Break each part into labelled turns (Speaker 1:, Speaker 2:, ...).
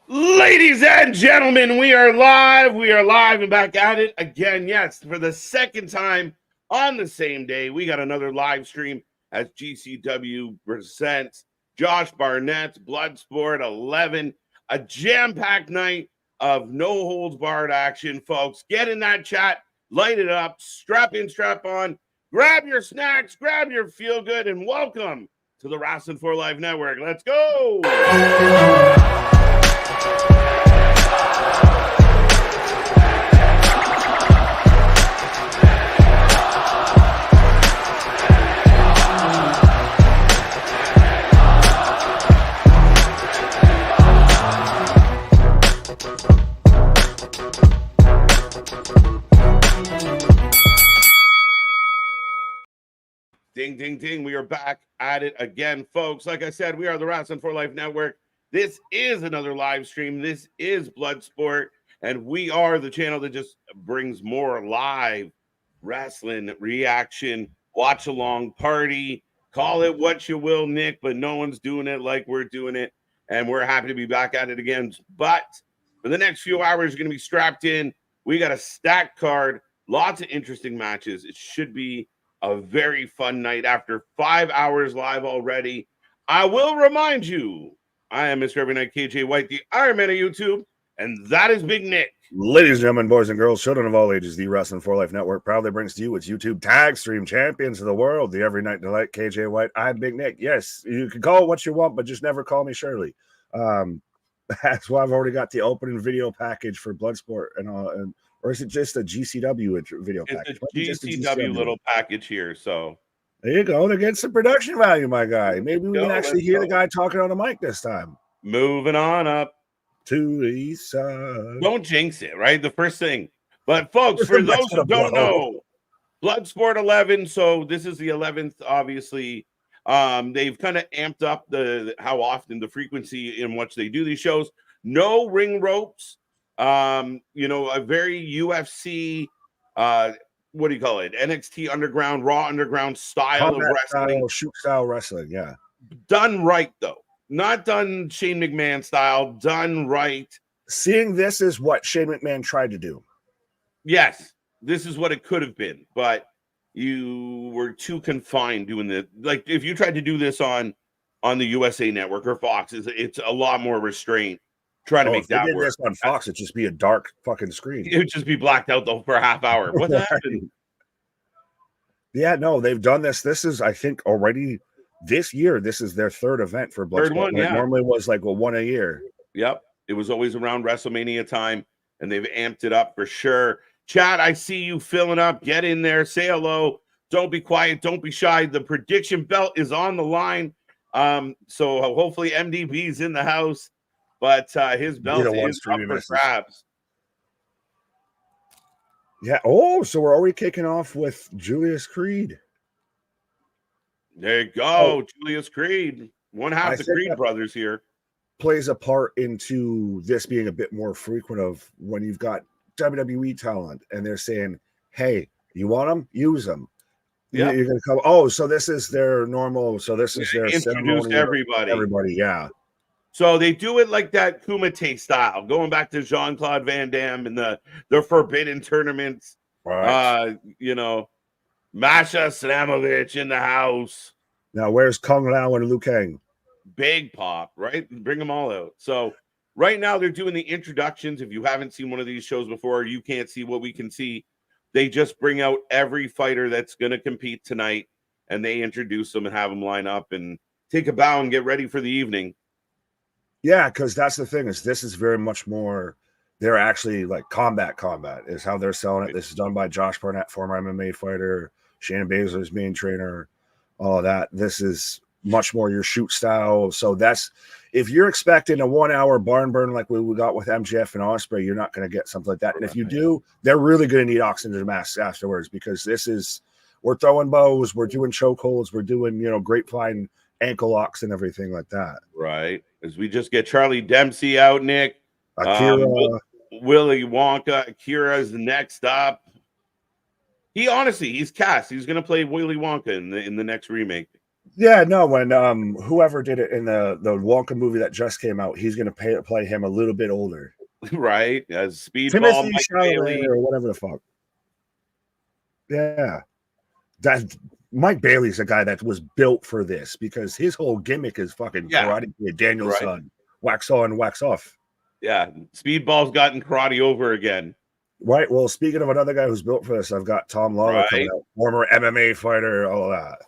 Speaker 1: Ladies and gentlemen, we are live. We are live and back at it again. Yes, for the second time on the same day, we got another live stream as GCW presents Josh Barnett's Bloodsport 11, a jam-packed night of no-holds-barred action, folks. Get in that chat, light it up, strap in, strap on, grab your snacks, grab your feel-good, and welcome to the Wrestling for Life Network. Let's go! Ding, ding, ding. We are back at it again, folks. Like I said, we are the Wrestling for Life Network. This is another live stream. This is Bloodsport, and we are the channel that just brings more live wrestling reaction, watch along, party, call it what you will, Nick, but no one's doing it like we're doing it, and we're happy to be back at it again. But for the next few hours, you're going to be strapped in. We got a stacked card, lots of interesting matches. It should be a very fun night after 5 hours live already. I will remind you, I am Mr. Every Night KJ White, the Iron Man of YouTube, and that is Big Nick.
Speaker 2: Ladies and gentlemen, boys and girls, children of all ages, the Wrestling for Life Network proudly brings to you its YouTube tag stream champions of the world, the Every Night Delight KJ White. I'm Big Nick. Yes, you can call it what you want, but just never call me Shirley. That's why I've already got the opening video package for Bloodsport and or is it just a GCW video package?
Speaker 1: It's a GCW little package here, so
Speaker 2: there you go. They're getting some production value, my guy. Maybe we can actually hear the guy talking on the mic this time.
Speaker 1: Moving on up
Speaker 2: to the east side.
Speaker 1: Don't jinx it, right? The first thing. But folks, for those who don't know, Bloodsport 11. So this is the 11th, obviously. They've kind of amped up how often, the frequency in which they do these shows. No ring ropes. A very UFC what do you call it? NXT underground, Raw underground style of wrestling.
Speaker 2: Shoot style wrestling, yeah.
Speaker 1: Done right, though. Not done Shane McMahon style, done right.
Speaker 2: Seeing this is what Shane McMahon tried to do.
Speaker 1: Yes, this is what it could have been, but you were too confined doing it. Like, if you tried to do this on the USA Network or Fox, it's a lot more restraint. Trying to make that work.
Speaker 2: This on Fox, it'd just be a dark fucking screen.
Speaker 1: It would just be blacked out though for a half hour. What happened?
Speaker 2: Yeah, no, they've done this. This is, I think, already this year. This is their third event for Bloodsport.
Speaker 1: Third one, yeah.
Speaker 2: It normally was like one a year.
Speaker 1: Yep, it was always around WrestleMania time, and they've amped it up for sure. Chat, I see you filling up. Get in there, say hello. Don't be quiet. Don't be shy. The prediction belt is on the line. So hopefully MDB's in the house. But his belt is up for grabs.
Speaker 2: Yeah. Oh, so we're already kicking off with Julius Creed.
Speaker 1: There you go, Julius Creed. One half the Creed brothers here.
Speaker 2: Plays a part into this being a bit more frequent of when you've got WWE talent and they're saying, hey, you want them? Use them. Yeah. You're going to come. Oh, so this is their normal. So this is their
Speaker 1: introduce everybody.
Speaker 2: Everybody, yeah.
Speaker 1: So they do it like that Kumite style, going back to Jean-Claude Van Damme and the Forbidden tournaments.
Speaker 2: Right.
Speaker 1: Masha, Slamovich in the house.
Speaker 2: Now, where's Kung Lao and Liu Kang?
Speaker 1: Big pop, right? Bring them all out. So right now they're doing the introductions. If you haven't seen one of these shows before, you can't see what we can see. They just bring out every fighter that's going to compete tonight, and they introduce them and have them line up and take a bow and get ready for the evening.
Speaker 2: Yeah, because that's the thing, is this is very much more, they're actually like combat is how they're selling it. This is done by Josh Barnett, former MMA fighter, Shayna Baszler's main trainer, all of that. This is much more your shoot style. So that's, if you're expecting a 1 hour barn burn like we got with MJF and Ospreay, you're not going to get something like that. And if you do, they're really going to need oxygen masks afterwards, because this is, we're throwing bows, we're doing chokeholds, we're doing, grapevine ankle locks and everything like that.
Speaker 1: Right. As we just get Charlie Dempsey out, Nick.
Speaker 2: Akira.
Speaker 1: Willy Wonka. Akira is the next up. He's cast. He's going to play Willy Wonka in the next remake.
Speaker 2: Yeah, no, when whoever did it in the Wonka movie that just came out, he's gonna play him a little bit older.
Speaker 1: Right? As Speedball,
Speaker 2: Timothy
Speaker 1: Mike
Speaker 2: Chalamet
Speaker 1: Bailey.
Speaker 2: or whatever the fuck. Yeah. That Mike Bailey's a guy that was built for this because his whole gimmick is fucking Karate Kid, Daniel's
Speaker 1: right.
Speaker 2: son. Wax on, wax off.
Speaker 1: Yeah. Speedball's gotten karate over again.
Speaker 2: Right. Well, speaking of another guy who's built for this, I've got Tom Lawler coming out, former MMA fighter, all that.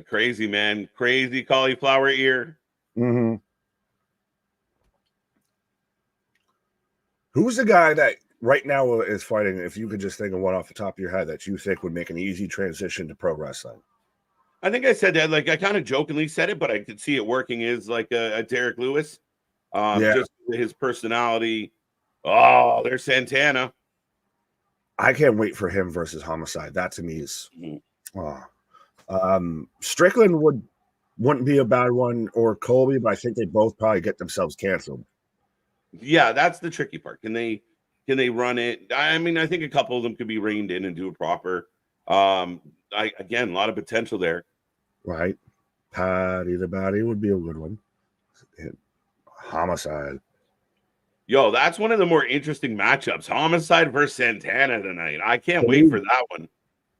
Speaker 1: Crazy, man. Crazy cauliflower ear.
Speaker 2: Mm-hmm. Who's the guy that right now is fighting, if you could just think of one off the top of your head that you think would make an easy transition to pro wrestling?
Speaker 1: I think I said that, like, I kind of jokingly said it, but I could see it working is like a Derek Lewis. Just his personality. Oh, there's Santana.
Speaker 2: I can't wait for him versus Homicide. That to me is Strickland wouldn't be a bad one, or Colby, but I think they both probably get themselves canceled.
Speaker 1: Yeah, that's the tricky part. Can they run it? I mean, I think a couple of them could be reined in and do it proper. Again, a lot of potential there.
Speaker 2: Right. Patty the Batty would be a good one. Homicide.
Speaker 1: Yo, that's one of the more interesting matchups. Homicide versus Santana tonight. I can't wait for that one.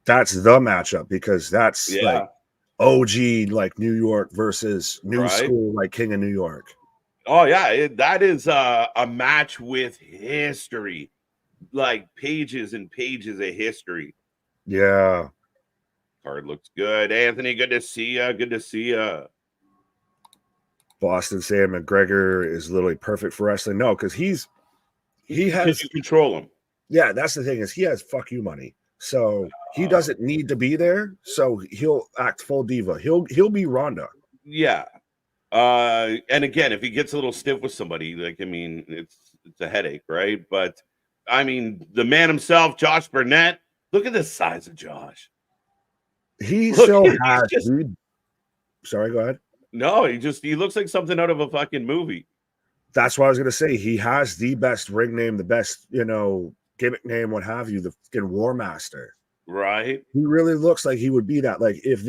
Speaker 2: That's the matchup because that's like OG, like New York versus new school, like King of New York.
Speaker 1: Oh, yeah. That is a match with history, like pages and pages of history.
Speaker 2: Yeah.
Speaker 1: Card looks good. Anthony, good to see you. Good to see you.
Speaker 2: Boston Sam McGregor is literally perfect for wrestling. No, because he has
Speaker 1: you control him.
Speaker 2: Yeah, that's the thing is he has fuck you money. So he doesn't need to be there. So he'll act full diva. He'll be Ronda.
Speaker 1: Yeah. And again, if he gets a little stiff with somebody, like, I mean, it's a headache, right? But I mean, the man himself, Josh Barnett. Look at the size of Josh.
Speaker 2: He still has. Sorry, go ahead.
Speaker 1: No, he looks like something out of a fucking movie.
Speaker 2: That's what I was gonna say. He has the best ring name, the best, gimmick name, what have you, the fucking War Master.
Speaker 1: Right.
Speaker 2: He really looks like he would be that. Like if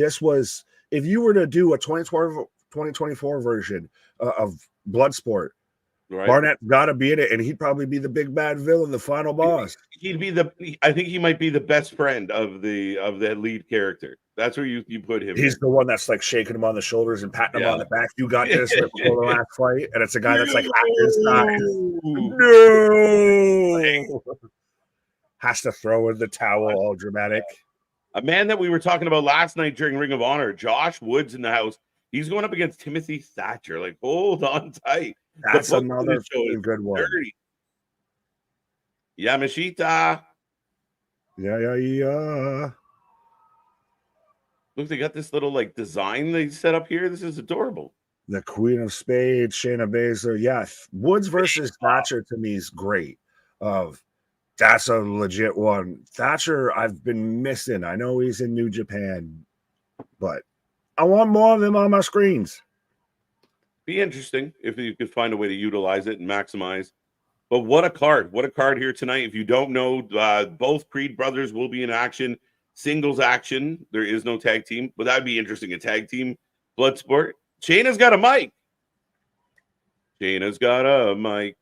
Speaker 2: you were to do a 2024 version of Bloodsport, right, Barnett gotta be in it, and he'd probably be the big bad villain, the final boss.
Speaker 1: I think he might be the best friend of the lead character. That's where you put him.
Speaker 2: He's the one that's like shaking him on the shoulders and patting him on the back. You got this before the last fight, and it's a guy that's like half his size. No, has to throw in the towel, all dramatic.
Speaker 1: A man that we were talking about last night during Ring of Honor, Josh Woods in the house. He's going up against Timothy Thatcher. Like, hold on tight.
Speaker 2: That's another good one. Dirty.
Speaker 1: Yamashita.
Speaker 2: Yeah.
Speaker 1: Look, they got this little like design they set up here. This is adorable.
Speaker 2: The Queen of Spades, Shayna Baszler. Yeah, Woods versus Thatcher to me is great. That's a legit one. Thatcher, I've been missing. I know he's in New Japan, but I want more of him on my screens.
Speaker 1: Be interesting if you could find a way to utilize it and maximize. But what a card. What a card here tonight. If you don't know, both Creed brothers will be in action. Singles action. There is no tag team, but that'd be interesting. A tag team, Bloodsport. Shayna's got a mic. Dana's got a mic.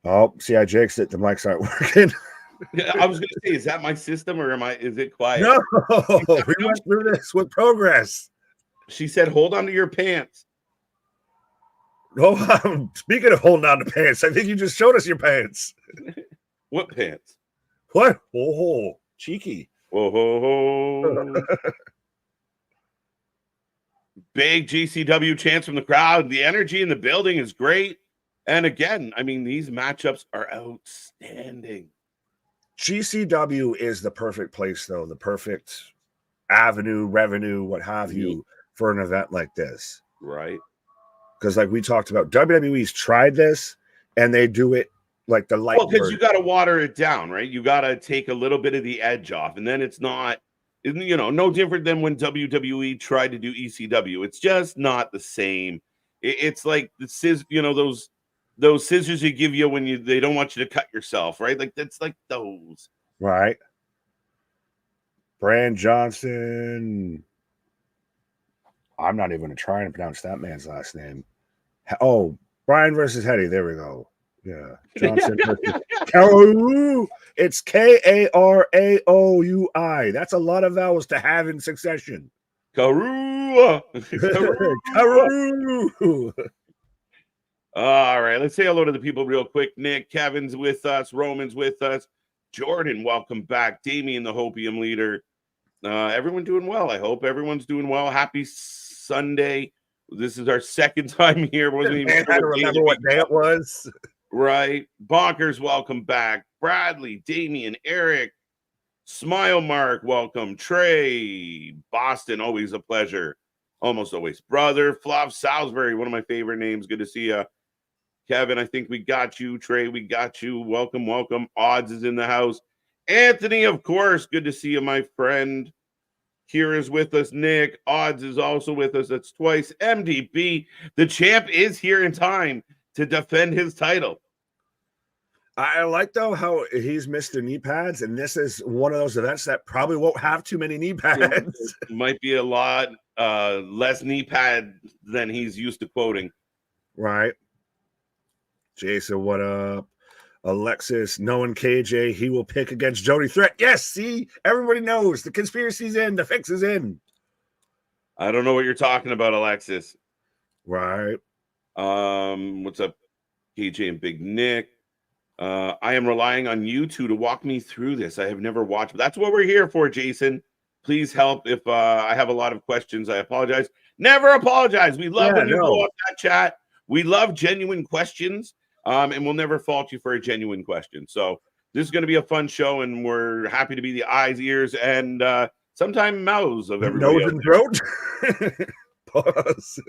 Speaker 2: Oh, see, I jinxed it. The mics aren't working.
Speaker 1: I was going to say, is that my system or is it quiet?
Speaker 2: No, we went through this with progress.
Speaker 1: She said, hold on to your pants.
Speaker 2: Oh, speaking of holding on to pants, I think you just showed us your pants.
Speaker 1: What pants?
Speaker 2: What? Oh, cheeky.
Speaker 1: Oh. Big GCW chants from the crowd. The energy in the building is great. And again, I mean, these matchups are outstanding.
Speaker 2: GCW is the perfect place, though, the perfect avenue, revenue, what have you, for an event like this.
Speaker 1: Right.
Speaker 2: Because like we talked about, WWE's tried this, and they do it like the light.
Speaker 1: Well, because you got to water it down, right? You got to take a little bit of the edge off, and then it's not, no different than when WWE tried to do ECW. It's just not the same. It's like the those scissors you give you when they don't want you to cut yourself, right? Like that's like those.
Speaker 2: Right. Brand Johnson. I'm not even going to try and pronounce that man's last name. Oh, Brian versus Hetty. There we go. Yeah. Johnson versus Karaoui. It's Karaoui. That's a lot of vowels to have in succession.
Speaker 1: Karoo.
Speaker 2: Karaoui.
Speaker 1: All right, let's say hello to the people real quick. Nick, Kevin's with us, Roman's with us, Jordan, welcome back. Damien, the Hopium leader. Everyone doing well. I hope everyone's doing well. Happy Sunday. This is our second time here. Wasn't even
Speaker 2: I don't remember what day it was.
Speaker 1: Right. Bonkers, welcome back. Bradley, Damien, Eric, Smile Mark, welcome. Trey, Boston, always a pleasure. Almost always. Brother, Fluff, Salisbury, one of my favorite names. Good to see you. Kevin, I think we got you. Trey, we got you. Welcome, welcome. Odds is in the house. Anthony, of course. Good to see you, my friend. Kira's with us. Nick. Odds is also with us. That's twice. MDB. The champ is here in time to defend his title.
Speaker 2: I like, though, how he's missed the knee pads, and this is one of those events that probably won't have too many knee pads.
Speaker 1: It might be a lot less knee pad than he's used to quoting.
Speaker 2: Right. Jason, what up? Alexis, knowing KJ, he will pick against Jody Threat. Yes, see? Everybody knows. The conspiracy's in. The fix is in.
Speaker 1: I don't know what you're talking about, Alexis.
Speaker 2: Right.
Speaker 1: What's up, KJ and Big Nick? I am relying on you two to walk me through this. I have never watched. But that's what we're here for, Jason. Please help if I have a lot of questions. I apologize. Never apologize. We love when you blow up that chat. We love genuine questions. And we'll never fault you for a genuine question. So this is going to be a fun show, and we're happy to be the eyes, ears, and sometimes mouths of everybody.
Speaker 2: Nose and throat. Pause.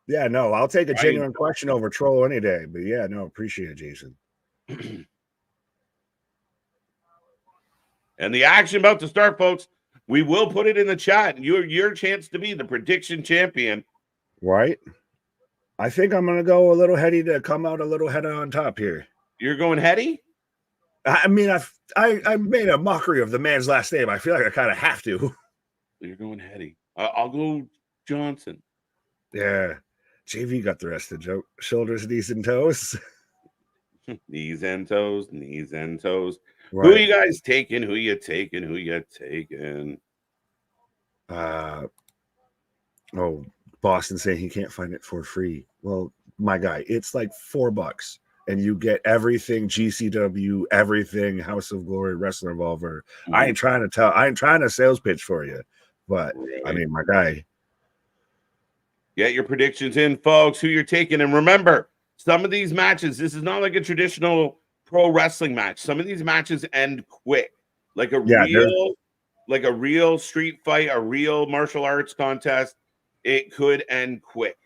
Speaker 2: Yeah, no, I'll take a genuine question over troll any day. But yeah, no, appreciate it, Jason.
Speaker 1: And the action about to start, folks. We will put it in the chat. Your chance to be the prediction champion.
Speaker 2: Right. I think I'm going to go a little heady to come out a little head on top here.
Speaker 1: You're going heady?
Speaker 2: I mean, I made a mockery of the man's last name. I feel like I kind of have to.
Speaker 1: You're going heady. I'll go Johnson.
Speaker 2: Yeah. JV got the rest of the joke. Shoulders, knees, and toes.
Speaker 1: Knees and toes, knees and toes.
Speaker 2: Right.
Speaker 1: Who are you guys taking? Who you taking? Who you taking?
Speaker 2: Boston saying he can't find it for free. Well, my guy, it's like $4 and you get everything GCW, everything House of Glory, Wrestling Revolver. Mm-hmm. I ain't trying to sales pitch for you, but right. I mean, my guy.
Speaker 1: Get your predictions in, folks, who you're taking. And remember, some of these matches, this is not like a traditional pro wrestling match. Some of these matches end quick, like a real street fight, a real martial arts contest. It could end quick.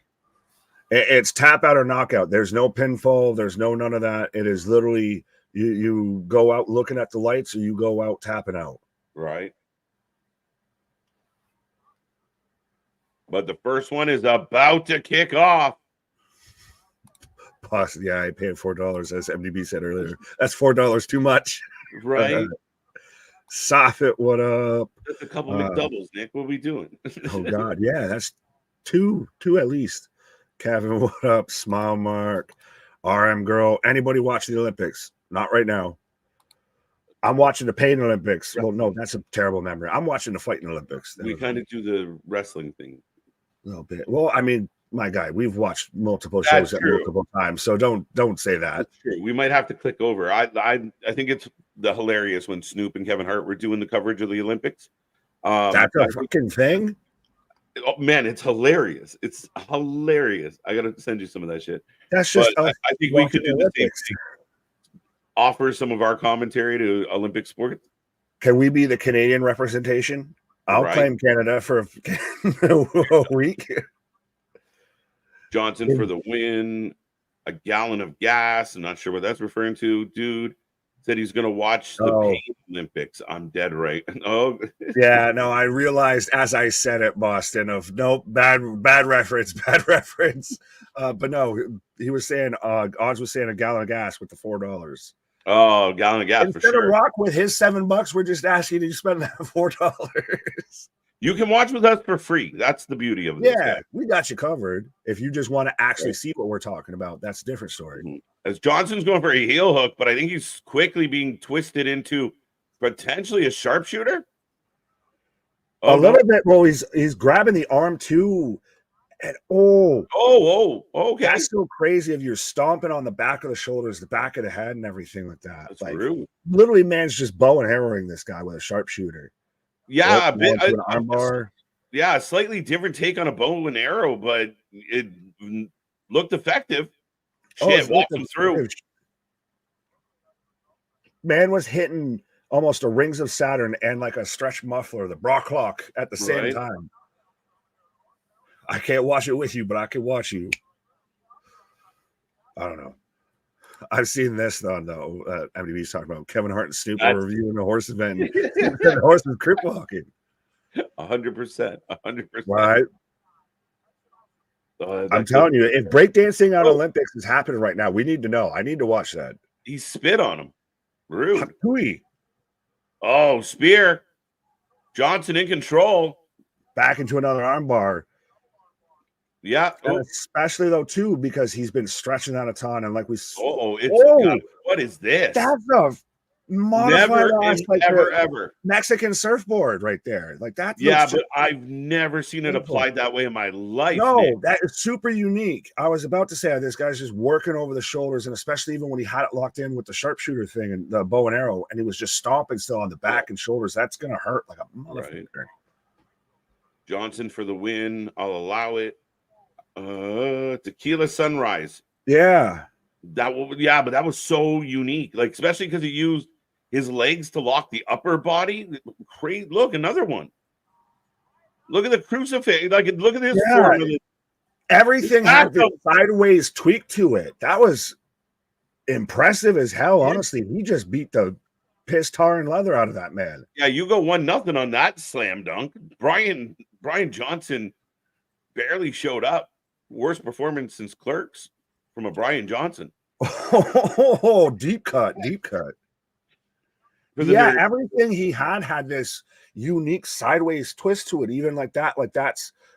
Speaker 2: It's tap out or knockout. There's no pinfall. There's none of that. It is literally you go out looking at the lights or you go out tapping out.
Speaker 1: Right. But the first one is about to kick off.
Speaker 2: Plus, yeah, I paid $4, as MDB said earlier. That's $4 too much.
Speaker 1: Right.
Speaker 2: Soffit, what up?
Speaker 1: That's a couple McDoubles, Nick. What are we doing?
Speaker 2: Oh, God. Yeah, that's two at least. Kevin, what up? Smile Mark, RM Girl. Anybody watch the Olympics? Not right now. I'm watching the Pain Olympics. Well, no, that's a terrible memory. I'm watching the Fighting Olympics.
Speaker 1: We kind of do the wrestling thing.
Speaker 2: A little bit. Well, I mean, my guy, we've watched multiple shows at multiple times, so don't say that.
Speaker 1: That's true. We might have to click over. I think it's hilarious when Snoop and Kevin Hart were doing the coverage of the Olympics.
Speaker 2: That's a fucking thing.
Speaker 1: Oh man, it's hilarious. It's hilarious. I gotta send you some of that shit.
Speaker 2: That's just.
Speaker 1: I think we could do the same thing. Offer some of our commentary to Olympic sports.
Speaker 2: Can we be the Canadian representation? I'll claim Canada for a week.
Speaker 1: Johnson for the win. A gallon of gas. I'm not sure what that's referring to. Dude said he's going to watch the Pain Olympics. I'm dead right. Oh,
Speaker 2: yeah. No, I realized as I said it, Boston, of nope, bad reference. But no, he was saying, Odds was saying a gallon of gas with the $4.
Speaker 1: Oh, gallon of gas for
Speaker 2: Instead of
Speaker 1: sure.
Speaker 2: Rock with his $7, we're just asking you to spend $4.
Speaker 1: You can watch with us for free. That's the beauty of this.
Speaker 2: Yeah,
Speaker 1: Guy.
Speaker 2: we got you covered. If you just want to actually see what we're talking about, that's a different story.
Speaker 1: As Johnson's going for a heel hook, but I think he's quickly being twisted into potentially a sharpshooter.
Speaker 2: A little bit. Well, he's grabbing the arm too. And
Speaker 1: okay.
Speaker 2: That's so crazy if you're stomping on the back of the shoulders, the back of the head, and everything like that.
Speaker 1: That's
Speaker 2: like
Speaker 1: rude.
Speaker 2: Literally, man's just bow and arrowing this guy with a sharpshooter.
Speaker 1: Yeah,
Speaker 2: an arm bar.
Speaker 1: Yeah, a slightly different take on a bow and arrow, but it looked effective. Shit, walked him through.
Speaker 2: Man was hitting almost a Rings of Saturn and like a stretch muffler, the bra clock at the same time. I can't watch it with you, but I can watch you. I don't know. I've seen this on the MDB's talking about Kevin Hart and Snoop are reviewing the horse event. And the horse is crip walking.
Speaker 1: 100%.
Speaker 2: Right. I'm telling you, if breakdancing on Olympics is happening right now, we need to know. I need to watch that.
Speaker 1: He spit on him. Rude.
Speaker 2: Oh,
Speaker 1: spear. Johnson in control.
Speaker 2: Back into another armbar.
Speaker 1: Yeah.
Speaker 2: Especially though, too, because he's been stretching out a ton. And like we
Speaker 1: what is this?
Speaker 2: That's a modified
Speaker 1: ever
Speaker 2: Mexican surfboard right there. Like that.
Speaker 1: Yeah, but I've never seen it applied that way in my life.
Speaker 2: No, man. That is super unique. I was about to say this guy's just working over the shoulders, and especially even when he had it locked in with the sharpshooter thing and the bow and arrow, and he was just stomping still on the back and shoulders. That's gonna hurt like a motherfucker. Right.
Speaker 1: Johnson for the win. I'll allow it. Tequila Sunrise.
Speaker 2: Yeah.
Speaker 1: But that was so unique. Like, especially because he used his legs to lock the upper body. Crazy. Look, another one. Look at the crucifix. Like, look at this.
Speaker 2: Yeah. Everything had this sideways tweak to it. That was impressive as hell. Honestly, he just beat the piss tar and leather out of that man.
Speaker 1: Yeah, you go 1-0 on that slam dunk. Brian Johnson barely showed up. Worst performance since Clerks from a Brian Johnson.
Speaker 2: Oh, deep cut. Yeah, everything he had this unique sideways twist to it. Even like that,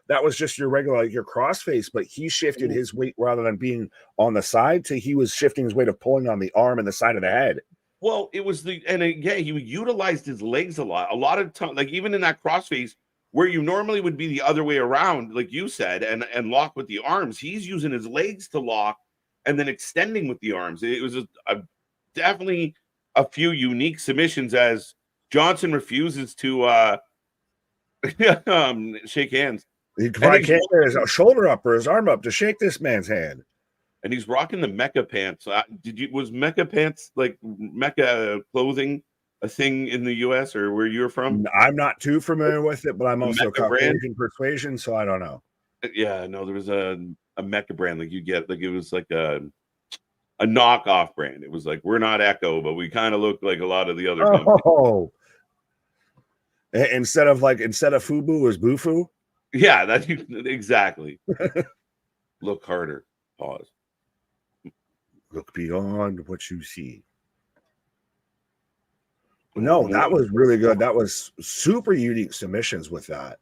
Speaker 2: that was just your regular, like your crossface, but he shifted his weight rather than being on the side to he was shifting his weight of pulling on the arm and the side of the head.
Speaker 1: Well, it was he utilized his legs a lot of time, like even in that crossface where you normally would be the other way around, like you said, and lock with the arms. He's using his legs to lock and then extending with the arms. It was definitely a few unique submissions as Johnson refuses to shake hands.
Speaker 2: He probably can't get his shoulder up or his arm up to shake this man's hand.
Speaker 1: And he's rocking the mecha pants. Was mecha pants like mecha clothing a thing in the US or where you're from?
Speaker 2: I'm not too familiar with it, but I'm also Caucasian persuasion, so I don't know.
Speaker 1: Yeah, no, there was a mecha brand like you get, like it was like a knockoff brand. It was like, we're not Echo, but we kind of look like a lot of the other companies.
Speaker 2: Oh, instead of Fubu is Bufu.
Speaker 1: Yeah, that exactly. Look harder. Pause.
Speaker 2: Look beyond what you see. No, that was really good. That was super unique submissions with that.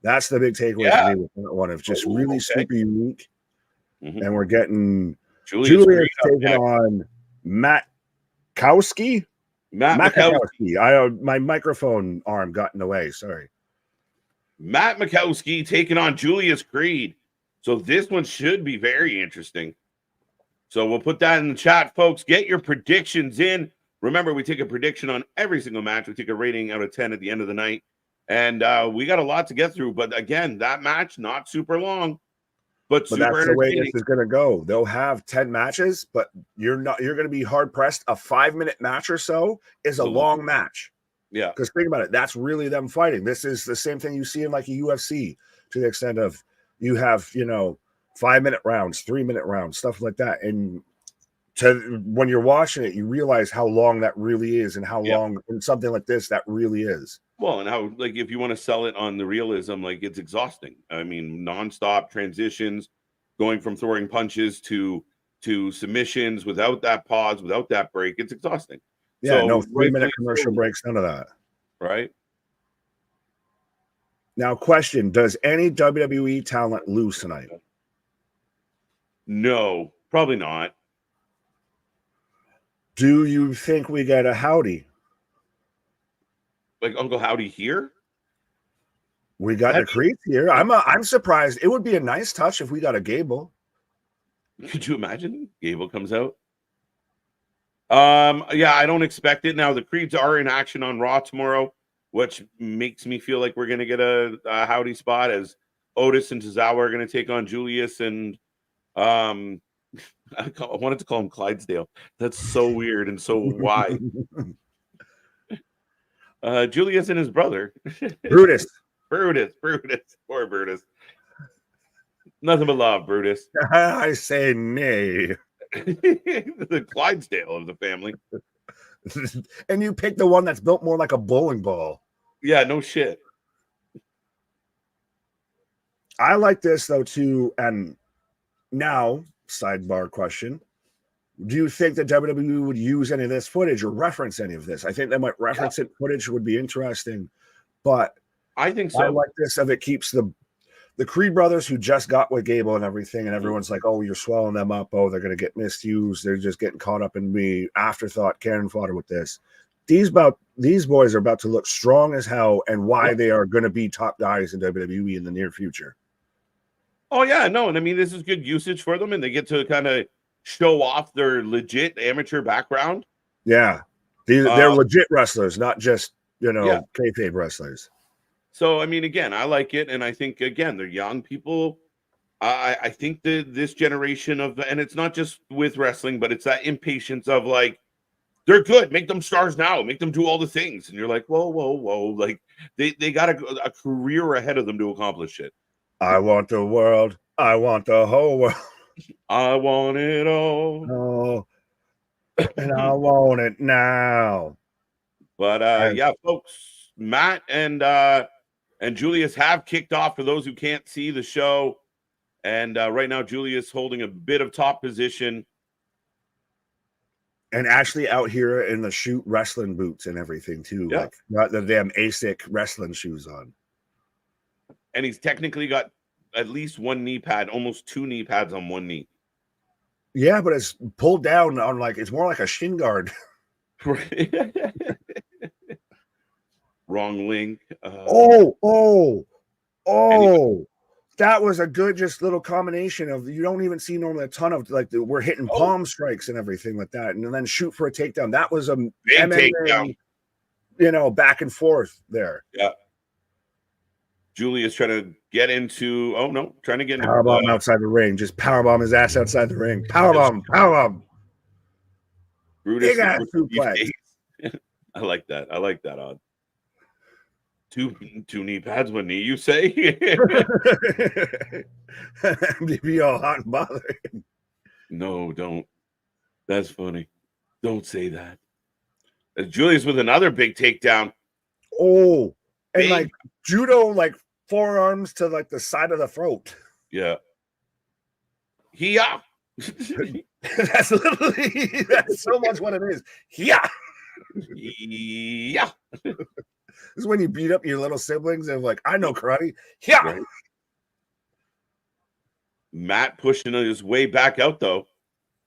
Speaker 2: That's the big takeaway for me with that one of just really super unique. Mm-hmm. And we're getting Julius taking on Makowski. Makowski. My microphone arm got in the way. Sorry.
Speaker 1: Matt Makowski taking on Julius Creed. So this one should be very interesting. So we'll put that in the chat, folks. Get your predictions in. Remember, we take a prediction on every single match. We take a rating out of 10 at the end of the night. And we got a lot to get through. But again, that match, not super long, but super
Speaker 2: that's the way this is going to go. They'll have 10 matches, but you're going to be hard pressed. A 5-minute match or so is a long match.
Speaker 1: Yeah.
Speaker 2: Because think about it. That's really them fighting. This is the same thing you see in like a UFC to the extent of you have, 5-minute rounds, 3-minute rounds, stuff like that. And when you're watching it, you realize how long that really is and how long in something like this that really is.
Speaker 1: Well, and how, like, if you want to sell it on the realism, like, it's exhausting. I mean, nonstop transitions, going from throwing punches to to submissions without that pause, without that break. It's exhausting.
Speaker 2: Yeah,
Speaker 1: So,
Speaker 2: no 3-minute
Speaker 1: rightfully
Speaker 2: commercial
Speaker 1: so,
Speaker 2: breaks, none of that.
Speaker 1: right?
Speaker 2: Now, question: does any WWE talent lose tonight?
Speaker 1: No, probably not.
Speaker 2: Do you think we get a Howdy?
Speaker 1: Like Uncle Howdy here?
Speaker 2: We got the Creed here. I'm surprised. It would be a nice touch if we got a Gable.
Speaker 1: Could you imagine? Gable comes out. Yeah, I don't expect it. Now the Creeds are in action on Raw tomorrow, which makes me feel like we're gonna get a Howdy spot as Otis and Tozawa are gonna take on Julius and I wanted to call him Clydesdale. That's so weird and so why. Julius and his brother.
Speaker 2: Brutus.
Speaker 1: Brutus. Poor Brutus. Nothing but love, Brutus.
Speaker 2: I say nay.
Speaker 1: The Clydesdale of the family.
Speaker 2: And you pick the one that's built more like a bowling ball.
Speaker 1: Yeah, no shit.
Speaker 2: I like this though too. And now, sidebar question: do you think that WWE would use any of this footage or reference any of this? I think they might reference it. Footage would be interesting, but
Speaker 1: I think so.
Speaker 2: I like this if it keeps the Creed brothers who just got with Gable and everything, and everyone's like, "Oh, you're swelling them up. Oh, they're going to get misused. They're just getting caught up in me." Afterthought, cannon fodder with this. These boys are about to look strong as hell, and why they are going to be top guys in WWE in the near future.
Speaker 1: Oh yeah, no, and I mean this is good usage for them, and they get to kind of show off their legit amateur background.
Speaker 2: Yeah, they're legit wrestlers, not just kayfabe wrestlers.
Speaker 1: So I mean, again, I like it, and I think again they're young people. I think that this generation of, and it's not just with wrestling, but it's that impatience of like they're good, make them stars now, make them do all the things, and you're like, whoa, like they got a career ahead of them to accomplish it.
Speaker 2: I want the world. I want the whole world.
Speaker 1: I want it all.
Speaker 2: Oh, and I want it now.
Speaker 1: But yeah, folks, Matt and Julius have kicked off for those who can't see the show. And right now, Julius holding a bit of top position.
Speaker 2: And actually out here in the shoot wrestling boots and everything, too.
Speaker 1: Yeah.
Speaker 2: Like, not the damn ASIC wrestling shoes on.
Speaker 1: And he's technically got at least one knee pad, almost two knee pads on one knee.
Speaker 2: Yeah, but it's pulled down on it's more like a shin guard.
Speaker 1: Wrong link.
Speaker 2: Anyway. That was a good just little combination of, you don't even see normally a ton of we're hitting palm strikes and everything like that, and then shoot for a takedown. That was a big MMA, takedown. Back and forth there.
Speaker 1: Yeah. Julius trying to get into trying to get into
Speaker 2: powerbomb outside the ring. Just powerbomb his ass outside the ring. Powerbomb.
Speaker 1: Brutus.
Speaker 2: Big ass suplex.
Speaker 1: I like that. Odd. Two knee pads, one knee, you say?
Speaker 2: Be all hot and bothered.
Speaker 1: No, don't. That's funny. Don't say that. Julius with another big takedown.
Speaker 2: Oh, and judo, forearms to the side of the throat.
Speaker 1: Yeah.
Speaker 2: That's so much what it is. Yeah. This is when you beat up your little siblings and I know karate. Yeah. Right.
Speaker 1: Matt pushing his way back out though.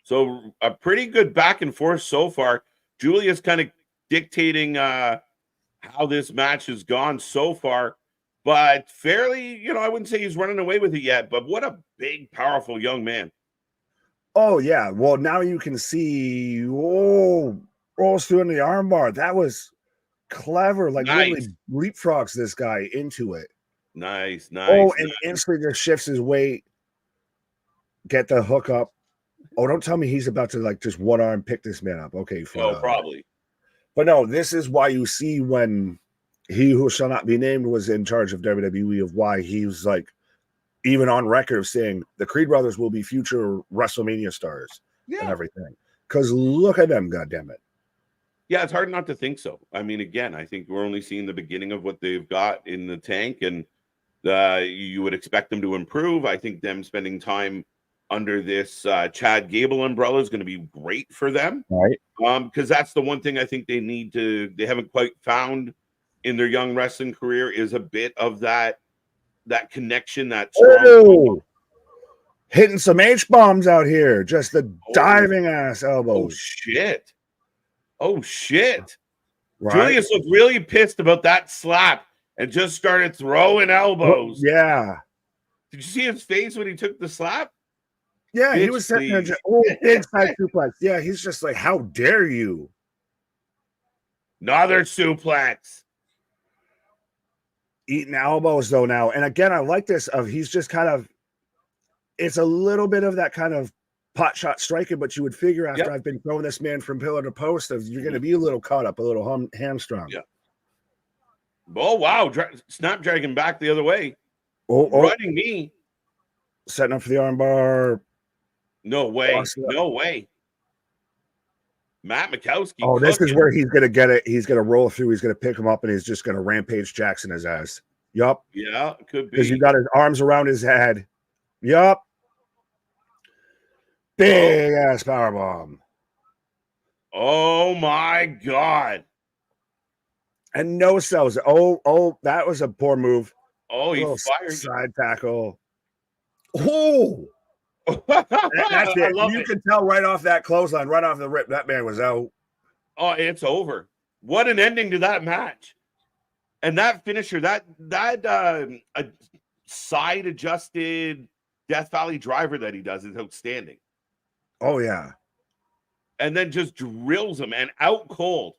Speaker 1: So a pretty good back and forth so far. Julius kind of dictating how this match has gone so far, but fairly, I wouldn't say he's running away with it yet, but what a big, powerful young man.
Speaker 2: Oh yeah. Well, now you can see, rolls through in the armbar. That was clever, nice. Literally leapfrogs this guy into it.
Speaker 1: Nice.
Speaker 2: And instantly just shifts his weight, get the hook up. Oh, don't tell me he's about to just one arm pick this man up. Okay,
Speaker 1: probably.
Speaker 2: But no, this is why you see when he who shall not be named was in charge of WWE, of why he was even on record of saying the Creed brothers will be future WrestleMania stars and everything. Because look at them, goddammit.
Speaker 1: Yeah, it's hard not to think so. I mean, again, I think we're only seeing the beginning of what they've got in the tank, and you would expect them to improve. I think them spending time under this Chad Gable umbrella is going to be great for them.
Speaker 2: Right.
Speaker 1: Because that's the one thing I think they haven't quite found in their young wrestling career is a bit of that connection, that strong
Speaker 2: hitting some H-bombs out here. Just the diving ass elbows.
Speaker 1: Oh shit.
Speaker 2: Right?
Speaker 1: Julius looked really pissed about that slap and just started throwing elbows.
Speaker 2: Yeah.
Speaker 1: Did you see his face when he took the slap?
Speaker 2: Yeah, he was sitting there big side suplex. Yeah, he's just like, how dare you?
Speaker 1: Another suplex.
Speaker 2: Eating elbows though now. And again, I like this of he's just kind of, it's a little bit of that kind of pot shot striking, but you would figure after I've been throwing this man from pillar to post of you're going to be a little caught up, a little hamstrung.
Speaker 1: Yeah. Oh, wow. Snapdragon back the other way.
Speaker 2: Running
Speaker 1: me.
Speaker 2: Setting up for the armbar.
Speaker 1: No way. No way. Matt Makowski.
Speaker 2: Oh, this is where he's going to get it. He's going to roll through. He's going to pick him up, and he's just going to rampage Jackson his ass. Yup.
Speaker 1: Yeah, it could be.
Speaker 2: Because he got his arms around his head. Yup. Big ass powerbomb.
Speaker 1: Oh, my God.
Speaker 2: And no sells. Oh, that was a poor move.
Speaker 1: Oh, he fired.
Speaker 2: Side tackle. Oh. That's it. You can tell right off that clothesline, right off the rip, that man was out.
Speaker 1: Oh, it's over. What an ending to that match. And that finisher, that side adjusted Death Valley driver that he does is outstanding.
Speaker 2: Oh, yeah.
Speaker 1: And then just drills him and out cold.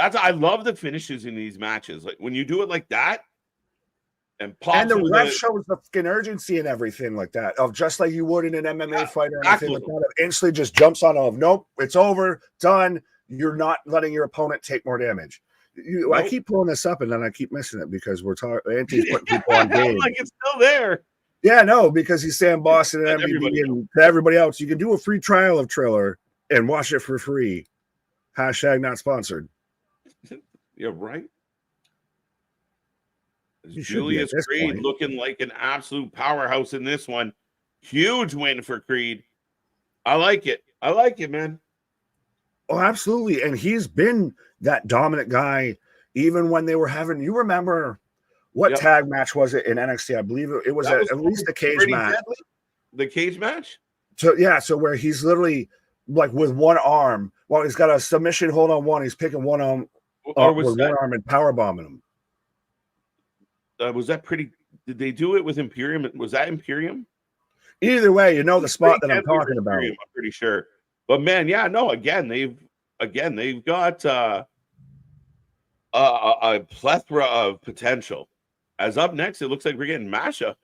Speaker 1: I love the finishes in these matches. Like when you do it like that, and
Speaker 2: the ref shows the fucking urgency and everything like that, of just like you would in an MMA fight or anything like that. Instantly just jumps on of nope, it's over, done. You're not letting your opponent take more damage. I keep pulling this up and then I keep missing it because we're talking. Anti's putting people on game.
Speaker 1: Like it's still there.
Speaker 2: Yeah, no, because he's saying Boston and MBB and to everybody else, you can do a free trial of Triller and watch it for free. Hashtag not sponsored.
Speaker 1: Yeah, right. Julius Creed looking like an absolute powerhouse in this one. Huge win for Creed. I like it. I like it, man.
Speaker 2: Oh, absolutely. And he's been that dominant guy even when they were having, you remember what tag match was it in NXT? I believe it was at least the cage match.
Speaker 1: Deadly? The cage match?
Speaker 2: So where he's literally like with one arm, well, he's got a submission hold on one, he's picking one arm up with one arm and power bombing him.
Speaker 1: Was that pretty? Did they do it with Imperium? Was that Imperium?
Speaker 2: Either way, you know the spot that I'm talking about.
Speaker 1: I'm pretty sure. But man, yeah, no. Again, they've got a plethora of potential. As up next, it looks like we're getting Masha.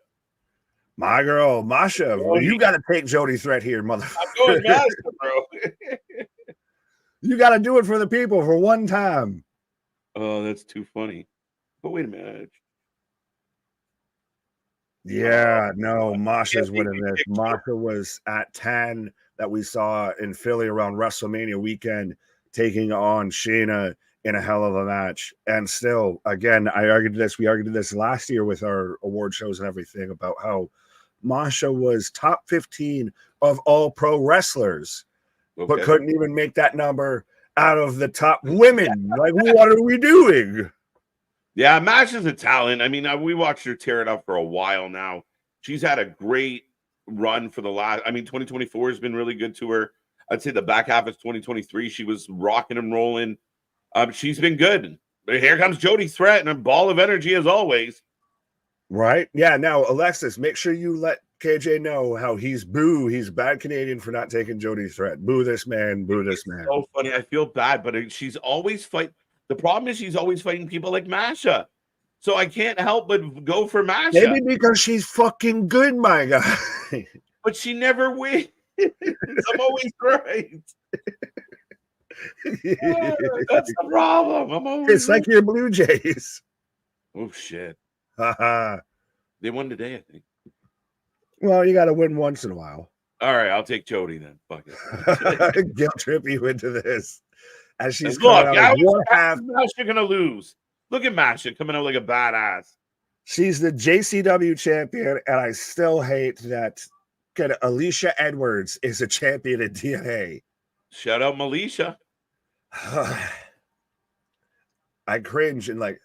Speaker 2: My girl, Masha. Well, you got to take Jody Threat here, motherfucker.
Speaker 1: I'm going Masha, bro.
Speaker 2: You got to do it for the people for one time.
Speaker 1: Oh, that's too funny. But wait a minute.
Speaker 2: Yeah, no, Masha's winning this. Masha was at 10 that we saw in Philly around WrestleMania weekend, taking on Shayna in a hell of a match. And still, again, we argued this last year with our award shows and everything about how Masha was top 15 of all pro wrestlers, but couldn't even make that number out of the top women. Like, what are we doing?
Speaker 1: Yeah, Masha's a talent. I mean, we watched her tear it up for a while now. She's had a great run for the last. I mean, 2024 has been really good to her. I'd say the back half of 2023, she was rocking and rolling. She's been good. But here comes Jody Threat and a ball of energy as always.
Speaker 2: Right? Yeah. Now, Alexis, make sure you let KJ know how he's bad Canadian for not taking Jody Threat. Boo this man. Boo this man.
Speaker 1: So funny. I feel bad, but she's always fight. The problem is she's always fighting people like Masha. So I can't help but go for Masha.
Speaker 2: Maybe because she's fucking good, my guy.
Speaker 1: But she never wins. I'm always right. That's the problem.
Speaker 2: It's like your Blue Jays.
Speaker 1: Oh, shit.
Speaker 2: Haha.
Speaker 1: They won today, I think.
Speaker 2: Well, you got to win once in a while.
Speaker 1: All right, I'll take Jody then. Fuck it.
Speaker 2: Guilt trip you into this. As she's
Speaker 1: look, Masha gonna lose. Look at Masha coming out like a badass.
Speaker 2: She's the JCW champion, and I still hate that fucking Alicia Edwards is a champion in TNA.
Speaker 1: Shout out Militia.
Speaker 2: I cringe and like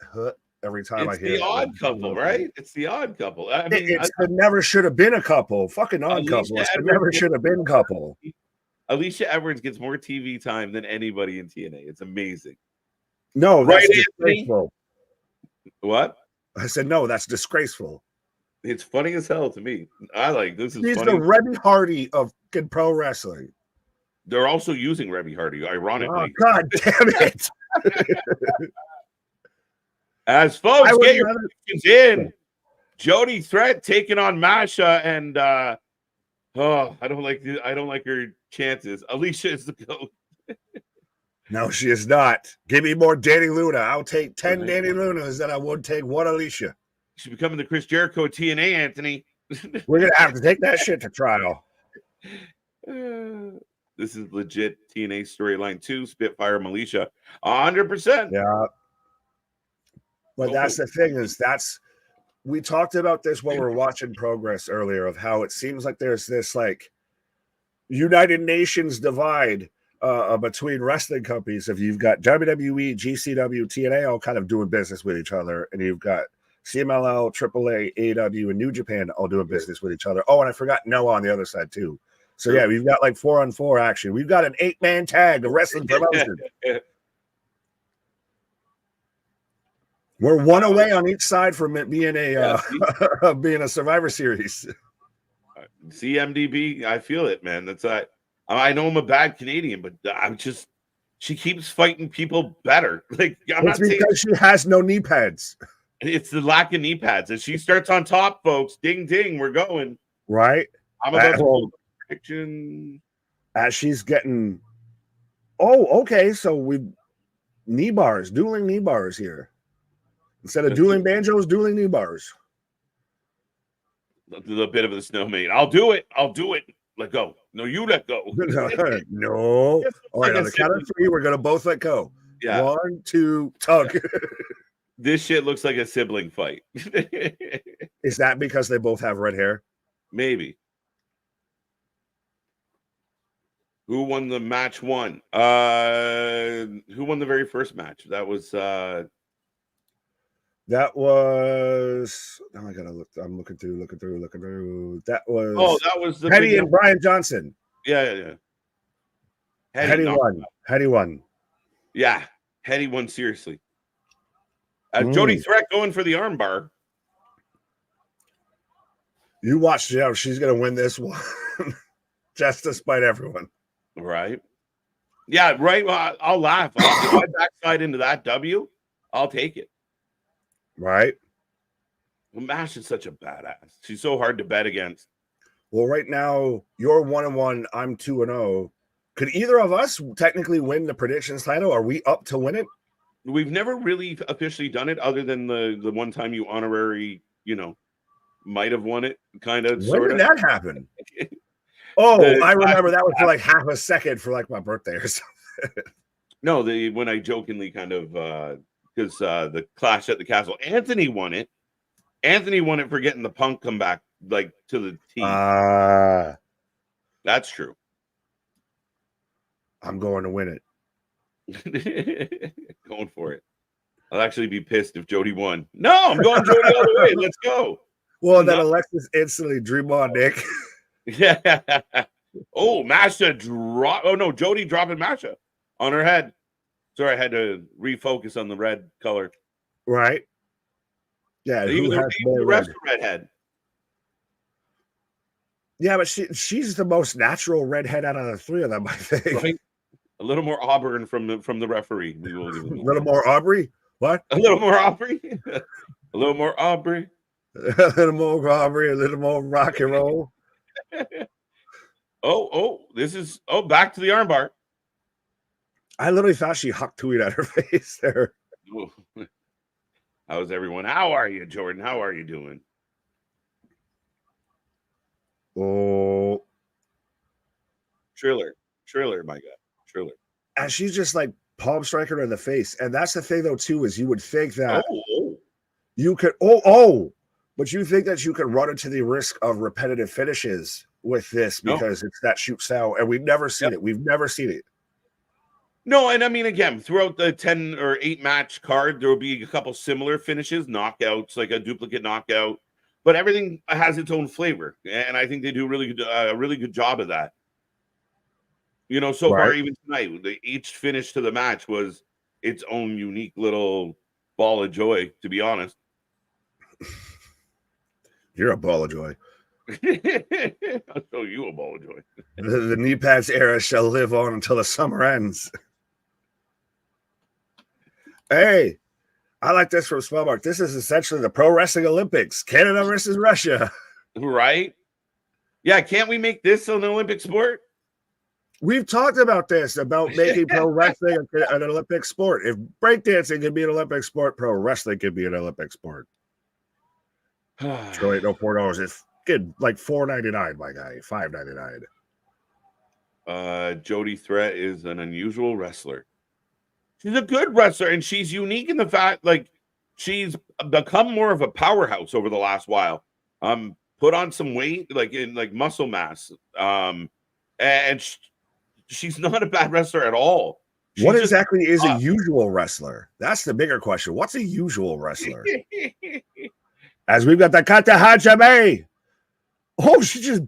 Speaker 2: every time I hear
Speaker 1: It's the odd couple, right? It's the odd couple. I mean,
Speaker 2: it's the never should have been a couple. Fucking odd couple. It's the never should have been couple.
Speaker 1: Alicia Edwards gets more TV time than anybody in TNA. It's amazing.
Speaker 2: No, that's
Speaker 1: right,
Speaker 2: disgraceful.
Speaker 1: What?
Speaker 2: I said no, that's disgraceful.
Speaker 1: It's funny as hell to me. I like this.
Speaker 2: He's
Speaker 1: funny.
Speaker 2: the Reby Hardy of pro wrestling.
Speaker 1: They're also using Reby Hardy, ironically.
Speaker 2: Oh, God damn it.
Speaker 1: As folks get your questions in, Jody Threat taking on Masha, and I don't like her chances. Alicia is the GOAT.
Speaker 2: No, she is not. Give me more Danny Luna. I'll take 10 Danny Lunas than I would take one Alicia.
Speaker 1: She's becoming the Chris Jericho TNA, Anthony.
Speaker 2: We're gonna have to take that shit to trial.
Speaker 1: This is legit TNA storyline 2, Spitfire Militia. 100%.
Speaker 2: Yeah. But that's the thing is we talked about this when we were watching Progress earlier of how it seems like there's this like United Nations divide between wrestling companies. If you've got WWE, GCW, TNA all kind of doing business with each other, and you've got CMLL, AAA, AEW, and New Japan all doing business with each other. Oh, and I forgot Noah on the other side too. So yeah, we've got like 4-on-4 action. We've got an 8-man tag of wrestling promotion. We're one away on each side from it being being a Survivor Series.
Speaker 1: CMDB, I feel it, man. I know I'm a bad Canadian, but she keeps fighting people better. Like
Speaker 2: it's because she has no knee pads.
Speaker 1: It's the lack of knee pads. As she starts on top, folks, ding ding, we're going.
Speaker 2: Right.
Speaker 1: I'm about to prediction.
Speaker 2: As she's getting okay, so we knee bars, dueling knee bars here. Instead of dueling banjos, dueling knee bars.
Speaker 1: A little bit of the snowman. I'll do it. Let go. No, you let go.
Speaker 2: No. All right, on the count of 3, we're going to both let go.
Speaker 1: Yeah.
Speaker 2: 1, 2, tug.
Speaker 1: This shit looks like a sibling fight.
Speaker 2: Is that because they both have red hair?
Speaker 1: Maybe. Who won the match 1? Who won the very first match? That was now
Speaker 2: I gotta look. I'm looking through. That was
Speaker 1: the
Speaker 2: Petty and Brian Johnson.
Speaker 1: Yeah.
Speaker 2: Petty won.
Speaker 1: Yeah, Petty won seriously. Jody Threat going for the armbar.
Speaker 2: You watch, she's gonna win this one, just despite everyone.
Speaker 1: Right. Yeah. Right. Well, I'll laugh. If I backside into that W, I'll take it.
Speaker 2: Right.
Speaker 1: Well, Mash is such a badass. She's so hard to bet against.
Speaker 2: Well, right now you're 1-1. I'm 2-0. Could either of us technically win the predictions title? Are we up to win it?
Speaker 1: We've never really officially done it, other than the one time you honorary, might have won it. Kind of.
Speaker 2: When did that happen? I remember that was for like half a second for like my birthday or something.
Speaker 1: No, when I jokingly kind of because the Clash at the Castle, Anthony won it. Anthony won it for getting the Punk comeback like to the team. That's true.
Speaker 2: I'm going to win
Speaker 1: it. Going for it. I'll actually be pissed if Jody won. No, I'm going Jody all the way. Let's go.
Speaker 2: Well, then Alexis instantly dream on Nick.
Speaker 1: Yeah. Oh, Masha drop. Oh no, Jody dropping Masha on her head. Sorry, I had to refocus on the red color.
Speaker 2: Right. Yeah. Who has more
Speaker 1: the rest of redhead?
Speaker 2: Yeah, but she's the most natural redhead out of the 3 of them, I think.
Speaker 1: Right? A little more Auburn from the referee. We will give
Speaker 2: a little more Aubrey. What?
Speaker 1: A little more Aubrey. A little more Aubrey.
Speaker 2: A little more Aubrey. A little more rock and roll.
Speaker 1: Back to the armbar.
Speaker 2: I literally thought she hucked tweet at her face there.
Speaker 1: How's everyone? How are you, Jordan? How are you doing?
Speaker 2: Oh,
Speaker 1: Triller, my God, Triller.
Speaker 2: And she's just like palm striking her in the face. And that's the thing, though, too, is you would think that you could, but you think that you could run into the risk of repetitive finishes with this because it's that shoot style, and we've never seen it. We've never seen it.
Speaker 1: No, and I mean, again, throughout the 10 or 8 match card, there will be a couple similar finishes, knockouts, like a duplicate knockout, but everything has its own flavor, and I think they do a really good job of that. You know, so far, even tonight, each finish to the match was its own unique little ball of joy, to be honest.
Speaker 2: You're a ball of joy.
Speaker 1: I'll show you a ball of joy.
Speaker 2: The knee pads era shall live on until the summer ends. Hey, I like this from Spellmark. This is essentially the Pro Wrestling Olympics. Canada versus Russia.
Speaker 1: Right? Yeah, can't we make this an Olympic sport?
Speaker 2: We've talked about this, about making pro wrestling an Olympic sport. If breakdancing could be an Olympic sport, pro wrestling could be an Olympic sport. Sure ain't no $4. It's good, like $4.99, my guy. $5.99.
Speaker 1: Jody Threat is an unusual wrestler. She's a good wrestler, and she's unique in the fact, like, she's become more of a powerhouse over the last while. Put on some weight, like in muscle mass. And she's not a bad wrestler at all.
Speaker 2: What exactly is a usual wrestler? That's the bigger question. What's a usual wrestler? As we've got the Kata Hajime. Oh, she just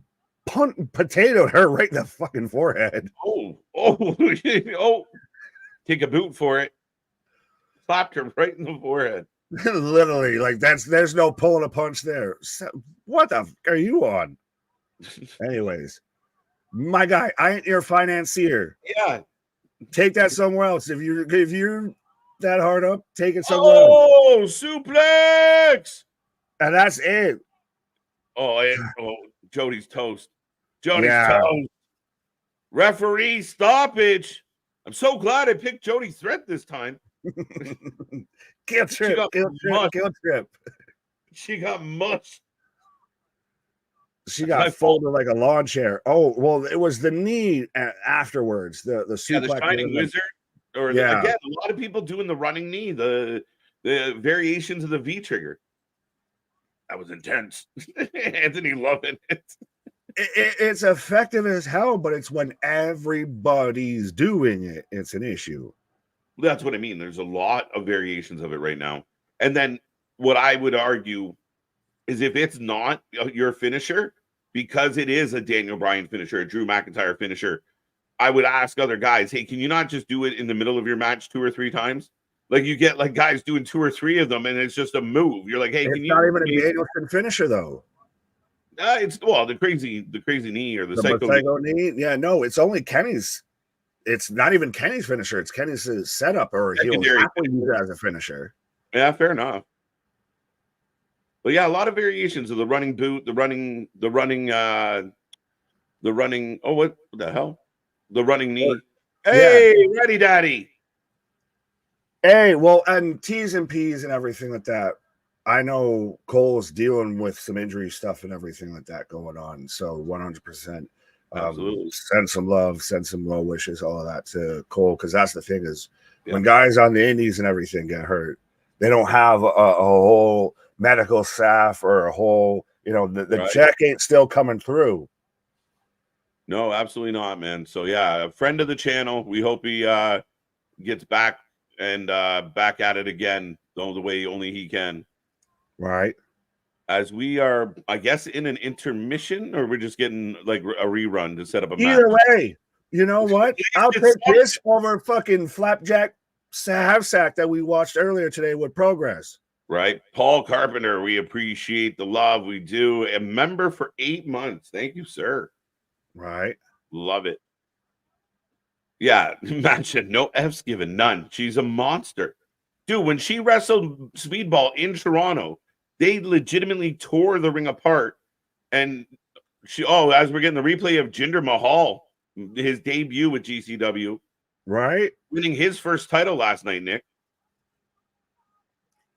Speaker 2: potatoed her right in the fucking forehead.
Speaker 1: Oh. Take a boot for it. Slapped her right in the forehead.
Speaker 2: Literally, like there's no pulling a punch there. What the are you on? Anyways, my guy, I ain't your financier.
Speaker 1: Yeah.
Speaker 2: Take that somewhere else. If you're that hard up, take it somewhere else.
Speaker 1: Oh, suplex!
Speaker 2: And that's it.
Speaker 1: Jody's toast. Jody's toast. Referee stoppage. I'm so glad I picked Jody Threat this time.
Speaker 2: Guilt trip.
Speaker 1: She got mushed.
Speaker 2: She got folded like a lawn chair. Oh, well, it was the knee afterwards. The suplex.
Speaker 1: The Shining Wizard. Again, a lot of people doing the running knee, the variations of the V trigger. That was intense. Anthony loving it.
Speaker 2: It's effective as hell, but it's when everybody's doing it, it's an issue.
Speaker 1: That's what I mean. There's a lot of variations of it right now. And then what I would argue is if it's not your finisher, because it is a Daniel Bryan finisher, a Drew McIntyre finisher, I would ask other guys, hey, can you not just do it in the middle of your match 2 or 3 times? Like you get like guys doing 2 or 3 of them, and it's just a move. You're like, hey,
Speaker 2: it's not even a Danielson finisher though.
Speaker 1: It's the crazy knee or the
Speaker 2: psycho knee. Yeah, no, it's only Kenny's. It's not even Kenny's finisher. It's Kenny's setup, or he'll happily use it as a finisher.
Speaker 1: Yeah, fair enough. But yeah, a lot of variations of the running boot, the running. Oh, what the hell? The running knee. Hey, ready, daddy.
Speaker 2: Hey, well, and T's and P's and everything like that. I know Cole's dealing with some injury stuff and everything like that going on. So 100%.
Speaker 1: Absolutely.
Speaker 2: Send some love, send some well wishes, all of that to Cole. Because that's the thing is when guys on the indies and everything get hurt, they don't have a whole medical staff or a whole, the check ain't still coming through.
Speaker 1: No, absolutely not, man. So yeah, a friend of the channel. We hope he gets back and back at it again, the way only he can.
Speaker 2: Right.
Speaker 1: As we are, I guess, in an intermission, or we're just getting like a rerun to set up a match.
Speaker 2: Either way, you know what? I'll take this over fucking Flapjack half sack that we watched earlier today with Progress.
Speaker 1: Right. Paul Carpenter, we appreciate the love. We do. A member for 8 months. Thank you, sir.
Speaker 2: Right.
Speaker 1: Love it. Yeah. Imagine no F's given. None. She's a monster. Dude, when she wrestled Speedball in Toronto, they legitimately tore the ring apart. And as we're getting the replay of Jinder Mahal, his debut with GCW.
Speaker 2: Right.
Speaker 1: Winning his first title last night, Nick.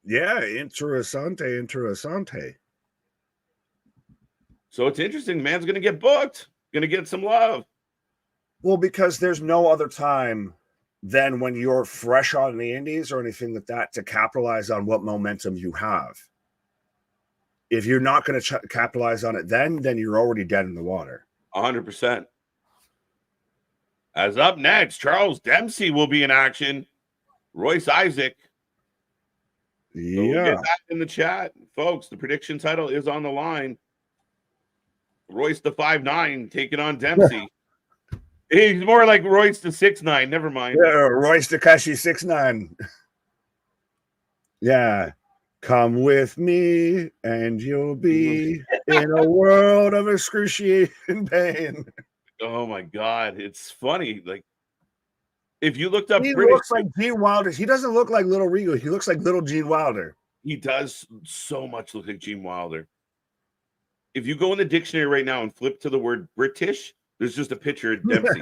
Speaker 2: Yeah, interessante.
Speaker 1: So it's interesting. Man's going to get booked. Going to get some love.
Speaker 2: Well, because there's no other time than when you're fresh on the indies or anything like that to capitalize on what momentum you have. If you're not going to capitalize on it then you're already dead in the water.
Speaker 1: 100%. As up next, Charles Dempsey will be in action. Royce Isaac. So we'll get that in the chat. Folks, the prediction title is on the line. Royce the 5'9" taking on Dempsey. He's more like Royce the 6'9". Never mind.
Speaker 2: Yeah, Royce Takashi 6'9". Yeah. Come with me and you'll be in a world of excruciating pain.
Speaker 1: Oh my God. It's funny. Like, if you looked up
Speaker 2: he
Speaker 1: British,
Speaker 2: looks like Gene Wilder. He doesn't look like Little Rigo. He looks like Little Gene Wilder.
Speaker 1: He does so much look like Gene Wilder. If you go in the dictionary right now and flip to the word British, there's just a picture of Dempsey.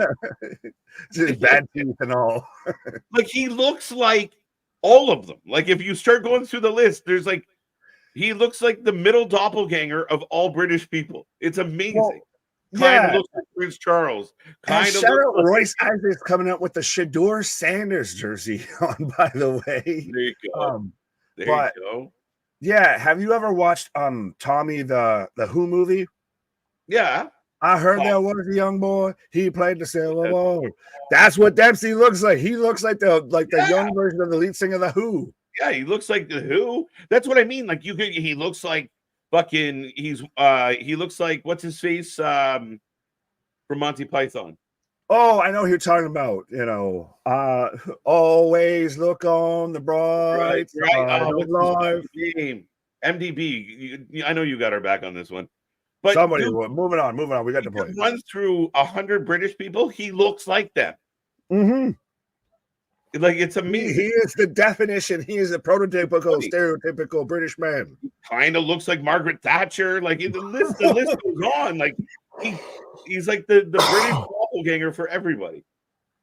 Speaker 2: Just bad teeth and all.
Speaker 1: Like, he looks like all of them. Like, if you start going through the list, there's like, he looks like the middle doppelganger of all British people. It's amazing.
Speaker 2: Well,
Speaker 1: kind of looks like Prince Charles.
Speaker 2: Kind of shout out Royce Isaac coming up with the Shador Sanders jersey on, by the way.
Speaker 1: There you go. There you go.
Speaker 2: Yeah, have you ever watched Tommy the Who movie?
Speaker 1: Yeah.
Speaker 2: I heard there was a young boy. He played the silver ball. That's what Dempsey looks like. He looks like the young version of the lead singer of the Who.
Speaker 1: Yeah, he looks like the Who. That's what I mean. Like, he looks like fucking. He looks like, what's his face from Monty Python.
Speaker 2: Oh, I know who you're talking about. You know, always look on the bright side of life.
Speaker 1: MDB. I know you got our back on this one. But
Speaker 2: somebody, moving on. We got the point.
Speaker 1: Runs through 100 British people. He looks like them.
Speaker 2: Mm-hmm.
Speaker 1: Like, it's amazing.
Speaker 2: He is the definition. He is a prototypical, stereotypical British man.
Speaker 1: He kind of looks like Margaret Thatcher. Like, the list goes on. Like, he's like the British doppelganger for everybody.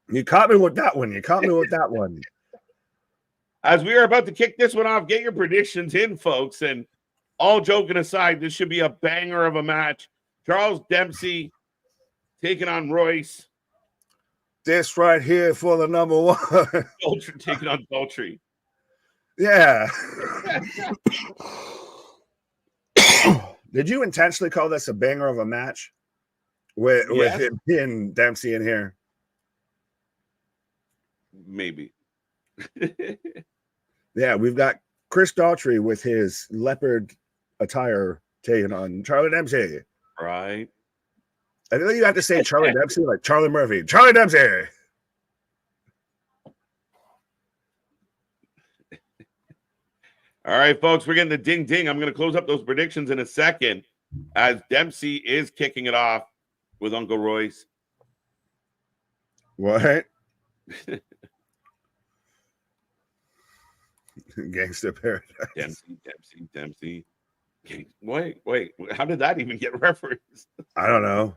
Speaker 2: You caught me with that one.
Speaker 1: As we are about to kick this one off, get your predictions in, folks. And all joking aside, this should be a banger of a match. Charles Dempsey taking on Royce.
Speaker 2: This right here for the number one.
Speaker 1: Ultra taking on Daltrey.
Speaker 2: Yeah. Did you intentionally call this a banger of a match? With him being Dempsey in here?
Speaker 1: Maybe.
Speaker 2: Yeah, we've got Chris Daughtry with his leopard attire taking on Charlie Dempsey.
Speaker 1: Right.
Speaker 2: I think you have to say Charlie Dempsey like Charlie Murphy. Charlie Dempsey.
Speaker 1: All right, folks, we're getting the ding ding. I'm going to close up those predictions in a second as Dempsey is kicking it off with Uncle Royce.
Speaker 2: What? Gangster Paradise.
Speaker 1: Dempsey. Wait. How did that even get referenced?
Speaker 2: I don't know.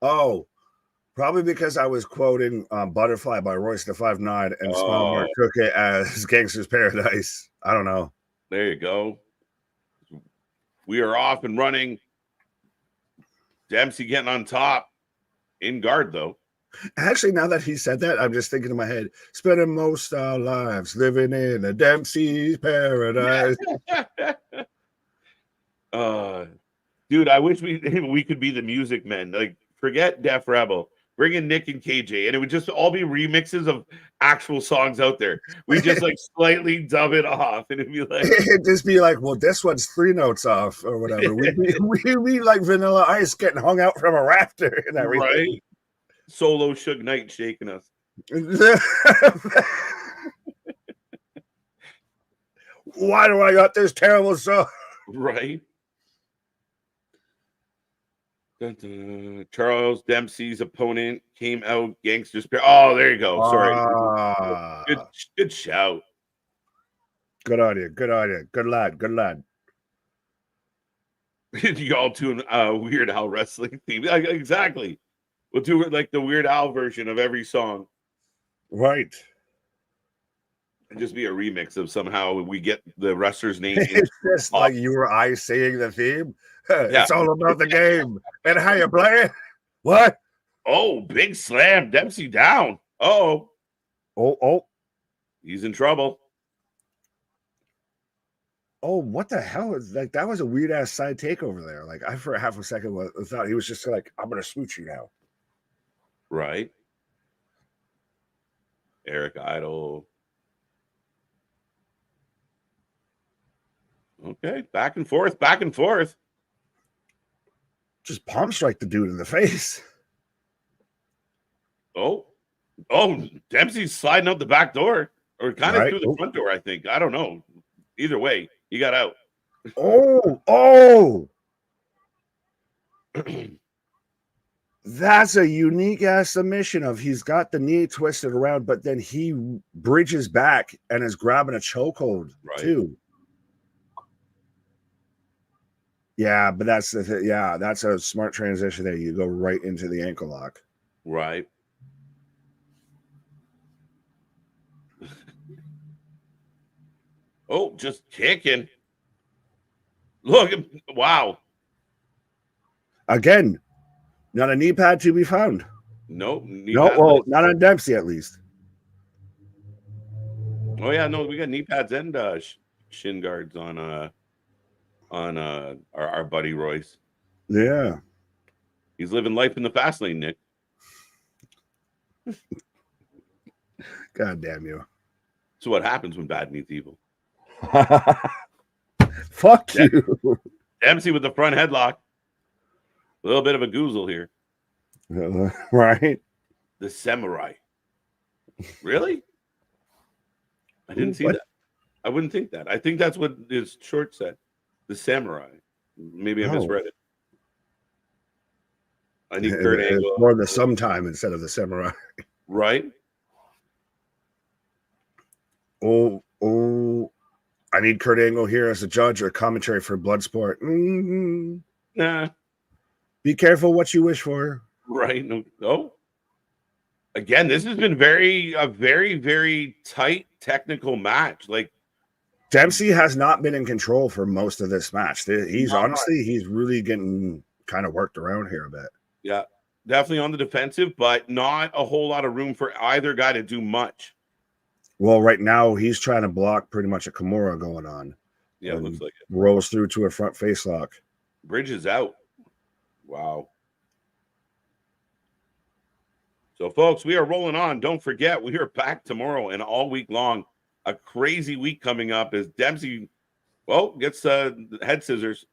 Speaker 2: Oh, probably because I was quoting Butterfly by Royce the 5'9" and Small Mark took it as Gangster's Paradise. I don't know.
Speaker 1: There you go. We are off and running. Dempsey getting on top. In guard, though.
Speaker 2: Actually, now that he said that, I'm just thinking in my head, spending most our lives living in a Dempsey's paradise.
Speaker 1: Dude, I wish we could be the music men. Like, forget Def Rebel. Bring in Nick and KJ, and it would just all be remixes of actual songs out there. We just like slightly dub it off, and it'd be like,
Speaker 2: it'd just be like, well, this one's 3 notes off or whatever. We'd be like Vanilla Ice getting hung out from a rafter and everything. Right?
Speaker 1: Solo Suge Knight shaking us.
Speaker 2: Why do I got this terrible song?
Speaker 1: Right. Dun, dun. Charles Dempsey's opponent came out Gangster's Pair. Oh, there you go. Sorry. Good shout.
Speaker 2: Good idea. Good lad.
Speaker 1: You all tune Weird Al wrestling theme. Exactly. We'll do it like the Weird Al version of every song.
Speaker 2: Right.
Speaker 1: And just be a remix of somehow we get the wrestler's name.
Speaker 2: It's just like you or I saying the theme. It's all about the game and how you play it. What?
Speaker 1: Oh, big slam. Dempsey down. Oh. He's in trouble.
Speaker 2: oh, what the hell is like? That was a weird ass side takeover there. Like I for half a second thought he was just like, I'm gonna smooch you now.
Speaker 1: Right. Eric Idle. Okay, back and forth, back and forth.
Speaker 2: Just palm strike the dude in the face.
Speaker 1: Oh, Dempsey's sliding out the back door, or kind of through the front door, I think. I don't know. Either way, he got out.
Speaker 2: Oh. That's a unique ass submission of he's got the knee twisted around, but then he bridges back and is grabbing a chokehold too. Yeah, but that's the thing. Yeah, that's a smart transition there. You go right into the ankle lock.
Speaker 1: Right. Oh, just kicking. Look, wow.
Speaker 2: Again, not a knee pad to be found.
Speaker 1: Nope.
Speaker 2: Well, not on Dempsey at least.
Speaker 1: Oh yeah, no, we got knee pads and shin guards on our buddy Royce.
Speaker 2: Yeah.
Speaker 1: He's living life in the fast lane, Nick.
Speaker 2: God damn you.
Speaker 1: So what happens when bad meets evil?
Speaker 2: Fuck you.
Speaker 1: Dempsey with the front headlock. A little bit of a goozle here.
Speaker 2: Right.
Speaker 1: The samurai. Really? I didn't see that. I wouldn't think that. I think that's what his short said. The samurai. Maybe I misread it. I need Kurt Angle.
Speaker 2: More the sometime instead of the samurai.
Speaker 1: Right?
Speaker 2: Oh, I need Kurt Angle here as a judge or commentary for Bloodsport.
Speaker 1: Nah.
Speaker 2: Be careful what you wish for.
Speaker 1: Right. No. Again, this has been a very, very tight technical match. Like
Speaker 2: Dempsey has not been in control for most of this match. He's really getting kind of worked around here a bit.
Speaker 1: Yeah, definitely on the defensive, but not a whole lot of room for either guy to do much.
Speaker 2: Well, right now he's trying to block pretty much a Kimura going on.
Speaker 1: Yeah, it looks like it.
Speaker 2: Rolls through to a front face lock.
Speaker 1: Bridge is out. Wow. So, folks, we are rolling on. Don't forget, we are back tomorrow and all week long. A crazy week coming up as Dempsey, gets head scissors.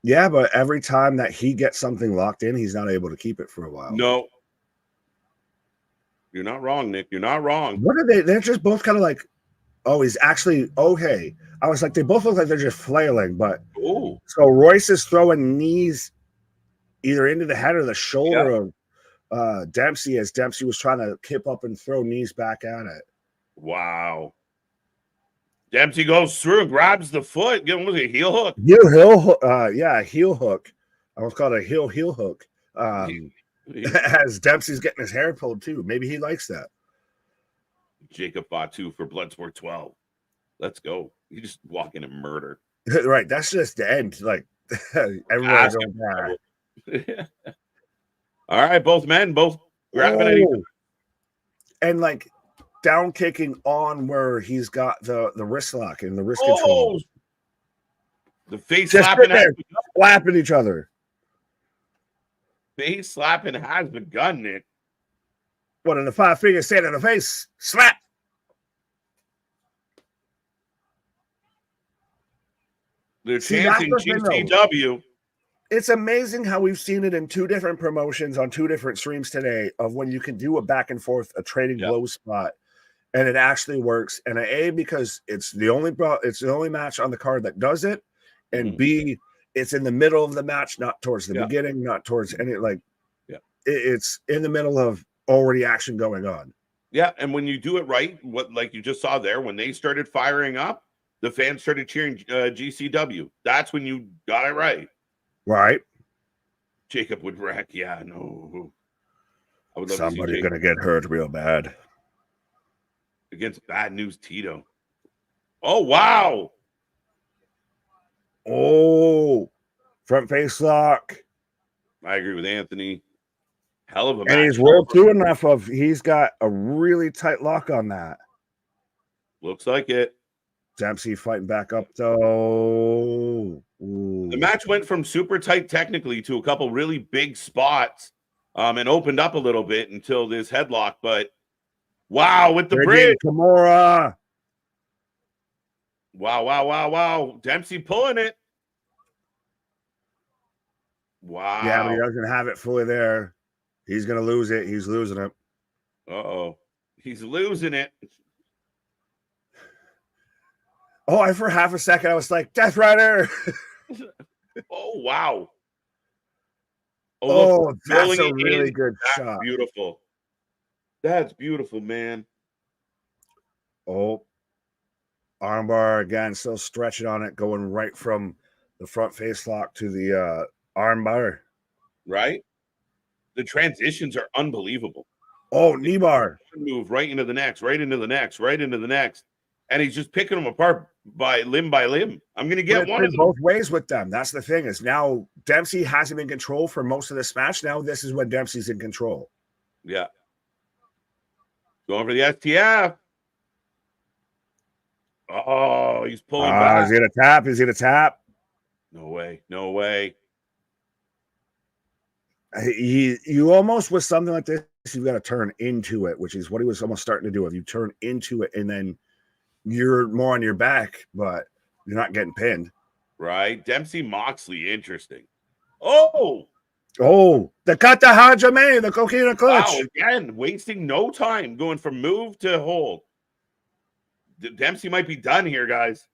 Speaker 2: Yeah, but every time that he gets something locked in, he's not able to keep it for a while.
Speaker 1: No. You're not wrong, Nick. You're not wrong.
Speaker 2: What are they? They're just both kind of like, oh, he's actually okay. I was like, they both look like they're just flailing, but so Royce is throwing knees either into the head or the shoulder of Dempsey as Dempsey was trying to kip up and throw knees back at it.
Speaker 1: Wow. Dempsey goes through, grabs the foot. Give him a heel hook.
Speaker 2: Heel hook. I almost called it a heel hook. As Dempsey's getting his hair pulled too. Maybe he likes that.
Speaker 1: Jacob Fatu for Bloodsport 12. Let's go. You just walk in and murder.
Speaker 2: Right. That's just the end. Like everyone's going back.
Speaker 1: All right, both men, both grabbing at each other.
Speaker 2: And like down kicking on where he's got the wrist lock and the wrist control.
Speaker 1: The face slapping
Speaker 2: each other.
Speaker 1: Face slapping has begun, Nick.
Speaker 2: What in the 5 fingers stand in the face? Slap.
Speaker 1: They're chanting GCW.
Speaker 2: It's amazing how we've seen it in 2 different promotions on 2 different streams today of when you can do a back and forth, a trading blow spot, and it actually works. And because it's the only match on the card that does it, and B, it's in the middle of the match, not towards the beginning, not towards any it's in the middle of already action going on.
Speaker 1: Yeah, and when you do it right, like you just saw there, when they started firing up, the fans started cheering GCW. That's when you got it right.
Speaker 2: Right.
Speaker 1: Jacob would wreck. Yeah, no. I would love
Speaker 2: somebody gonna get hurt real bad.
Speaker 1: Against Bad News Tito. Oh, wow.
Speaker 2: Oh, front face lock.
Speaker 1: I agree with Anthony. Hell of a match.
Speaker 2: And he's rolled through enough he's got a really tight lock on that.
Speaker 1: Looks like it.
Speaker 2: Dempsey fighting back up though. Ooh.
Speaker 1: The match went from super tight technically to a couple really big spots, and opened up a little bit until this headlock. But wow, with the bridge,
Speaker 2: Kimura.
Speaker 1: Wow. Dempsey pulling it. Wow.
Speaker 2: Yeah, but he doesn't have it fully there. He's gonna lose it. He's losing it.
Speaker 1: Uh-oh. He's losing it.
Speaker 2: Oh, for half a second I was like, Death Rider.
Speaker 1: Oh, wow.
Speaker 2: Oh, that's a really good shot.
Speaker 1: Beautiful. That's beautiful, man.
Speaker 2: Oh, armbar again, still stretching on it, going right from the front face lock to the armbar.
Speaker 1: Right? The transitions are unbelievable.
Speaker 2: Oh, knee bar.
Speaker 1: Move right into the next, right into the next, right into the next. And he's just picking them apart by limb. I'm going to get one of them.
Speaker 2: Both ways with them. That's the thing is now Dempsey hasn't been in control for most of this match. Now this is when Dempsey's in control.
Speaker 1: Yeah. Going for the STF. Oh, he's pulling back.
Speaker 2: Is he going to tap? Is he going to tap?
Speaker 1: No way.
Speaker 2: You almost with something like this, you've got to turn into it, which is what he was almost starting to do. If you turn into it and then you're more on your back, but you're not getting pinned.
Speaker 1: Right. Dempsey Moxley, interesting. Oh,
Speaker 2: the Kata Hajime, the coquina clutch.
Speaker 1: Wow, again, wasting no time going from move to hold. Dempsey might be done here, guys.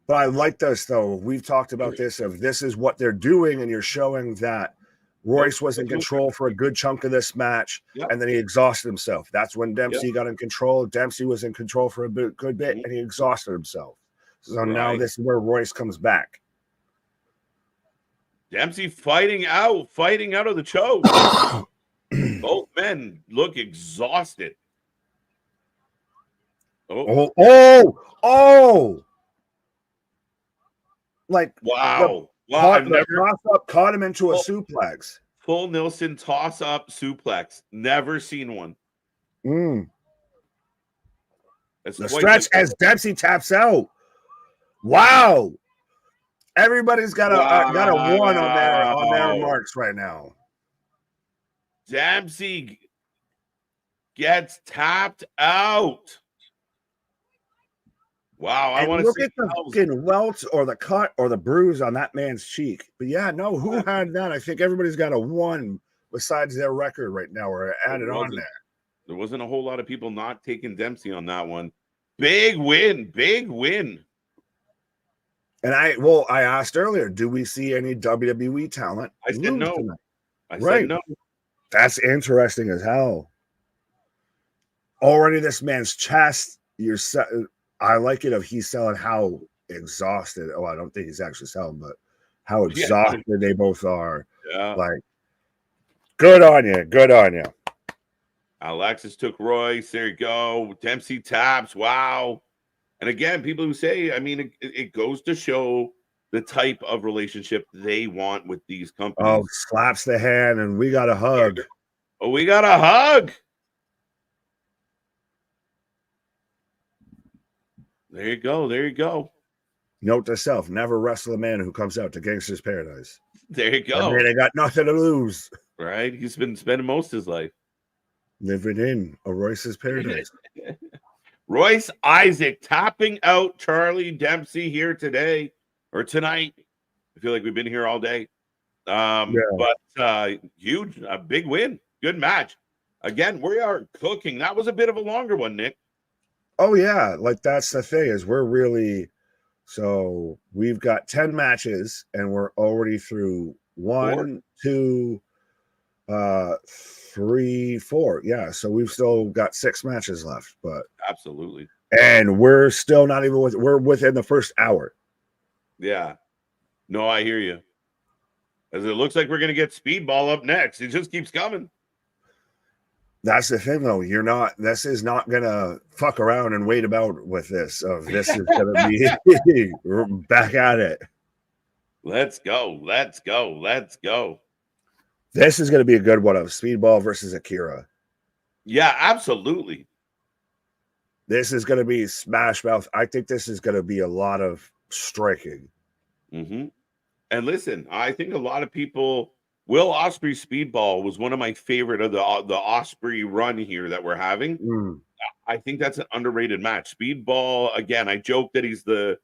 Speaker 2: But I like this, though. We've talked about this. If this is what they're doing, and you're showing that Royce was in control for a good chunk of this match, and then he exhausted himself. That's when Dempsey got in control. Dempsey was in control for a good bit, and he exhausted himself. So now this is where Royce comes back.
Speaker 1: Dempsey fighting out of the choke. Both men look exhausted.
Speaker 2: Like,
Speaker 1: wow.
Speaker 2: Caught him into a suplex.
Speaker 1: Full Nilsson toss-up suplex. Never seen one.
Speaker 2: The stretch as Dempsey taps out. Wow. Everybody's got a one on their marks right now.
Speaker 1: Dempsey gets tapped out. Wow, I want to
Speaker 2: look at the fucking welt or the cut or the bruise on that man's cheek. But yeah, no, who had that? I think everybody's got a one besides their record right now, or added on there.
Speaker 1: There wasn't a whole lot of people not taking Dempsey on that one. Big win.
Speaker 2: And I asked earlier, do we see any WWE talent?
Speaker 1: I said no.
Speaker 2: Tonight?
Speaker 1: I said no.
Speaker 2: That's interesting as hell. Already this man's chest, I like it if he's selling how exhausted. Oh, I don't think he's actually selling, but how exhausted they both are.
Speaker 1: Yeah.
Speaker 2: Like, good on you.
Speaker 1: Alexis took Royce. There you go. Dempsey taps. Wow. And again, people who say, I mean, it goes to show the type of relationship they want with these companies.
Speaker 2: Oh, slaps the hand, and we got a hug.
Speaker 1: Oh, we got a hug. There you go.
Speaker 2: Note to self: never wrestle a man who comes out to Gangster's Paradise.
Speaker 1: There you go.
Speaker 2: They got nothing to lose.
Speaker 1: Right? He's been spending most of his life
Speaker 2: living in a Royce's paradise.
Speaker 1: Royce Isaac tapping out Charlie Dempsey here today or tonight. I feel like we've been here all day. But huge, a big win. Good match. Again, we are cooking. That was a bit of a longer one, Nick.
Speaker 2: Oh, yeah. Like, that's the thing is so we've got 10 matches and we're already through 1, 2, 3, 4. Yeah. So we've still got 6 matches left, but
Speaker 1: absolutely.
Speaker 2: And we're still not even we're within the first hour.
Speaker 1: Yeah. No, I hear you. As it looks like we're going to get Speedball up next. It just keeps coming.
Speaker 2: That's the thing, though. This is not going to fuck around and wait about with this. This is going to be back at it.
Speaker 1: Let's go.
Speaker 2: This is going to be a good one of Speedball versus Akira.
Speaker 1: Yeah, absolutely.
Speaker 2: This is going to be smash mouth. I think this is going to be a lot of striking.
Speaker 1: Mm-hmm. And listen, I think a lot of people. Will Ospreay Speedball was one of my favorite of the Ospreay run here that we're having. I think that's an underrated match. Speedball, again, I joke that he's the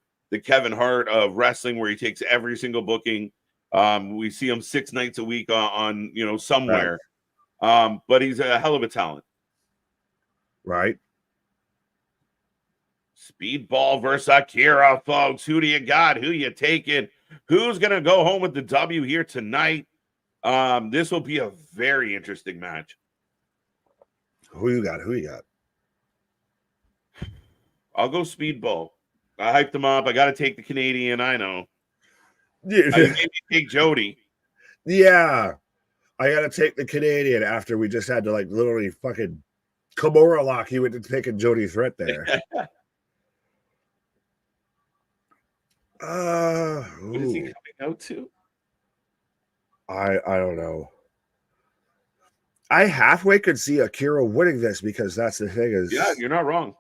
Speaker 1: Kevin Hart of wrestling, where he takes every single booking. We see him 6 nights a week on somewhere. Right. But he's a hell of a talent.
Speaker 2: Right.
Speaker 1: Speedball versus Akira, folks. Who do you got? Who you taking? Who's going to go home with the W here tonight? This will be a very interesting match.
Speaker 2: Who you got?
Speaker 1: I'll go Speedball. I hyped him up. I got to take the Canadian. I know.
Speaker 2: Yeah.
Speaker 1: I maybe take Jody.
Speaker 2: Yeah. I got to take the Canadian after we just had to literally fucking Kimura lock you into taking Jody Threat there.
Speaker 1: What is he coming out to?
Speaker 2: I don't know. I halfway could see Akira winning this, because that's the thing is,
Speaker 1: yeah, you're not wrong.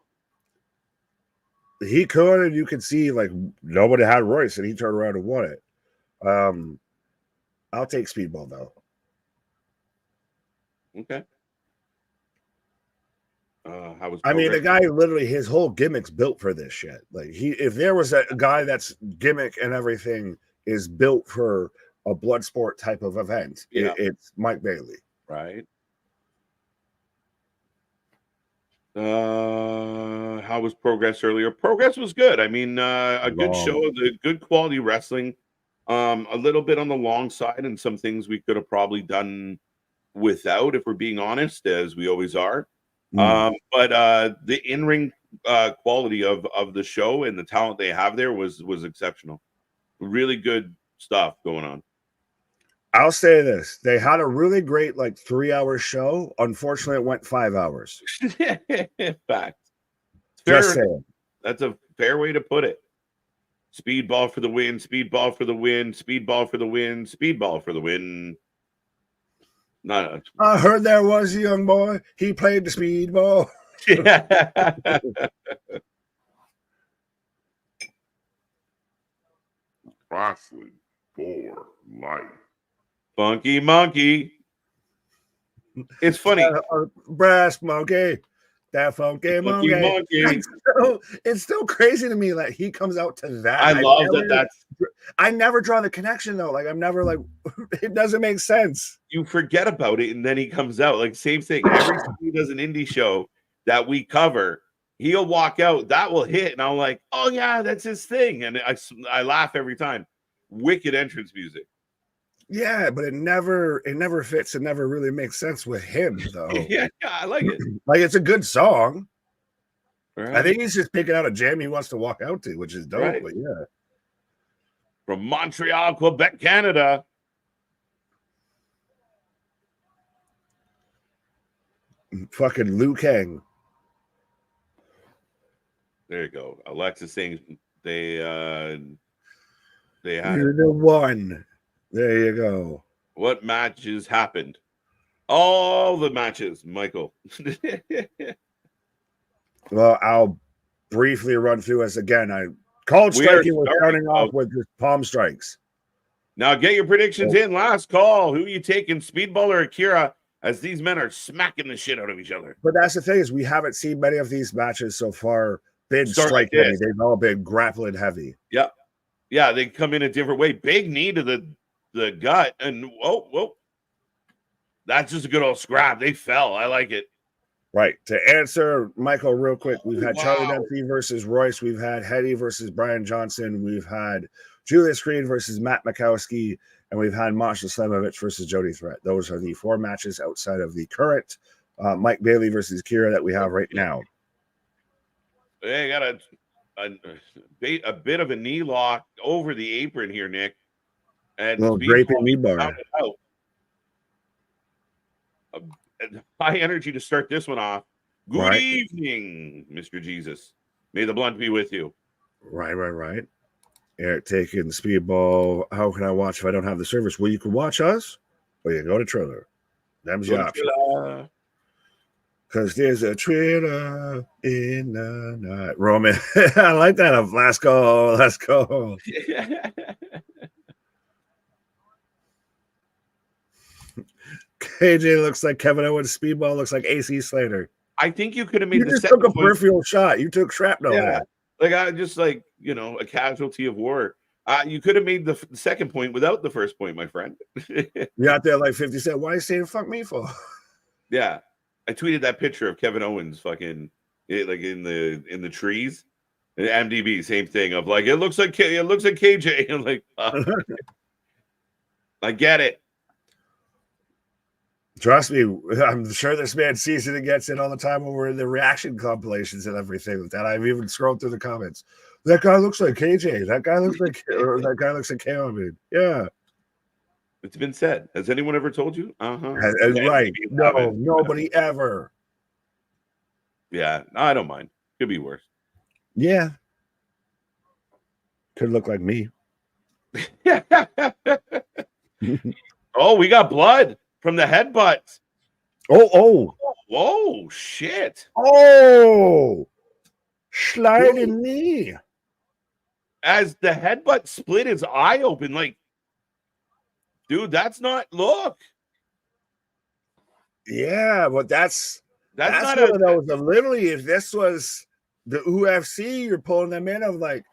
Speaker 2: He could, and you could see nobody had Royce, and he turned around and won it. I'll take Speedball though.
Speaker 1: Okay.
Speaker 2: The guy literally, his whole gimmick's built for this shit. If there was a guy that's gimmick and everything is built for a Bloodsport type of event, it's Mike Bailey.
Speaker 1: Right. How was Progress earlier? Progress was good. I mean, a good show, the good quality wrestling. A little bit on the long side, and some things we could have probably done without, if we're being honest, as we always are. But the in-ring quality of the show and the talent they have there was exceptional. Really good stuff going on.
Speaker 2: I'll say this. They had a really great 3-hour show. Unfortunately, it went 5 hours.
Speaker 1: Fact.
Speaker 2: Just saying.
Speaker 1: That's a fair way to put it. Speedball for the win, Speedball for the win, Speedball for the win, Speedball for the win.
Speaker 2: I heard there was a young boy. He played the Speedball.
Speaker 1: Wrestling for life. Funky Monkey. It's funny.
Speaker 2: Brass Monkey. That funky monkey. It's still crazy to me that he comes out to that.
Speaker 1: I love that.
Speaker 2: I never draw the connection though. I'm never it doesn't make sense.
Speaker 1: You forget about it, and then he comes out. Same thing. Every time he does an indie show that we cover, he'll walk out. That will hit, and I'm like, oh yeah, that's his thing. And I laugh every time. Wicked entrance music.
Speaker 2: Yeah, but it never fits. It never really makes sense with him, though.
Speaker 1: Yeah, I like it.
Speaker 2: It's a good song.
Speaker 1: Right.
Speaker 2: I think he's just picking out a jam he wants to walk out to, which is dope. Right. But yeah,
Speaker 1: from Montreal, Quebec, Canada.
Speaker 2: Fucking Liu Kang.
Speaker 1: There you go. Alexa saying they had
Speaker 2: You're the one. There you go.
Speaker 1: What matches happened? All the matches, Michael.
Speaker 2: Well, I'll briefly run through us again. I called striking was starting off with just palm strikes.
Speaker 1: Now get your predictions in. Last call. Who are you taking, Speedball or Akira, as these men are smacking the shit out of each other?
Speaker 2: But that's the thing is we haven't seen many of these matches so far been strike heavy. They've all been grappling heavy.
Speaker 1: Yeah. Yeah, they come in a different way. Big knee to the gut, and whoa. That's just a good old scrap. They fell. I like it.
Speaker 2: Right. To answer Michael real quick, we've had Charlie Dempsey versus Royce. We've had Hetty versus Brian Johnson. We've had Julius Green versus Matt Makowski. And we've had Masha Slamovich versus Jody Threat. Those are the 4 matches outside of the current Mike Bailey versus Akira that we have right now.
Speaker 1: They got a bit of a knee lock over the apron here, Nick. And
Speaker 2: draping knee bar.
Speaker 1: High energy to start this one off. Good evening, Mr. Jesus. May the blunt be with you.
Speaker 2: Right. Eric taking Speedball. How can I watch if I don't have the service? Well, you can watch us, or you can go to Triller. Them's the option. Because there's a trailer in the night. Roman. I like that. Of let's go. Let's go. KJ looks like Kevin Owens. Speedball looks like AC Slater.
Speaker 1: I think you could have made
Speaker 2: You
Speaker 1: the
Speaker 2: just
Speaker 1: second
Speaker 2: took a
Speaker 1: point.
Speaker 2: peripheral shot. You took shrapnel.
Speaker 1: Yeah. Like I just like, you know, a casualty of war. You could have made the second point without the first point, my friend.
Speaker 2: You out there like 50 Cent. Why are you saying fuck me for?
Speaker 1: Yeah. I tweeted that picture of Kevin Owens fucking like in the trees. And MDB, same thing of like it looks like KJ. I'm like, I get it.
Speaker 2: Trust me, I'm sure this man sees it and gets it all the time when we're in the reaction compilations and everything like that. I've even scrolled through the comments. That guy looks like KJ. That guy looks like or that guy looks like KO. Yeah.
Speaker 1: It's been said. Has anyone ever told you?
Speaker 2: Right. No, nobody ever.
Speaker 1: Yeah, I don't mind. Could be worse.
Speaker 2: Yeah. Could look like me.
Speaker 1: Oh, we got blood from the headbutts.
Speaker 2: Oh.
Speaker 1: Whoa, shit.
Speaker 2: Oh. Sliding knee.
Speaker 1: As the headbutt split his eye open, like, dude, that's not look.
Speaker 2: Yeah, but that's
Speaker 1: not
Speaker 2: one of those. Literally, if this was the UFC, you're pulling them in of like,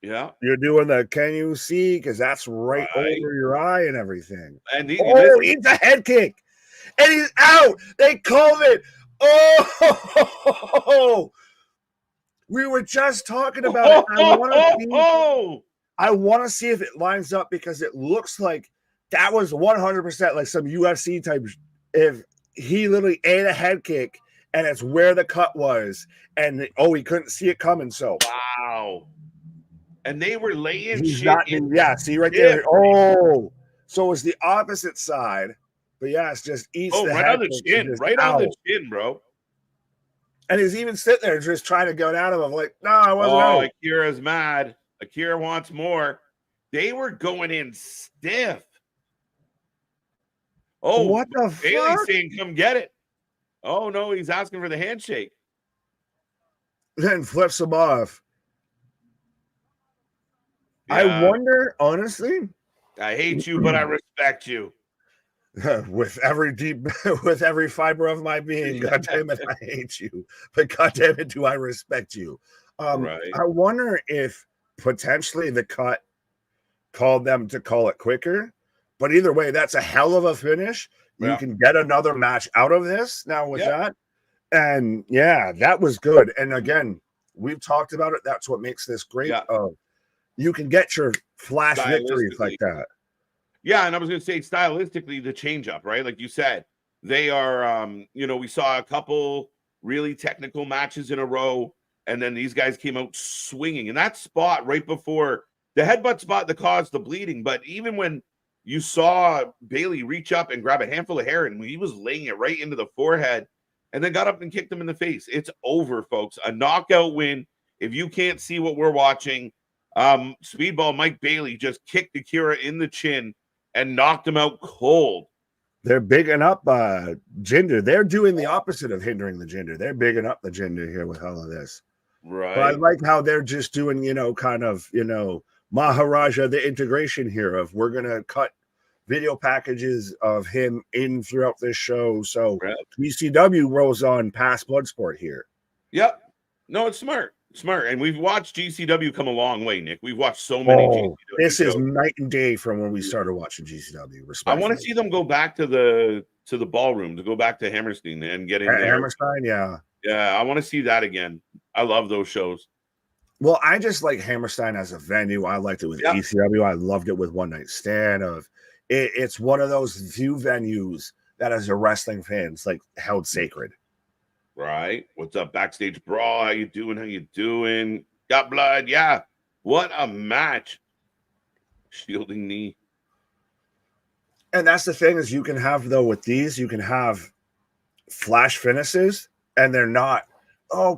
Speaker 1: yeah,
Speaker 2: you're doing the can you see? Because that's right over your eye and everything.
Speaker 1: And
Speaker 2: he's a head kick, and he's out. They called it. Oh, we were just talking about it. I want to see if it lines up because it looks like that was 100% like some UFC type. If he literally ate a head kick and it's where the cut was, and he couldn't see it coming. So
Speaker 1: wow. And they were laying
Speaker 2: he's
Speaker 1: shit.
Speaker 2: See right there. Oh, so it's the opposite side. But yes, just eats the
Speaker 1: right
Speaker 2: head
Speaker 1: on the chin. Right on the chin, bro.
Speaker 2: And he's even sitting there just trying to go down him. I'm like, no, I wasn't out.
Speaker 1: Akira's mad. Akira wants more. They were going in stiff. Oh,
Speaker 2: what the
Speaker 1: Bailey's
Speaker 2: fuck?
Speaker 1: saying, come get it. Oh, no, he's asking for the handshake.
Speaker 2: Then flips him off. Yeah. I wonder, honestly.
Speaker 1: I hate you, but I respect you.
Speaker 2: With every fiber of my being, God damn it, I hate you. But God damn it, do I respect you.
Speaker 1: Right.
Speaker 2: I wonder if potentially the cut called them to call it quicker. But either way, that's a hell of a finish. Yeah. You can get another match out of this now with that. And yeah, that was good. And again, we've talked about it. That's what makes this great. Yeah. You can get your flash victories like that.
Speaker 1: Yeah, and I was going to say stylistically, the change up, right? Like you said, they are, we saw a couple really technical matches in a row, and then these guys came out swinging. And that spot right before the headbutt spot that caused the bleeding, but even when you saw Bailey reach up and grab a handful of hair, and he was laying it right into the forehead, and then got up and kicked him in the face. It's over, folks. A knockout win. If you can't see what we're watching, Speedball Mike Bailey just kicked Akira in the chin and knocked him out cold.
Speaker 2: They're bigging up Jinder. They're doing the opposite of hindering the Jinder. They're bigging up the Jinder here with all of this.
Speaker 1: Right.
Speaker 2: But I like how they're just doing, kind of, Maharaja, the integration here of we're going to cut video packages of him in throughout this show. So GCW rolls on past Bloodsport here.
Speaker 1: Yep. No, it's smart. Smart. And we've watched GCW come a long way, Nick. We've watched so many GCW
Speaker 2: this
Speaker 1: shows.
Speaker 2: Is night and day from when we started watching GCW.
Speaker 1: I want to see them go back to the ballroom, to go back to Hammerstein and get in there.
Speaker 2: Hammerstein, yeah.
Speaker 1: Yeah, I want to see that again. I love those shows.
Speaker 2: Well, I just like Hammerstein as a venue. I liked it with ECW. I loved it with One Night Stand. It's one of those few venues that as a wrestling fans like held sacred.
Speaker 1: Right. What's up, Backstage Brawl? How you doing? Got blood. Yeah. What a match. Shielding knee.
Speaker 2: And that's the thing is you can have, though, with these, you can have flash finishes and they're not,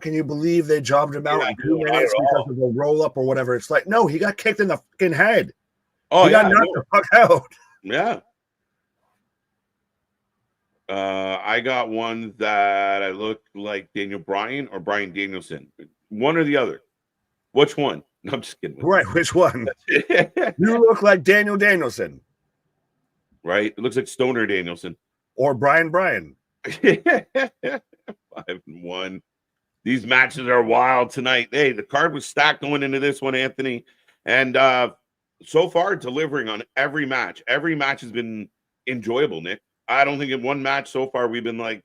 Speaker 2: can you believe they jobbed him out in 2 minutes because of a roll up or whatever? It's like, no, he got kicked in the fucking head. He got knocked the fuck out.
Speaker 1: Yeah. I got one that I look like Daniel Bryan or Bryan Danielson. One or the other. Which one? No, I'm just kidding.
Speaker 2: Right, which one? You look like Daniel Danielson.
Speaker 1: Right? It looks like Stoner Danielson.
Speaker 2: Or Bryan.
Speaker 1: 5-1. These matches are wild tonight. Hey, the card was stacked going into this one, Anthony. And so far, delivering on every match. Every match has been enjoyable, Nick. I don't think in one match so far we've been like,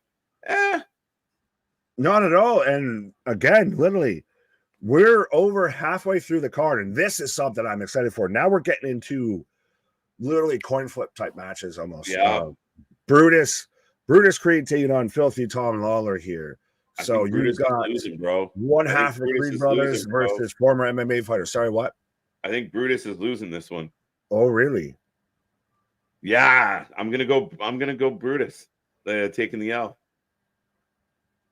Speaker 2: Not at all. And again, literally, we're over halfway through the card, and this is something I'm excited for. Now we're getting into literally coin flip type matches almost.
Speaker 1: Yeah.
Speaker 2: Brutus Creed taking on Filthy Tom Lawler here. So you've got
Speaker 1: losing, bro.
Speaker 2: One half of the Creed brothers versus former MMA fighter. Sorry, what?
Speaker 1: I think Brutus is losing this one.
Speaker 2: Oh, really?
Speaker 1: Yeah, I'm gonna go Brutus, taking the L.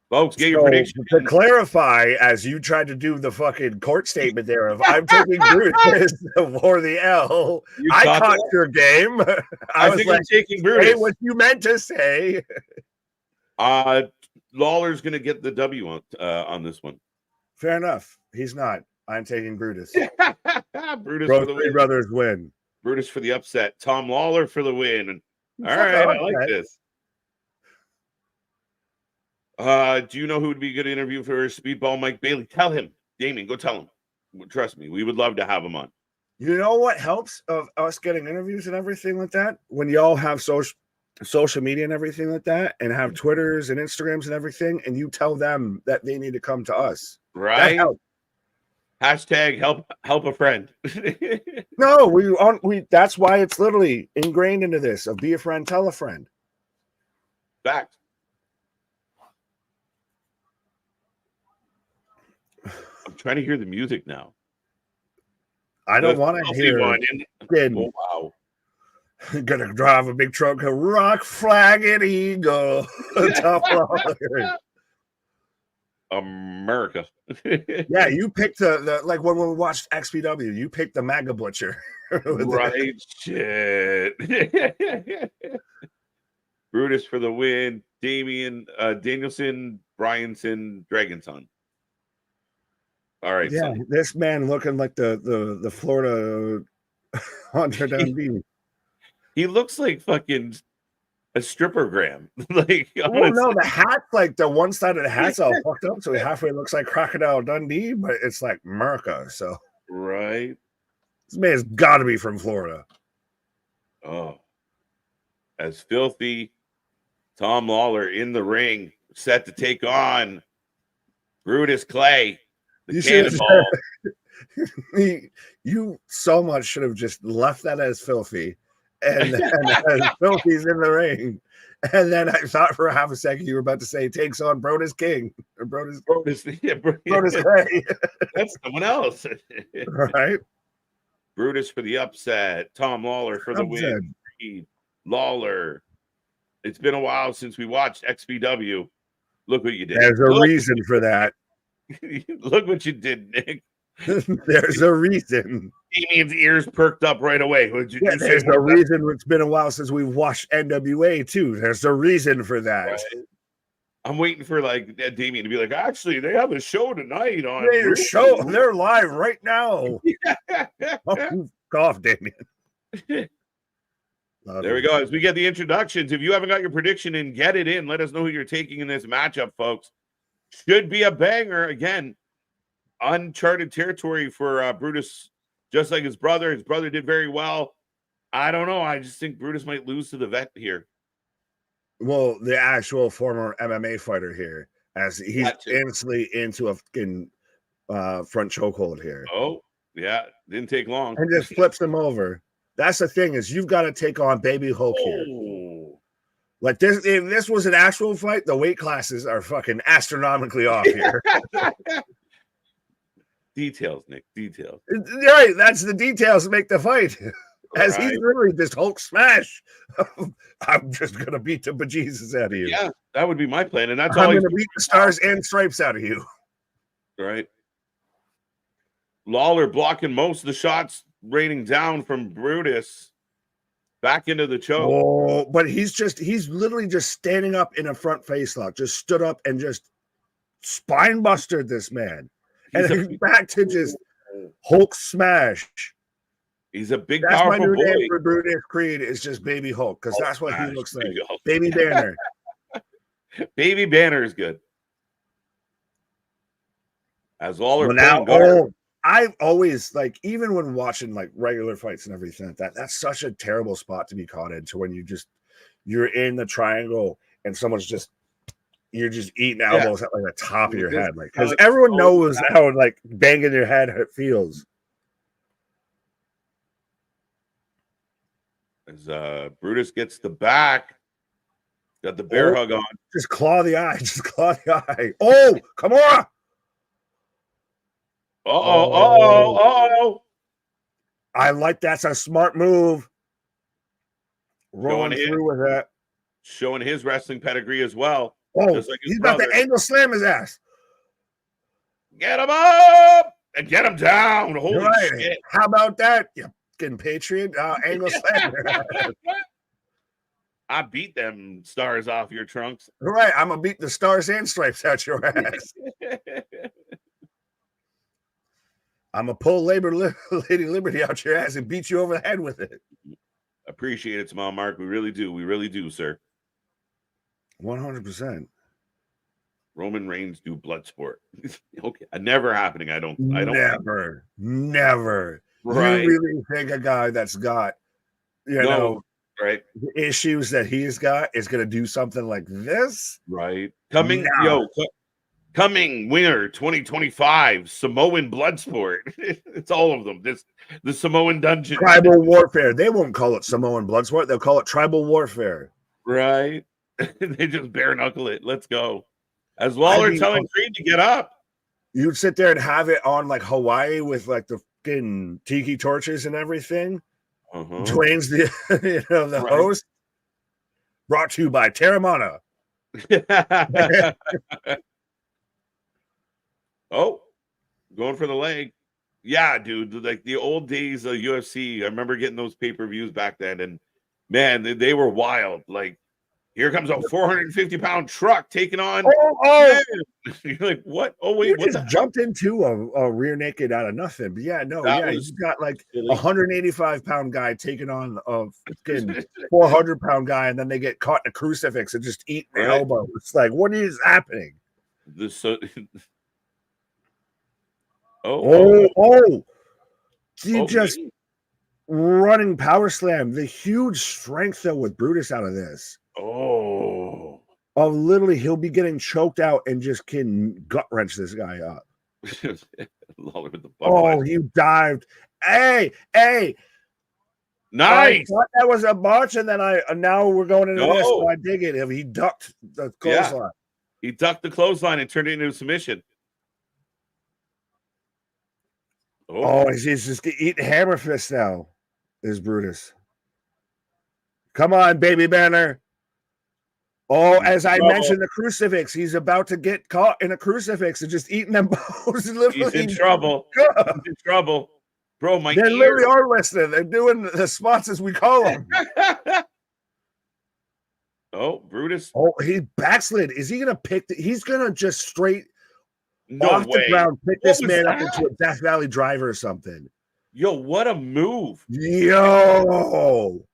Speaker 1: Folks, get your prediction.
Speaker 2: To clarify, as you tried to do the fucking court statement there of I'm taking Brutus for the L, I caught your game.
Speaker 1: I was think like, I'm taking Brutus.
Speaker 2: Say what you meant to say.
Speaker 1: Lawler's gonna get the W on this one.
Speaker 2: Fair enough. He's not. I'm taking Brutus.
Speaker 1: Brutus
Speaker 2: Both
Speaker 1: for the win.
Speaker 2: brothers win.
Speaker 1: Brutus for the upset. Tom Lawler for the win. All right, I like this. Do you know who would be a good interview for Speedball Mike Bailey? Tell him. Damien, go tell him. Trust me, we would love to have him on.
Speaker 2: You know what helps of us getting interviews and everything like that? When y'all have social media and everything like that, and have Twitters and Instagrams and everything, and you tell them that they need to come to us.
Speaker 1: Right? Hashtag help a friend.
Speaker 2: No, we that's why it's literally ingrained into this of be a friend, tell a friend.
Speaker 1: Fact. I'm trying to hear the music now.
Speaker 2: I don't want to hear it.
Speaker 1: Oh, wow.
Speaker 2: Gonna drive a big truck, a rock flagging eagle.
Speaker 1: America.
Speaker 2: Yeah, you picked the like when we watched XPW, you picked the MAGA butcher.
Speaker 1: Right, shit. Brutus for the win. Danielson, Bryanson, Dragonson. All right.
Speaker 2: Yeah, son. This man looking like the Florida Hunter Dundee.
Speaker 1: He looks like fucking a strippergram. Like,
Speaker 2: oh no, the hat, like the one side of the hat's all fucked up, so he halfway looks like Crocodile Dundee, but it's like America. So
Speaker 1: right,
Speaker 2: this man's got to be from Florida.
Speaker 1: Oh, as Filthy Tom Lawler in the ring, set to take on Brutus Clay, the Cannonball.
Speaker 2: You so much should have just left that as Filthy. And Filthy's in the ring. And then I thought for a half a second you were about to say takes on Brutus King or Brutus Clay.
Speaker 1: That's someone else.
Speaker 2: Right.
Speaker 1: Brutus for the upset. Tom Lawler for the win. Lawler. It's been a while since we watched XPW. Look what you did.
Speaker 2: There's a reason for that.
Speaker 1: Look what you did, Nick.
Speaker 2: There's a reason.
Speaker 1: Damien's ears perked up right away.
Speaker 2: There's a reason. It's been a while since we've watched NWA too. There's a reason for that. Right.
Speaker 1: I'm waiting for like Damien to be like, actually, they have a show tonight on.
Speaker 2: They're live right now. Oh, cough, Damien.
Speaker 1: There we go. As we get the introductions, if you haven't got your prediction in, get it in. Let us know who you're taking in this matchup, folks. Should be a banger again. Uncharted territory for Brutus, just like his brother. His brother did very well. I don't know. I just think Brutus might lose to the vet here.
Speaker 2: Well, the actual former MMA fighter here, as he's instantly into a fucking front chokehold here.
Speaker 1: Oh, yeah. Didn't take long.
Speaker 2: And just flips him over. That's the thing is you've got to take on Baby Hulk here. Like this, if this was an actual fight, the weight classes are fucking astronomically off here.
Speaker 1: Details, Nick. Details.
Speaker 2: Right, that's the details that make the fight. As he's literally just Hulk smash. I'm just gonna beat the bejesus out of you.
Speaker 1: Yeah, that would be my plan, and that's
Speaker 2: I'm
Speaker 1: all.
Speaker 2: Gonna beat the stars and stripes out of you.
Speaker 1: Right. Lawler blocking most of the shots, raining down from Brutus. Back into the choke.
Speaker 2: Oh, but he's literally just standing up in a front face lock, just stood up and just spine busted this man. And then back to just Hulk smash.
Speaker 1: He's a big,
Speaker 2: that's
Speaker 1: powerful
Speaker 2: my new
Speaker 1: boy.
Speaker 2: name for Brutus Creed is just Baby Hulk, because that's what he looks like. Baby Banner.
Speaker 1: Baby Banner is good. As Lawler
Speaker 2: I've always, like, even when watching like regular fights and everything like that, that's such a terrible spot to be caught into, when you're in the triangle and you're just eating elbows at like the top of your head, like, because everyone knows how like banging your head feels.
Speaker 1: As Brutus gets the back, got the bear hug on.
Speaker 2: Just claw the eye. Just claw the eye. Oh, come on. I like that's a smart move. Rolling through with that.
Speaker 1: Showing his wrestling pedigree as well.
Speaker 2: Oh, like he's about to angle slam his ass.
Speaker 1: Get him up and get him down. Holy shit.
Speaker 2: How about that, you fucking patriot? Angle slam.
Speaker 1: I beat them stars off your trunks.
Speaker 2: Right. I'm going to beat the stars and stripes out your ass. I'm going to pull Lady Liberty out your ass and beat you over the head with it.
Speaker 1: Appreciate it, Small Mark. We really do. We really do, sir.
Speaker 2: 100%.
Speaker 1: Roman Reigns do Bloodsport. Okay. Never happening. I don't.
Speaker 2: Never.
Speaker 1: Right.
Speaker 2: You really think a guy that's got, right, issues that he's got is going to do something like this?
Speaker 1: Right. Coming winter 2025 Samoan Bloodsport. It's all of them. The Samoan dungeon.
Speaker 2: Tribal warfare. They won't call it Samoan Bloodsport. They'll call it tribal warfare.
Speaker 1: Right. They just bare knuckle it. Let's go. As Lawler telling Creed to get up.
Speaker 2: You'd sit there and have it on like Hawaii with like the fucking tiki torches and everything. Dwayne's the host. Brought to you by Terramana.
Speaker 1: Oh, going for the leg. Yeah, dude. Like the old days of UFC. I remember getting those pay-per-views back then, and man, they were wild. Like, here comes a 450-pound truck taking on. You're like, what? Oh, wait,
Speaker 2: what? Just jumped into a rear naked out of nothing. But you got like a 185-pound guy taking on a 400-pound guy, and then they get caught in a crucifix and just eat their elbow. It's like, what is happening? Running power slam. The huge strength though with Brutus out of this. Literally he'll be getting choked out and just can gut wrench this guy up. He dived. Hey,
Speaker 1: nice.
Speaker 2: I thought that was a botch, and then now we're going into this. So I dig it. He ducked the clothesline.
Speaker 1: He ducked the clothesline and turned it into a submission.
Speaker 2: He's just eating hammer fist now. Is Brutus? Come on, Baby Banner. As I mentioned, the crucifix. He's about to get caught in a crucifix and just eating them bones.
Speaker 1: He's in trouble. He's in trouble. Bro, they
Speaker 2: literally are listening. They're doing the spots as we call them.
Speaker 1: Brutus.
Speaker 2: He backslid. Is he going to pick? He's going to just straight
Speaker 1: off
Speaker 2: the ground pick this man up into a Death Valley driver or something.
Speaker 1: Yo, what a move.
Speaker 2: Yo.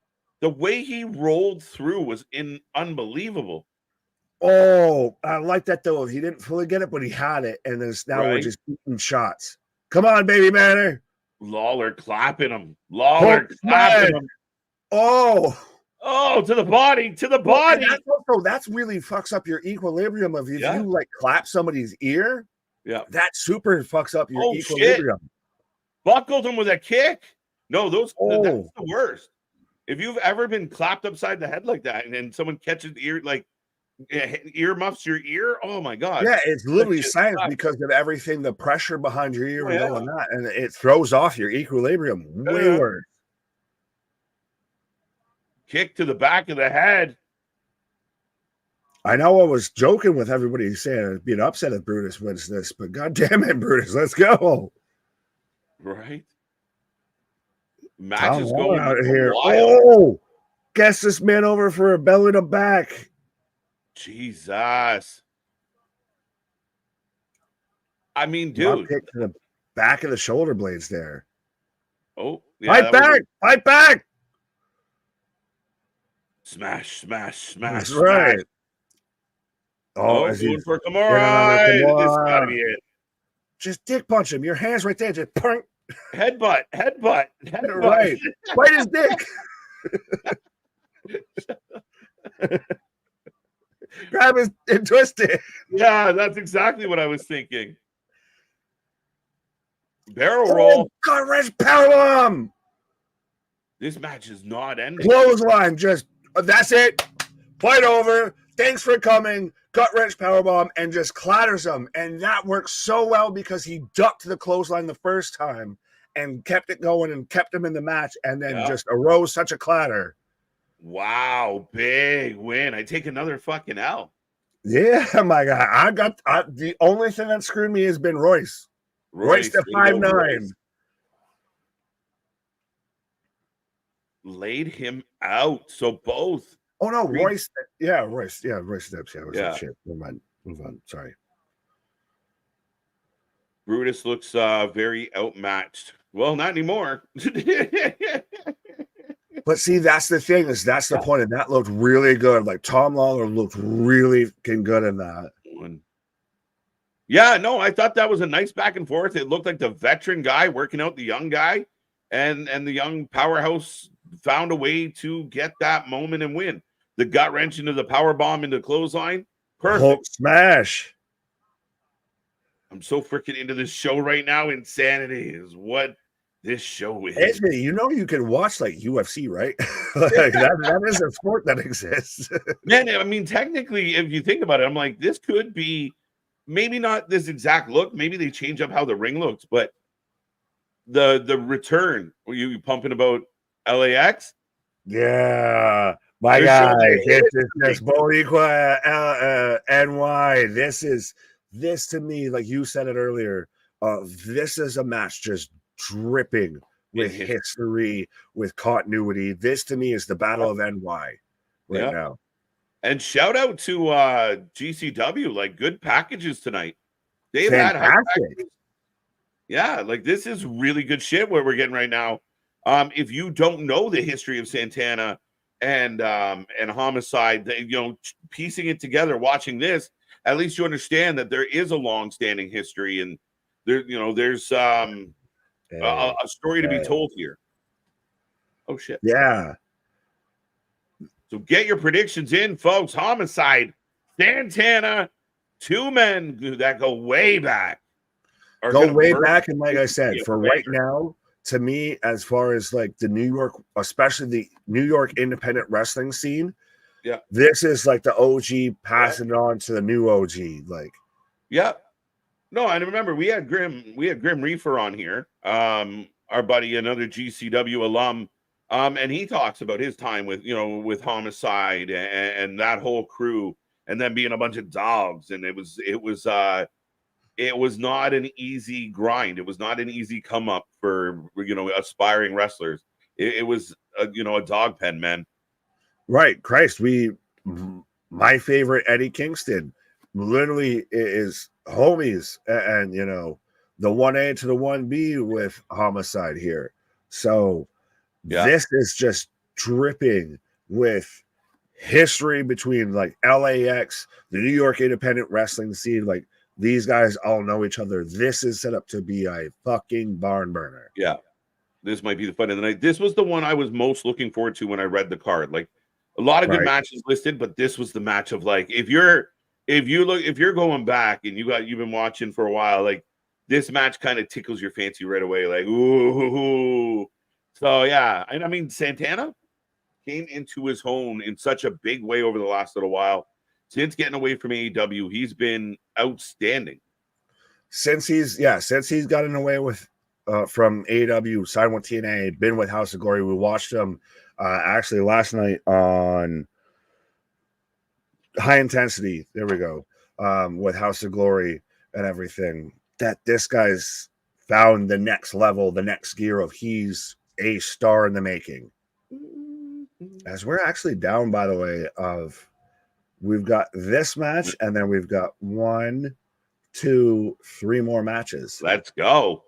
Speaker 1: The way he rolled through was unbelievable.
Speaker 2: I like that, though. He didn't fully get it, but he had it. And then now we're just eating shots. Come on, Baby Banner.
Speaker 1: Lawler clapping him. Clapping him. To the body.
Speaker 2: That's really fucks up your equilibrium of if you like clap somebody's ear.
Speaker 1: Yeah.
Speaker 2: That super fucks up your equilibrium.
Speaker 1: Shit. Buckled him with a kick. No, that's the worst. If you've ever been clapped upside the head like that and then someone catches the ear, like ear muffs your ear, oh my God.
Speaker 2: Yeah, it's literally science because of everything, the pressure behind your ear and all of that, and it throws off your equilibrium way worse.
Speaker 1: Kick to the back of the head.
Speaker 2: I know I was joking with everybody saying being upset at Brutus wins this, but God damn it, Brutus, let's go.
Speaker 1: Right. Match is
Speaker 2: going
Speaker 1: out
Speaker 2: here.
Speaker 1: Wild.
Speaker 2: gets this man over for a belly to back.
Speaker 1: Jesus. I mean,
Speaker 2: Drop
Speaker 1: dude.
Speaker 2: kick to the back of the shoulder blades there.
Speaker 1: Oh, yeah.
Speaker 2: Fight back.
Speaker 1: Smash.
Speaker 2: That's right.
Speaker 1: Smash.
Speaker 2: Oh,
Speaker 1: going for Kimura. This got to be it.
Speaker 2: Just dick punch him. Your hand's right there. Just punk.
Speaker 1: Headbutt.
Speaker 2: Right. Bite his dick. Grab his and twist it.
Speaker 1: Yeah, that's exactly what I was thinking. Barrel roll.
Speaker 2: Gut wrench powerbomb.
Speaker 1: This match is not ending.
Speaker 2: Clothesline. Just that's it. Fight over. Thanks for coming. Gut wrench powerbomb and just clatters him. And that works so well because he ducked the clothesline the first time and kept it going and kept him in the match and then just arose such a clatter.
Speaker 1: Wow, big win. I take another fucking L.
Speaker 2: Yeah, my God. The only thing that screwed me has been Royce. Royce to 5'9".
Speaker 1: Laid him out. So both.
Speaker 2: Oh no, Royce. Yeah, Royce. Yeah, Royce Dempsey. Shit. Never mind. Move on. Sorry.
Speaker 1: Brutus looks very outmatched. Well, not anymore.
Speaker 2: But see, that's the thing, that's the point. And that looked really good. Like Tom Lawler looked really good in that.
Speaker 1: Yeah, no, I thought that was a nice back and forth. It looked like the veteran guy working out the young guy, and the young powerhouse found a way to get that moment and win. The gut wrench into the power bomb into the clothesline. Perfect.
Speaker 2: Hulk smash.
Speaker 1: I'm so freaking into this show right now. Insanity is what this show is.
Speaker 2: Anthony, you know you can watch like UFC, right? Like that is a sport that exists.
Speaker 1: Man, I mean, technically, if you think about it, I'm like, this could be maybe not this exact look. Maybe they change up how the ring looks, but the return. Were you pumping about LAX?
Speaker 2: Yeah, my guy. This is Boricua NY. This to me, like you said it earlier. This is a match just dripping with history, with continuity. This to me is the Battle of NY right now. And
Speaker 1: shout out to GCW, like good packages tonight. They've had high packages. Yeah, like this is really good shit what we're getting right now. If you don't know the history of Santana and Homicide, piecing it together, watching this, at least you understand that there is a long-standing history, and there's a story to be told here. Oh shit!
Speaker 2: Yeah.
Speaker 1: So get your predictions in, folks. Homicide, Santana, two men that go way back.
Speaker 2: Go way back, and like I said, for right now, to me, as far as like the New York, especially the New York independent wrestling scene, this is like the OG passing it on to the new OG. Like,
Speaker 1: no, I remember we had Grim Reefer on here, our buddy, another GCW alum, and he talks about his time with Homicide and that whole crew, and then being a bunch of dogs, and it was not an easy grind. It was not an easy come up for aspiring wrestlers. It was a dog pen, man.
Speaker 2: Right, Christ. My favorite Eddie Kingston literally is homies, and the 1A to the 1B with Homicide here. So this is just dripping with history between like LAX, the New York independent wrestling scene. Like, these guys all know each other. This is set up to be a fucking barn burner.
Speaker 1: Yeah. This might be the fight of the night. This was the one I was most looking forward to when I read the card. Like, a lot of good matches listed, but this was the match of like, if you're going back and you've been watching for a while, like this match kind of tickles your fancy right away. Like, ooh. So yeah. And I mean, Santana came into his own in such a big way over the last little while. Since getting away from AEW, he's been outstanding.
Speaker 2: Since he's gotten away with from AEW, signed with TNA, been with House of Glory. We watched him actually last night on High Intensity. There we go. With House of Glory and everything. That this guy's found the next level, the next gear of he's a star in the making. As we're actually down, by the way, we've got this match, and then we've got 1, 2, 3 more matches.
Speaker 1: Let's go.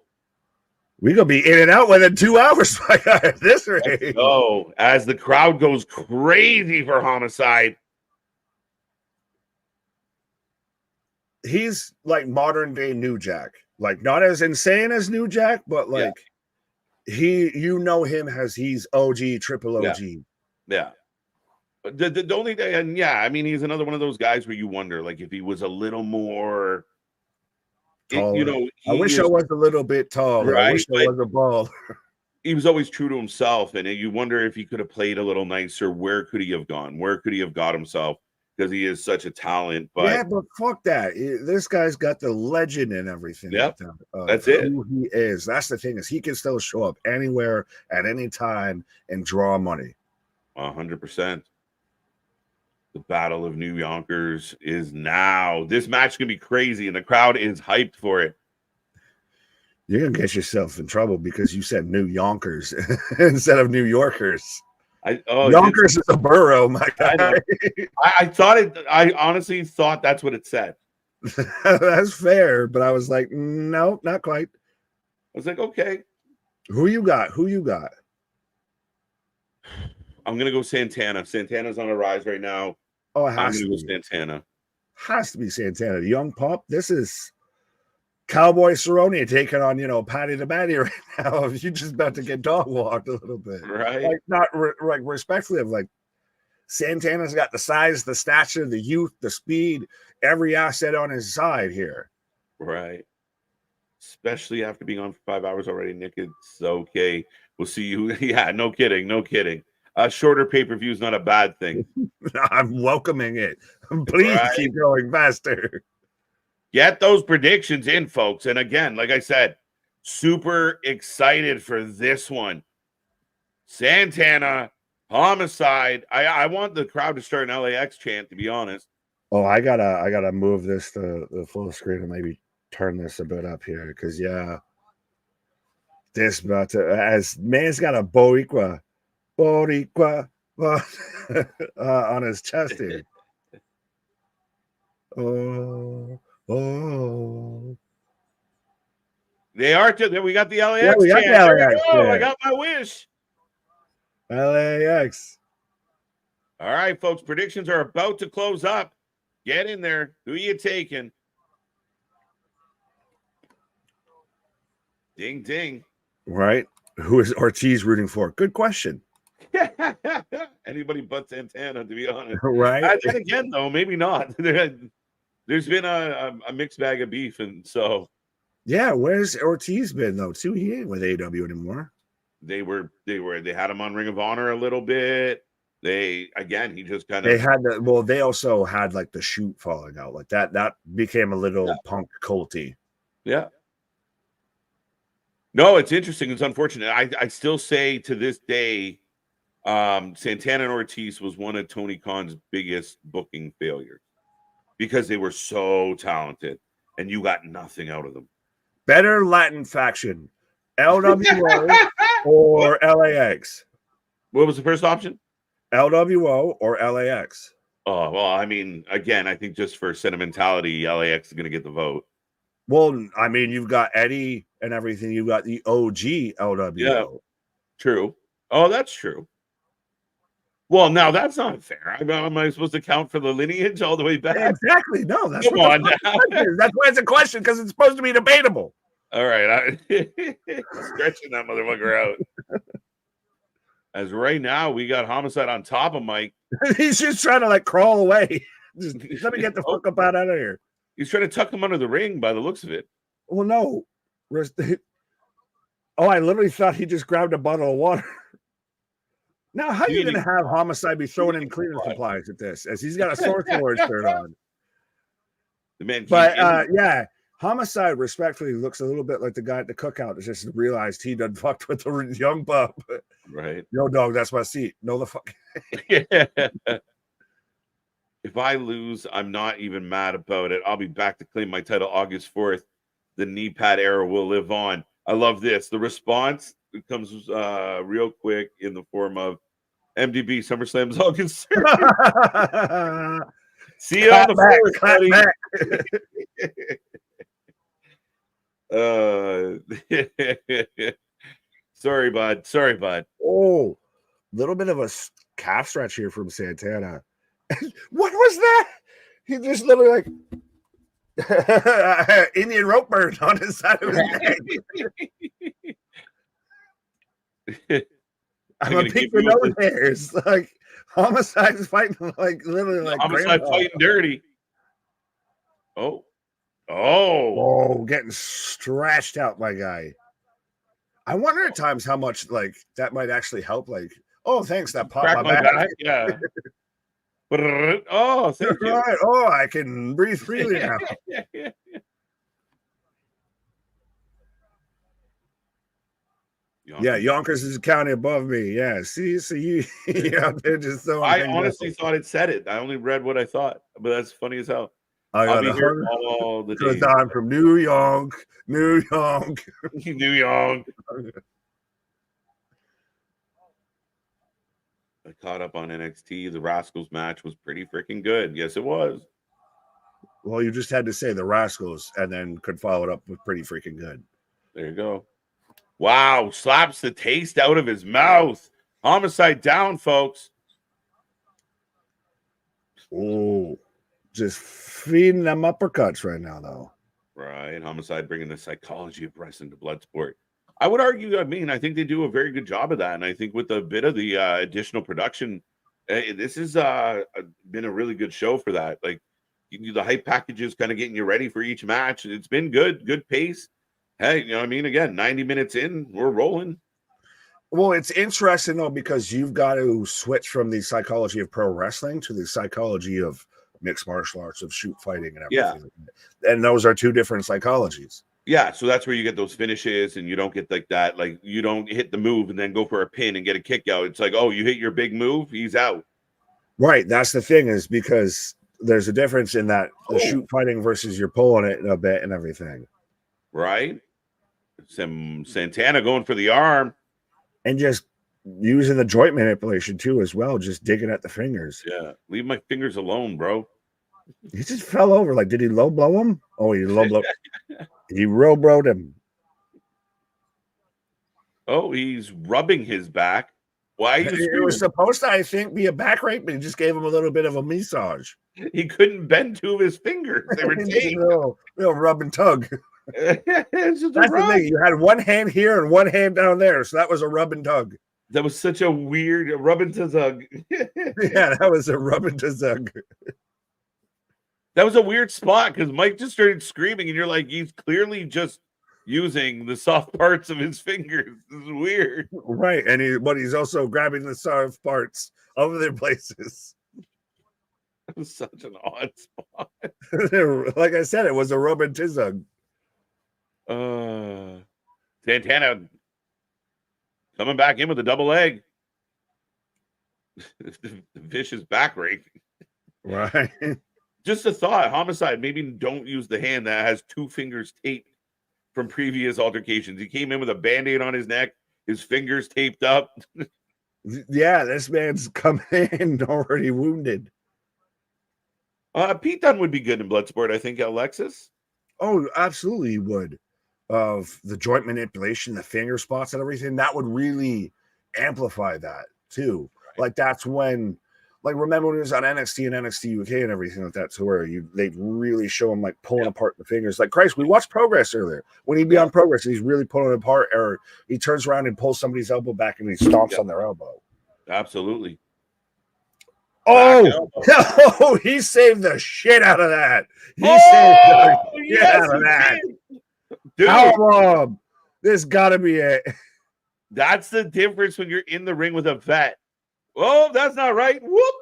Speaker 2: We gonna be in and out within 2 hours, my guy, at this rate.
Speaker 1: Oh, as the crowd goes crazy for Homicide.
Speaker 2: He's like modern day New Jack, like not as insane as New Jack, but like you know him as he's OG, triple OG.
Speaker 1: Yeah. The only thing, and I mean, he's another one of those guys where you wonder, like, if he was a little more,
Speaker 2: taller. I wish I was a little bit taller.
Speaker 1: Right?
Speaker 2: I wish I was a ball.
Speaker 1: He was always true to himself, and you wonder if he could have played a little nicer. Where could he have gone? Where could he have got himself? Because he is such a talent. But
Speaker 2: but fuck that. This guy's got the legend and everything.
Speaker 1: Yep, that's it.
Speaker 2: Who he is. That's the thing, is he can still show up anywhere at any time and draw money.
Speaker 1: 100%. The Battle of New Yonkers is now. This match can be crazy, and the crowd is hyped for it.
Speaker 2: You're gonna get yourself in trouble because you said New Yonkers instead of New Yorkers. Yonkers is a borough, my guy.
Speaker 1: I honestly thought that's what it said.
Speaker 2: That's fair, but I was like, no, not quite.
Speaker 1: I was like, okay.
Speaker 2: Who you got?
Speaker 1: I'm gonna go Santana. Santana's on a rise right now.
Speaker 2: Oh, it has
Speaker 1: to
Speaker 2: be
Speaker 1: Santana.
Speaker 2: Has to be Santana. The young pup. This is Cowboy Cerrone taking on, Patty the Batty right now. You're just about to get dog walked a little bit.
Speaker 1: Right.
Speaker 2: Like, not like respectfully of like Santana's got the size, the stature, the youth, the speed, every asset on his side here.
Speaker 1: Right. Especially after being on for 5 hours already, Nick. It's okay. We'll see you. Yeah, no kidding. No kidding. Shorter pay-per-view is not a bad thing.
Speaker 2: I'm welcoming it. Please keep going faster.
Speaker 1: Get those predictions in, folks. And again, like I said, super excited for this one. Santana, Homicide. I want the crowd to start an LAX chant, to be honest.
Speaker 2: Oh, I gotta move this to the full screen and maybe turn this a bit up here, because this about to, as man's got a Boricua on his chest here. Oh.
Speaker 1: They are too. We got the LAX.
Speaker 2: Yeah, we got the LAX.
Speaker 1: I got my wish.
Speaker 2: LAX.
Speaker 1: All right, folks. Predictions are about to close up. Get in there. Who you taking? Ding, ding.
Speaker 2: Right. Who is Ortiz rooting for? Good question.
Speaker 1: Anybody but Santana, to be honest.
Speaker 2: Right.
Speaker 1: And again, though, maybe not. There's been a mixed bag of beef, and so.
Speaker 2: Yeah, where's Ortiz been though? Too, he ain't with AW anymore.
Speaker 1: They had him on Ring of Honor a little bit. He just kind of.
Speaker 2: They had they also had like the shoot falling out like that. That became a little punk culty.
Speaker 1: Yeah. No, it's interesting. It's unfortunate. I still say to this day, Santana and Ortiz was one of Tony Khan's biggest booking failures because they were so talented and you got nothing out of them.
Speaker 2: Better Latin faction, LWO or LAX?
Speaker 1: What was the first option?
Speaker 2: LWO or LAX?
Speaker 1: Oh, well, I mean, again, I think just for sentimentality, LAX is going to get the vote.
Speaker 2: Well, I mean, you've got Eddie and everything. You've got the OG LWO.
Speaker 1: Yeah, true. Oh, that's true. Well, now that's not fair. Am I supposed to count for the lineage all the way back?
Speaker 2: Exactly. No, that's
Speaker 1: Come on.
Speaker 2: That's why it's a question, because it's supposed to be debatable.
Speaker 1: All right. Stretching that motherfucker out. As right now, we got Homicide on top of Mike.
Speaker 2: He's just trying to like crawl away. Just let me get the fuck up out of here.
Speaker 1: He's trying to tuck him under the ring by the looks of it.
Speaker 2: Well, no. Oh, I literally thought he just grabbed a bottle of water. Now, how are you going to have Homicide be throwing in cleaning supplies at this, as he's got a Source Wars shirt on?
Speaker 1: The man,
Speaker 2: yeah, Homicide respectfully looks a little bit like the guy at the cookout that just realized he done fucked with the young pup.
Speaker 1: Right.
Speaker 2: Yo, dog, that's my seat. No, the fuck.
Speaker 1: Yeah. If I lose, I'm not even mad about it. I'll be back to claim my title August 4th. The knee pad era will live on. I love this. The response comes real quick in the form of MDB SummerSlam's August 3rd. See you on the fourth, buddy. Sorry, bud.
Speaker 2: Oh, little bit of a calf stretch here from Santana. What was that? He just literally like Indian rope burn on his side of his neck. I'm a peek for nose hairs. Like Homicide is fighting like literally like
Speaker 1: Homicide fighting dirty. Oh,
Speaker 2: getting stretched out, my guy. I wonder at times how much like that might actually help. Like, oh, thanks, that popped my back.
Speaker 1: Yeah. Oh, thank you.
Speaker 2: Right. Oh, I can breathe freely now. Yeah, Yonkers is a county above me. Yeah, see you out there just so.
Speaker 1: I honestly thought it said it. I only read what I thought, but that's funny as hell.
Speaker 2: I'll be here all the days. I'm from New York.
Speaker 1: New York. I caught up on NXT. The Rascals match was pretty freaking good. Yes, it was.
Speaker 2: Well, you just had to say the Rascals and then could follow it up with pretty freaking good.
Speaker 1: There you go. Wow, slaps the taste out of his mouth. Homicide down, folks.
Speaker 2: Oh, just feeding them uppercuts right now, though.
Speaker 1: Right. Homicide bringing the psychology of wrestling to Bloodsport. I would argue, I think they do a very good job of that. And I think with a bit of the additional production, this has been a really good show for that. Like, the hype packages kind of getting you ready for each match. It's been good pace. Hey, you know what I mean? Again, 90 minutes in, we're rolling.
Speaker 2: Well, it's interesting, though, because you've got to switch from the psychology of pro wrestling to the psychology of mixed martial arts, of shoot fighting and everything. Yeah. And those are two different psychologies.
Speaker 1: Yeah, so that's where you get those finishes and you don't get like that. Like, you don't hit the move and then go for a pin and get a kick out. It's like, oh, you hit your big move, he's out.
Speaker 2: Right. That's the thing, is because there's a difference in that the shoot fighting versus you're pulling it a bit and everything.
Speaker 1: Right. Some Santana going for the arm.
Speaker 2: And just using the joint manipulation too, as well, just digging at the fingers.
Speaker 1: Yeah, leave my fingers alone, bro.
Speaker 2: He just fell over. Like, did he low blow him? Oh, he low blow. He real broed him.
Speaker 1: Oh, he's rubbing his back. Why?
Speaker 2: It was supposed to, I think, be a back rape, but he just gave him a little bit of a massage.
Speaker 1: He couldn't bend two of his fingers. They were
Speaker 2: real rub and tug. That's the thing. You had one hand here and one hand down there, so that was a rub and tug.
Speaker 1: That was such a weird rub and tug.
Speaker 2: Yeah, that was a rub and tug.
Speaker 1: That was a weird spot because Mike just started screaming, and you're like, he's clearly just using the soft parts of his fingers. This is weird,
Speaker 2: right? But he's also grabbing the soft parts of their places.
Speaker 1: It was such an odd spot.
Speaker 2: Like I said, it was a rub and tizug.
Speaker 1: Santana coming back in with a double leg. The vicious back rake.
Speaker 2: Right.
Speaker 1: Just a thought. Homicide, maybe don't use the hand that has two fingers taped from previous altercations. He came in with a Band-Aid on his neck, his fingers taped up.
Speaker 2: Yeah, this man's coming in already wounded.
Speaker 1: Pete Dunne would be good in Bloodsport, I think, Alexis.
Speaker 2: Oh, absolutely he would. Of the joint manipulation, the finger spots and everything, that would really amplify that too. Right. Like, that's when, like, remember when he was on NXT and NXT UK and everything like that, to where they'd really show him like pulling apart the fingers. Like, Christ, we watched Progress earlier. When he'd be on Progress, he's really pulling it apart, or he turns around and pulls somebody's elbow back and he stomps on their elbow.
Speaker 1: Absolutely.
Speaker 2: Oh, he saved the shit out of that. He saved the shit out of that. Dude, this gotta be it.
Speaker 1: That's the difference when you're in the ring with a vet. Oh, that's not right. Whoop.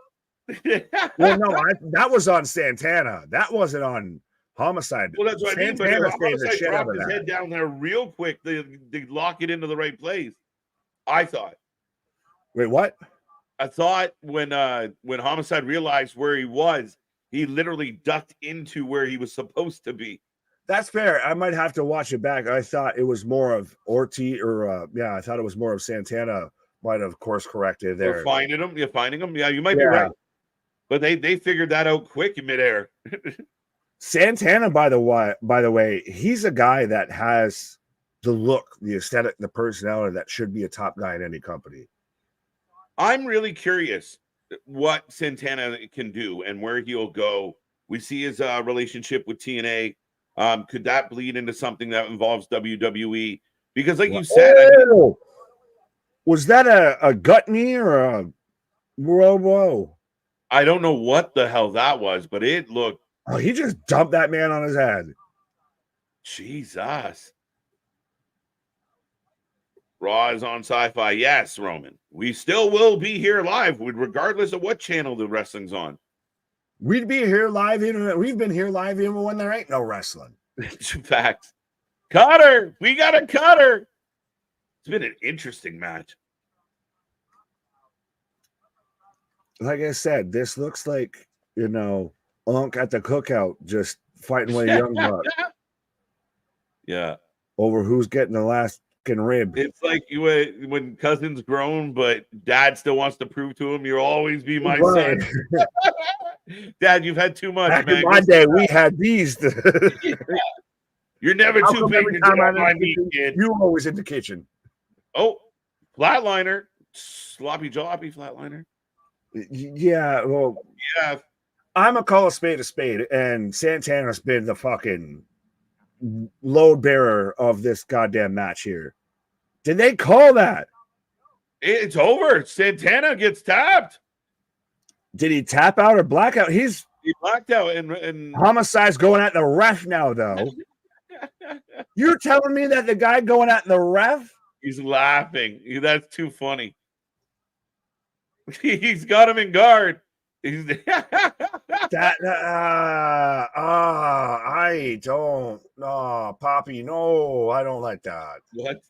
Speaker 2: Well, no, that was on Santana. That wasn't on Homicide.
Speaker 1: Well, that's what
Speaker 2: Santana
Speaker 1: I mean. But
Speaker 2: Homicide
Speaker 1: dropped his head down there real quick. They lock it into the right place. I thought.
Speaker 2: Wait, what?
Speaker 1: I thought when Homicide realized where he was, he literally ducked into where he was supposed to be.
Speaker 2: That's fair. I might have to watch it back. I thought it was more of Ortiz, or I thought it was more of Santana might have course corrected
Speaker 1: Or
Speaker 2: there.
Speaker 1: finding them. You're finding them. Yeah, you might be right. But they figured that out quick in midair.
Speaker 2: Santana, by the way, he's a guy that has the look, the aesthetic, the personality that should be a top guy in any company.
Speaker 1: I'm really curious what Santana can do and where he'll go. We see his relationship with TNA. Could that bleed into something that involves WWE? Because, like you said,
Speaker 2: was that a gut knee or a whoa?
Speaker 1: I don't know what the hell that was, but it looked.
Speaker 2: Oh, he just dumped that man on his head.
Speaker 1: Jesus. Raw is on Sci-Fi. Yes, Roman. We still will be here live, regardless of what channel the wrestling's on.
Speaker 2: We'd be here live even. We've been here live even when there ain't no wrestling.
Speaker 1: Facts. Cutter. We got a cutter. It's been an interesting match.
Speaker 2: Like I said, this looks like, Unk at the cookout just fighting with a young buck.
Speaker 1: Yeah.
Speaker 2: Over who's getting the last rib.
Speaker 1: It's like when cousin's grown, but dad still wants to prove to him, you'll always be my son. Dad, you've had too much,
Speaker 2: Back
Speaker 1: man.
Speaker 2: in my day, we had these.
Speaker 1: Yeah. You're never too big to get on my meat, kid.
Speaker 2: You were always in the kitchen.
Speaker 1: Oh, flatliner. Sloppy jalopy flatliner.
Speaker 2: Yeah, well,
Speaker 1: yeah.
Speaker 2: I'm a call a spade, and Santana's been the fucking load bearer of this goddamn match here. Did they call that?
Speaker 1: It's over. Santana gets tapped.
Speaker 2: Did he tap out or black out? He
Speaker 1: blacked out, and
Speaker 2: Homicide's going at the ref now, though. You're telling me that the guy going at the ref?
Speaker 1: He's laughing. That's too funny. He's got him in guard.
Speaker 2: I don't. No, Poppy, no, I don't like that.
Speaker 1: What?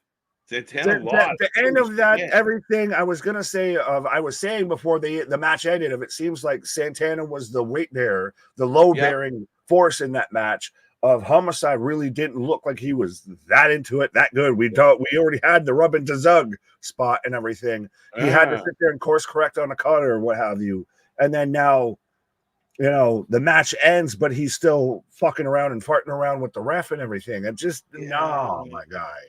Speaker 1: Santana lost.
Speaker 2: The end of that, everything I was gonna say I was saying before the match ended, it seems like Santana was the weight bearer, the load bearing force in that match. Of Homicide really didn't look like he was that into it, that good. We already had the rub into Zug spot and everything. He had to sit there and course correct on a cutter or what have you. And then now, the match ends, but he's still fucking around and farting around with the ref and everything. And just, no, my guy.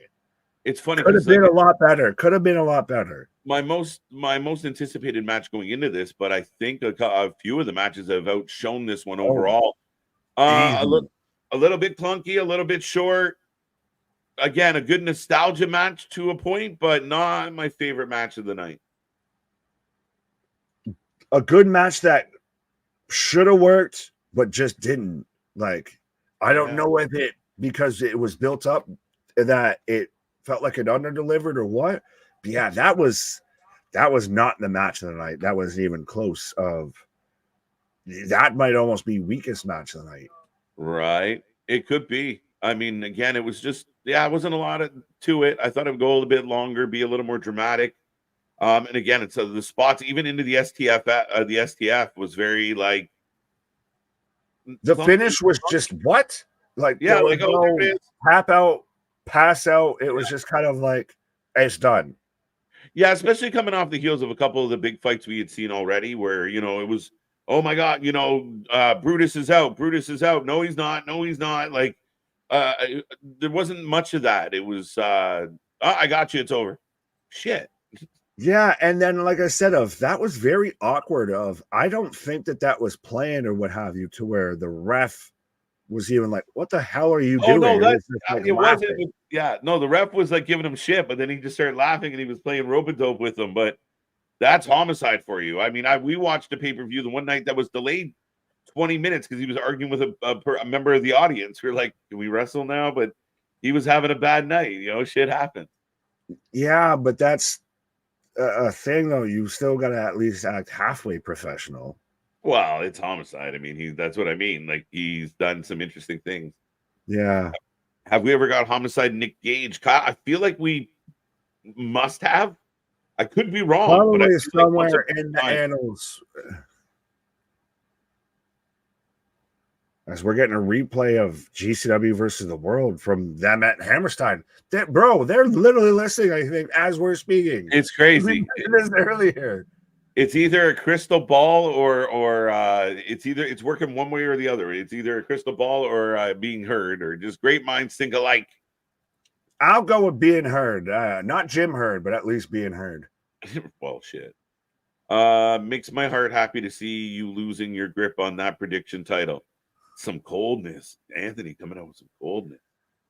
Speaker 1: It's funny.
Speaker 2: Could have been a lot better. Could have been a lot better.
Speaker 1: My most anticipated match going into this, but I think a few of the matches have outshone this one overall. A little bit clunky, a little bit short. Again, a good nostalgia match to a point, but not my favorite match of the night.
Speaker 2: A good match that should have worked, but just didn't. Like, I don't know if it because it was built up that it felt like it underdelivered or what. But yeah, that was not the match of the night. That wasn't even close. That might almost be weakest match of the night. Right.
Speaker 1: It could be. I mean, again, it was just, it wasn't a lot to it. I thought it would go a little bit longer, be a little more dramatic. And again, it's the spots, even into the STF, the STF was very like.
Speaker 2: The finish was just what? Like, tap out, pass out. It was just kind of like, it's done.
Speaker 1: Yeah, especially coming off the heels of a couple of the big fights we had seen already where, it was, oh my God, Brutus is out. Brutus is out. No, he's not. No, he's not. Like, there wasn't much of that. It was, I got you. It's over. Shit.
Speaker 2: Yeah. And then, like I said, that was very awkward I don't think that was planned or what have you to where the ref was even like, what the hell are you doing?
Speaker 1: No, it wasn't. Yeah. No, the ref was like giving him shit, but then he just started laughing and he was playing rope-a-dope with him. But that's Homicide for you. I mean, we watched a pay-per-view the one night that was delayed 20 minutes because he was arguing with a member of the audience. We were like, can we wrestle now? But he was having a bad night. Shit happened.
Speaker 2: Yeah, but that's a thing, though. You still got to at least act halfway professional.
Speaker 1: Well, it's Homicide. I mean, that's what I mean. Like, he's done some interesting things.
Speaker 2: Yeah.
Speaker 1: Have we ever got Homicide Nick Gage? I feel like we must have. I could be wrong.
Speaker 2: Probably but somewhere in the annals. As we're getting a replay of GCW versus the World from them at Hammerstein. They're literally listening, I think, as we're speaking.
Speaker 1: It's crazy.
Speaker 2: This earlier.
Speaker 1: It's either a crystal ball or it's working one way or the other. It's either a crystal ball or being heard, or just great minds think alike.
Speaker 2: I'll go with being heard. Not Jim Heard, but at least being heard.
Speaker 1: Well, shit. Makes my heart happy to see you losing your grip on that prediction title. Some coldness. Anthony coming out with some coldness.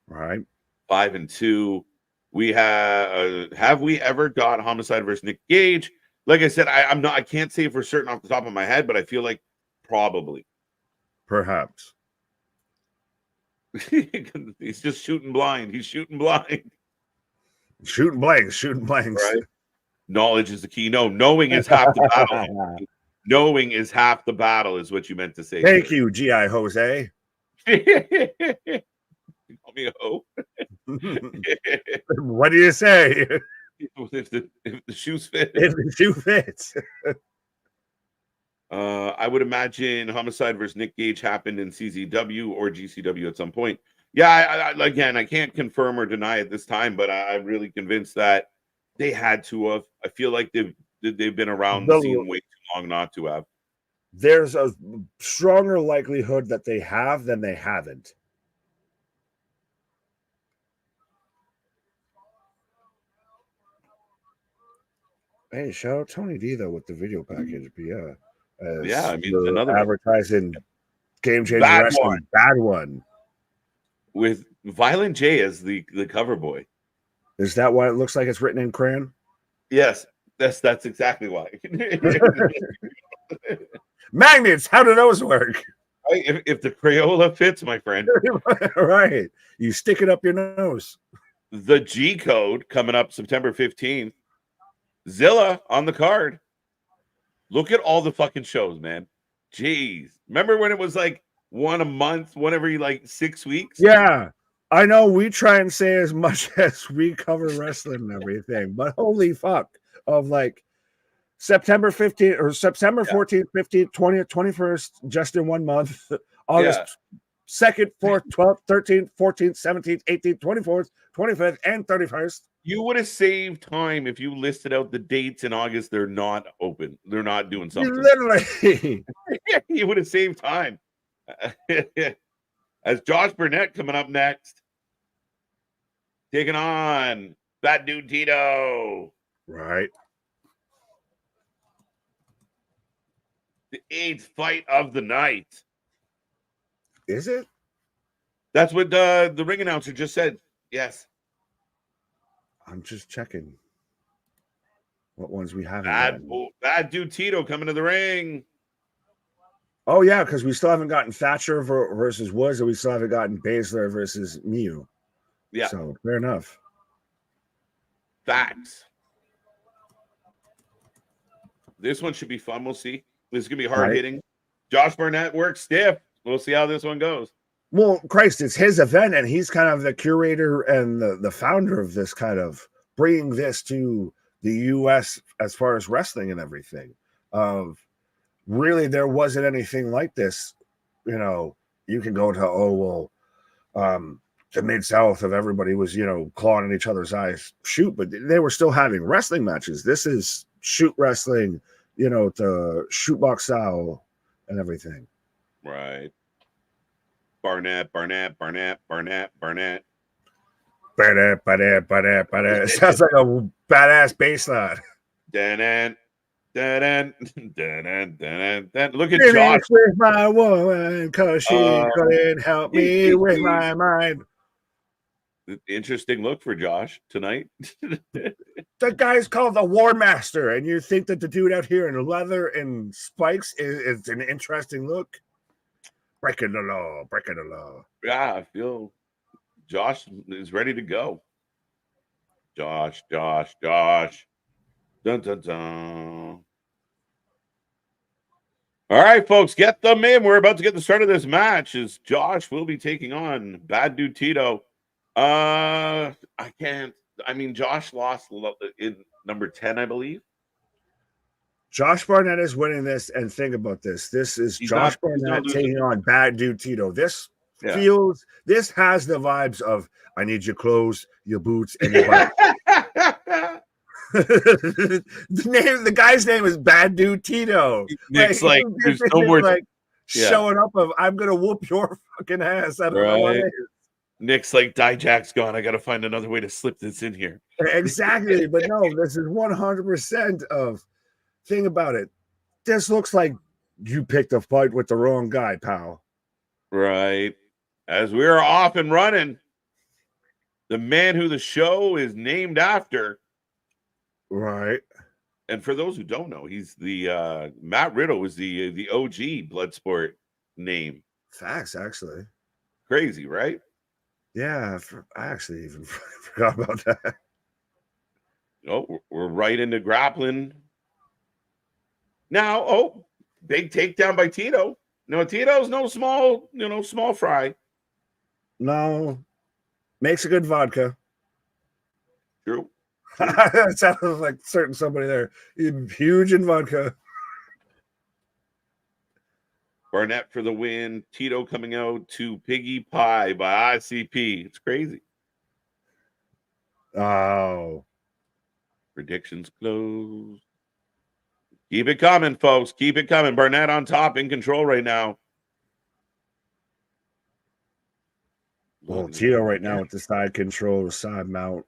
Speaker 2: Right.
Speaker 1: 5-2. We have we ever got Homicide versus Nick Gage? Like I said, I can't say for certain off the top of my head, but I feel like probably.
Speaker 2: Perhaps.
Speaker 1: He's just shooting blind. He's shooting blind.
Speaker 2: Shooting blanks.
Speaker 1: Right. Knowledge is the key. No, knowing is half the battle. Knowing is half the battle, is what you meant to say.
Speaker 2: Thank you, G.I. Jose.
Speaker 1: You call me a hoe.
Speaker 2: What do you say?
Speaker 1: If the shoes fit.
Speaker 2: If the shoe fits.
Speaker 1: I would imagine Homicide versus Nick Gage happened in CZW or GCW at some point. Yeah, again, I can't confirm or deny at this time, but I'm really convinced that they had to have. I feel like they've been around the scene way too long not to have.
Speaker 2: There's a stronger likelihood that they have than they haven't. Hey, shout out Tony D though with the video package. But yeah,
Speaker 1: I mean another
Speaker 2: advertising Game Changer Wrestling, bad one
Speaker 1: with Violent J as the cover boy.
Speaker 2: Is that why it looks like it's written in crayon?
Speaker 1: Yes, that's exactly why.
Speaker 2: Magnets, how do those work?
Speaker 1: If the Crayola fits, my friend.
Speaker 2: Right. You stick it up your nose.
Speaker 1: The G Code coming up September 15th. Zilla on the card. Look at all the fucking shows, man. Jeez. Remember when it was like one a month, one every like 6 weeks?
Speaker 2: Yeah. I know we try and say as much as we cover wrestling and everything, but holy fuck. Of like September 15th or September 14th, 15th, 20th, 21st, just in 1 month. August 2nd, 4th, 12th, 13th, 14th, 17th, 18th, 24th, 25th, and 31st.
Speaker 1: You would have saved time if you listed out the dates in August. They're not open. They're not doing something.
Speaker 2: Literally.
Speaker 1: You would have saved time. As Josh Barnett coming up next. Taking on that dude Tito.
Speaker 2: Right.
Speaker 1: The 8th fight of the night.
Speaker 2: Is it?
Speaker 1: That's what the ring announcer just said. Yes.
Speaker 2: I'm just checking what ones we have.
Speaker 1: Bad dude Tito coming to the ring.
Speaker 2: Oh, yeah, because we still haven't gotten Thatcher versus Woods, and we still haven't gotten Baszler versus Miyu.
Speaker 1: Yeah.
Speaker 2: So, fair enough.
Speaker 1: Facts. This one should be fun. We'll see. This is going to be hard-hitting. Right. Josh Barnett works stiff. We'll see how this one goes.
Speaker 2: Well, Christ, it's his event, and he's kind of the curator and the founder of this kind of bringing this to the U.S. as far as wrestling and everything. Really, there wasn't anything like this. You know, you can go to, the Mid-South of everybody was, clawing in each other's eyes. Shoot, but they were still having wrestling matches. This is shoot wrestling, the shootbox style and everything.
Speaker 1: Right. Barnett.
Speaker 2: Sounds like a badass bass line.
Speaker 1: Look at Josh
Speaker 2: with my woman because she couldn't help me with my mind.
Speaker 1: Interesting look for Josh tonight.
Speaker 2: The guy's called the War Master, and you think that the dude out here in leather and spikes is an interesting look? Breaking the law.
Speaker 1: Yeah, I feel Josh is ready to go. Josh. Dun, dun, dun. All right, folks, get them in. We're about to get the start of this match. As Josh will be taking on Bad Dude Tito. Josh lost in number 10, I believe.
Speaker 2: Josh Barnett is winning this, and think about this. This is Josh Barnett taking on Bad Dude Tito. This feels, this has the vibes of I need your clothes, your boots, and your bike. The guy's name is Bad Dude Tito.
Speaker 1: Nick's like there's no more
Speaker 2: like showing up of I'm gonna whoop your fucking ass. I don't know what it is.
Speaker 1: Nick's like Dijak's gone. I gotta find another way to slip this in here.
Speaker 2: Exactly, but no, this is 100% of thing about it. This looks like you picked a fight with the wrong guy, pal.
Speaker 1: Right. As we're off and running, the man who the show is named after.
Speaker 2: Right.
Speaker 1: And for those who don't know, he's the Matt Riddle was the OG Bloodsport name.
Speaker 2: Facts, actually.
Speaker 1: Crazy, right?
Speaker 2: Yeah, I actually even forgot about that.
Speaker 1: Oh, we're right into grappling. Now, big takedown by Tito. No, Tito's no small, small fry.
Speaker 2: No. Makes a good vodka.
Speaker 1: True.
Speaker 2: That sounds like certain somebody there. Huge in vodka.
Speaker 1: Barnett for the win. Tito coming out to Piggy Pie by ICP. It's crazy.
Speaker 2: Oh.
Speaker 1: Predictions closed. Keep it coming, folks. Keep it coming. Barnett on top, in control right now.
Speaker 2: Well, Tito right now with the side control, side mount.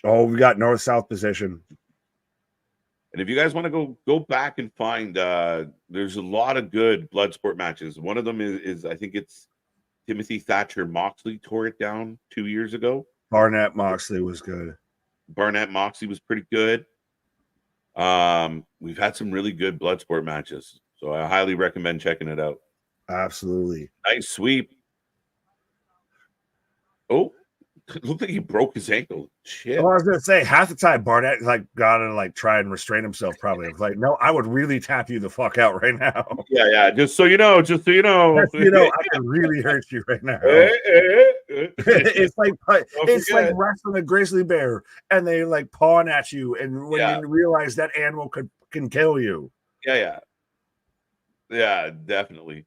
Speaker 2: Oh, we got north-south position.
Speaker 1: And if you guys want to go back and find, there's a lot of good Bloodsport matches. One of them is I think it's Timothy Thatcher Moxley tore it down 2 years ago.
Speaker 2: Barnett Moxley was good.
Speaker 1: Barnett Moxley was pretty good. We've had some really good Bloodsport matches, so I highly recommend checking it out.
Speaker 2: Absolutely.
Speaker 1: Nice sweep. Oh, it looked like he broke his ankle. Shit.
Speaker 2: Oh, I was gonna say half the time Barnett gotta try and restrain himself. Probably like, no, I would really tap you the fuck out right now.
Speaker 1: Yeah. Just so you know.
Speaker 2: I can really hurt you right now. It's like wrestling a grizzly bear, and they pawn at you, and when you realize that animal can kill you.
Speaker 1: Yeah, definitely.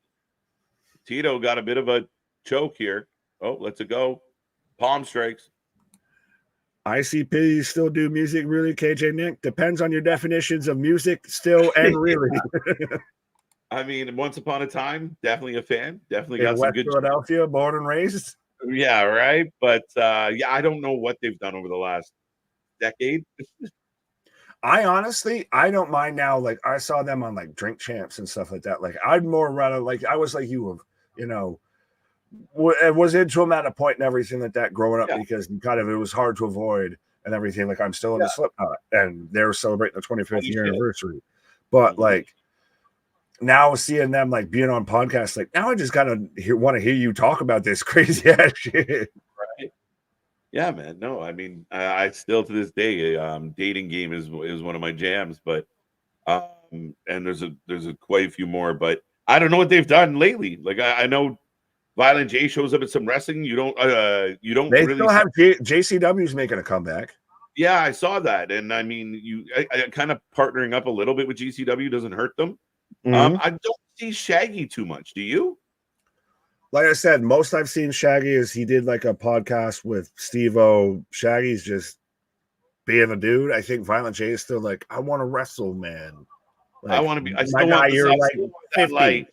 Speaker 1: Tito got a bit of a choke here. Oh, let's go. Palm strikes.
Speaker 2: ICP still do music, really, KJ Nick? Depends on your definitions of music, still and really.
Speaker 1: I mean, once upon a time, definitely a fan. Definitely got some good.
Speaker 2: Philadelphia, born and raised.
Speaker 1: Yeah, right. But I don't know what they've done over the last decade.
Speaker 2: I don't mind now. I saw them on Drink Champs and stuff like that. I'd more rather I was like you, was into him at a point and everything like that growing up because it was hard to avoid and everything. I'm still in the Slipknot and they're celebrating the 25th year anniversary. But now seeing them being on podcasts, now I just want to hear you talk about this crazy ass shit.
Speaker 1: Right. Yeah, man. No, I mean, I still to this day, dating game is one of my jams, but and there's quite a few more, but I don't know what they've done lately. I know Violent J shows up at some wrestling. You don't
Speaker 2: They
Speaker 1: really
Speaker 2: still have JCW's making a comeback.
Speaker 1: Yeah, I saw that, and I mean, I kind of partnering up a little bit with GCW doesn't hurt them.
Speaker 2: Mm-hmm.
Speaker 1: I don't see Shaggy too much. Do you?
Speaker 2: Like I said, most I've seen Shaggy is he did a podcast with Steve-O. Shaggy's just being a dude. I think Violent J is still I want to wrestle, man.
Speaker 1: I want to be. I still want you're 50.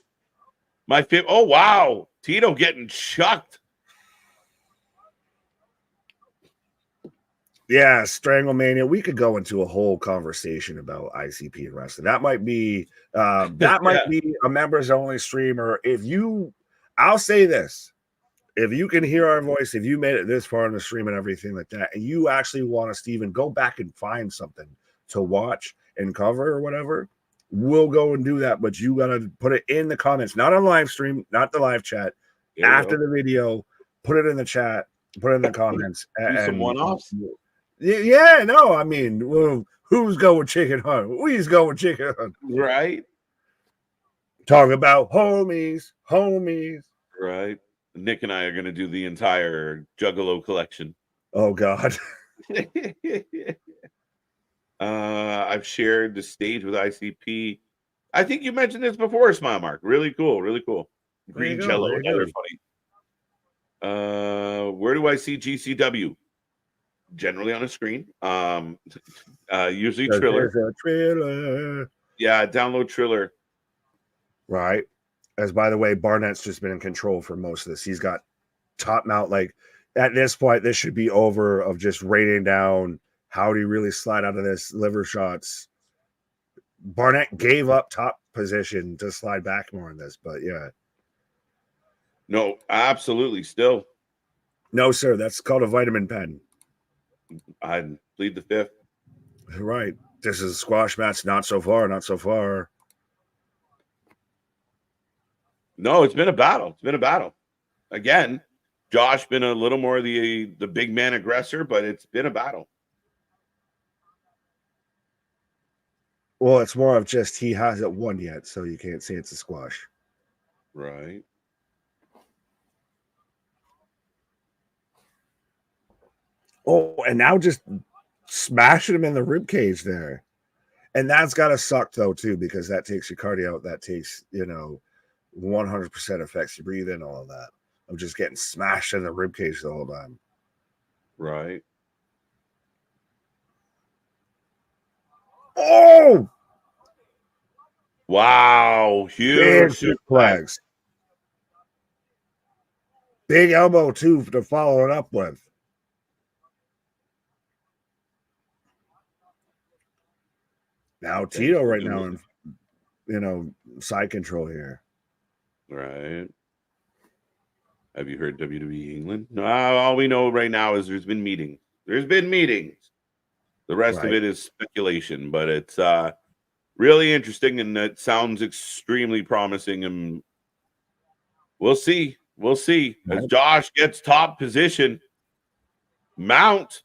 Speaker 1: My fifth. Oh wow, Tito getting chucked.
Speaker 2: Yeah, Stranglemania. We could go into a whole conversation about ICP and wrestling. That might be be a members only stream. Or I'll say this: if you can hear our voice, if you made it this far in the stream and everything like that, and you actually want to, Steven, go back and find something to watch and cover or whatever, we'll go and do that. But you gotta put it in the comments, not on live stream, not the live chat. After the video, put it in the chat, put it in the comments.
Speaker 1: Do some one-offs.
Speaker 2: Yeah, no, I mean, well, who's going chicken hunt? We's going chicken hunt.
Speaker 1: Right.
Speaker 2: Talk about homies.
Speaker 1: Right. Nick and I are going to do the entire Juggalo collection.
Speaker 2: Oh, God.
Speaker 1: I've shared the stage with ICP. I think you mentioned this before, Smile Mark. Really cool, really cool.
Speaker 2: There you
Speaker 1: Green
Speaker 2: go.
Speaker 1: Jello,
Speaker 2: There you
Speaker 1: another
Speaker 2: go.
Speaker 1: funny. Where do I see GCW? Generally on a screen. Usually Triller.
Speaker 2: There's a trailer.
Speaker 1: Yeah, download Triller.
Speaker 2: Right. As by the way, Barnett's just been in control for most of this. He's got top mount. Like at this point, this should be over of just raining down. How do you really slide out of this? Liver shots. Barnett gave up top position to slide back more in this, but yeah.
Speaker 1: No, absolutely. Still,
Speaker 2: No, sir. That's called a vitamin pen.
Speaker 1: I'd plead the fifth.
Speaker 2: Right. This is a squash match. Not so far. Not so far.
Speaker 1: No, it's been a battle. It's been a battle. Again, Josh been a little more the big man aggressor, but it's been a battle.
Speaker 2: Well, it's more of just he hasn't won yet, so you can't say it's a squash.
Speaker 1: Right.
Speaker 2: Oh, and now just smashing him in the rib cage there. And that's got to suck, though, too, because that takes your cardio out. That takes, 100% affects your breathing, all of that. Of just getting smashed in the rib cage the whole time.
Speaker 1: Right.
Speaker 2: Oh!
Speaker 1: Wow. Huge
Speaker 2: suplex. Big elbow, too, to follow it up with. Now Tito right now in, side control here.
Speaker 1: Right. Have you heard WWE England? No, all we know right now is there's been meetings. There's been meetings. The rest of it is speculation, but it's really interesting and it sounds extremely promising. And we'll see. We'll see. As Josh gets top position, mount.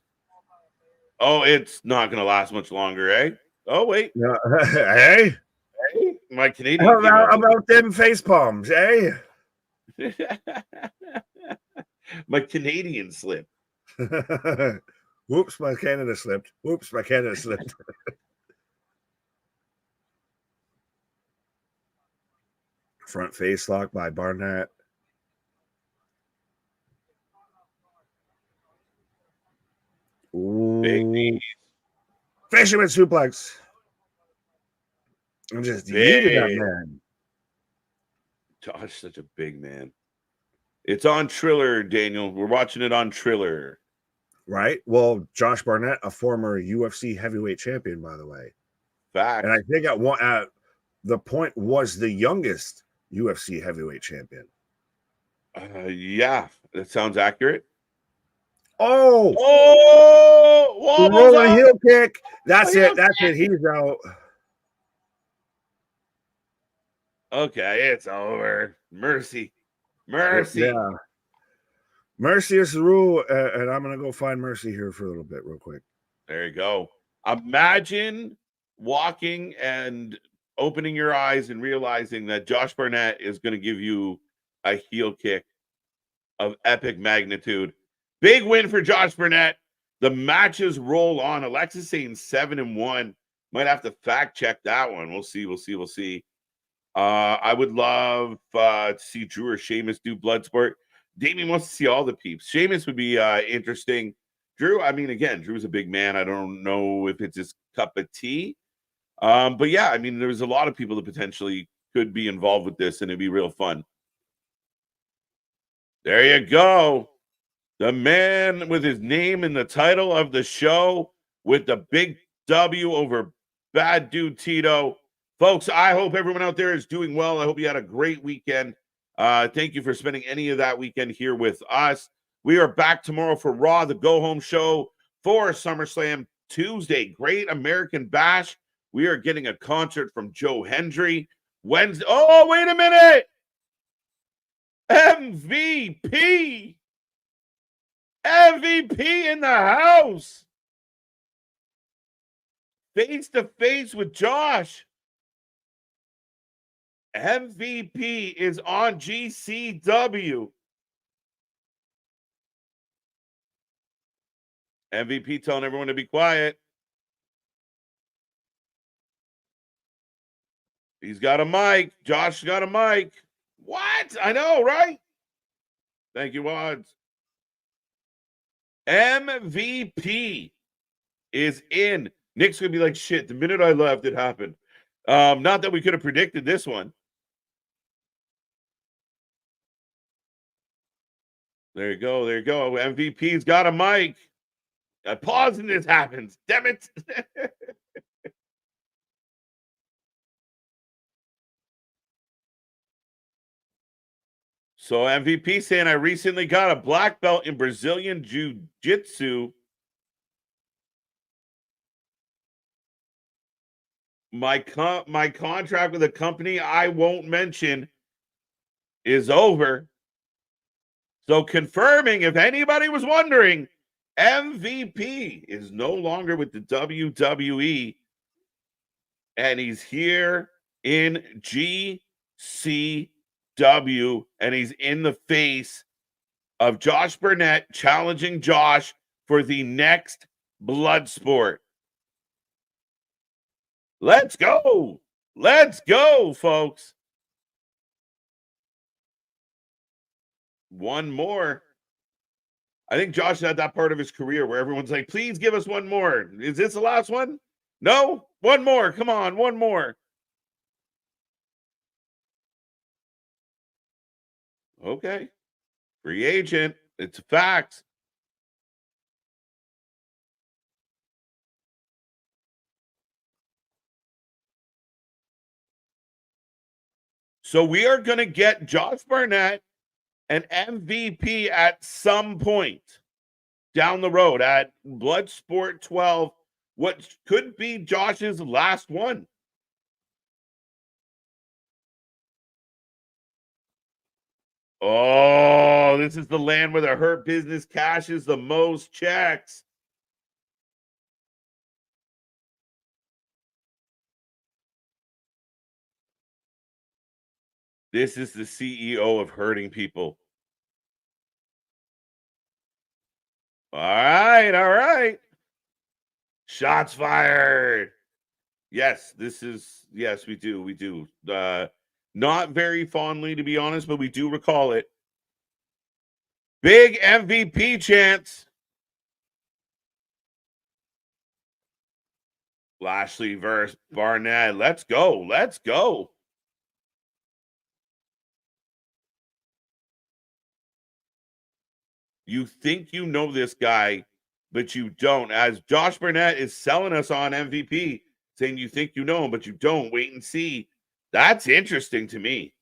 Speaker 1: Oh, it's not going to last much longer, eh? Oh, wait.
Speaker 2: Yeah. Hey,
Speaker 1: my Canadian.
Speaker 2: How about them face palms, eh?
Speaker 1: My Canadian slip.
Speaker 2: Whoops, my Canada slipped. Whoops, my Canada slipped. Front face lock by Barnett. Ooh. Fisherman suplex. I'm just yeeted that man.
Speaker 1: Josh, such a big man. It's on Triller, Daniel. We're watching it on Triller.
Speaker 2: Right. Well, Josh Barnett, a former UFC heavyweight champion, by the way.
Speaker 1: Fact.
Speaker 2: And I think at the point was the youngest UFC heavyweight champion.
Speaker 1: Yeah, that sounds accurate.
Speaker 2: Oh, rolling heel kick. That's it. That's it. He's out.
Speaker 1: Okay, it's over. Mercy.
Speaker 2: Yeah. Mercy is the rule, and I'm going to go find Mercy here for a little bit real quick.
Speaker 1: There you go. Imagine walking and opening your eyes and realizing that Josh Barnett is going to give you a heel kick of epic magnitude. Big win for Josh Barnett. The matches roll on. Alexis saying 7-1. Might have to fact check that one. We'll see. I would love to see Drew or Sheamus do Bloodsport. Damien wants to see all the peeps. Sheamus would be interesting. Drew, I mean, again, Drew's a big man. I don't know if it's his cup of tea. But yeah, I mean, there's a lot of people that potentially could be involved with this, and it'd be real fun. There you go. The man with his name in the title of the show with the big W over bad dude Tito. Folks, I hope everyone out there is doing well. I hope you had a great weekend. Thank you for spending any of that weekend here with us. We are back tomorrow for Raw, the go-home show for SummerSlam Tuesday. Great American Bash. We are getting a concert from Joe Hendry. Wednesday. Oh, wait a minute. MVP. MVP in the house. Face to face with Josh. MVP is on GCW. MVP telling everyone to be quiet. He's got a mic. Josh got a mic. What? I know, right? Thank you, Wads. MVP is in. Nick's going to be like, shit, the minute I left, it happened. Not that we could have predicted this one. There you go. There you go. MVP's got a mic. I pause and this happens. Damn it. So MVP saying, I recently got a black belt in Brazilian Jiu-Jitsu. My contract with a company I won't mention is over. So confirming, if anybody was wondering, MVP is no longer with the WWE, and he's here in GCW, and he's in the face of Josh Barnett challenging Josh for the next Bloodsport. Let's go. Let's go, folks. One more. I think Josh had that part of his career where everyone's like, please give us one more. Is this the last one? No? One more. Come on, one more. Okay. Free agent. It's facts. So we are going to get Josh Barnett an MVP at some point down the road at Bloodsport 12, what could be Josh's last one. Oh, this is the land where the Hurt Business cashes the most checks. This is the CEO of hurting people. All right, all right. Shots fired. Yes, yes, we do. Not very fondly, to be honest, but we do recall it. Big MVP chance. Lashley versus Barnett. Let's go. Let's go. You think you know this guy, but you don't. As Josh Barnett is selling us on MVP, saying you think you know him, but you don't. Wait and see. That's interesting to me.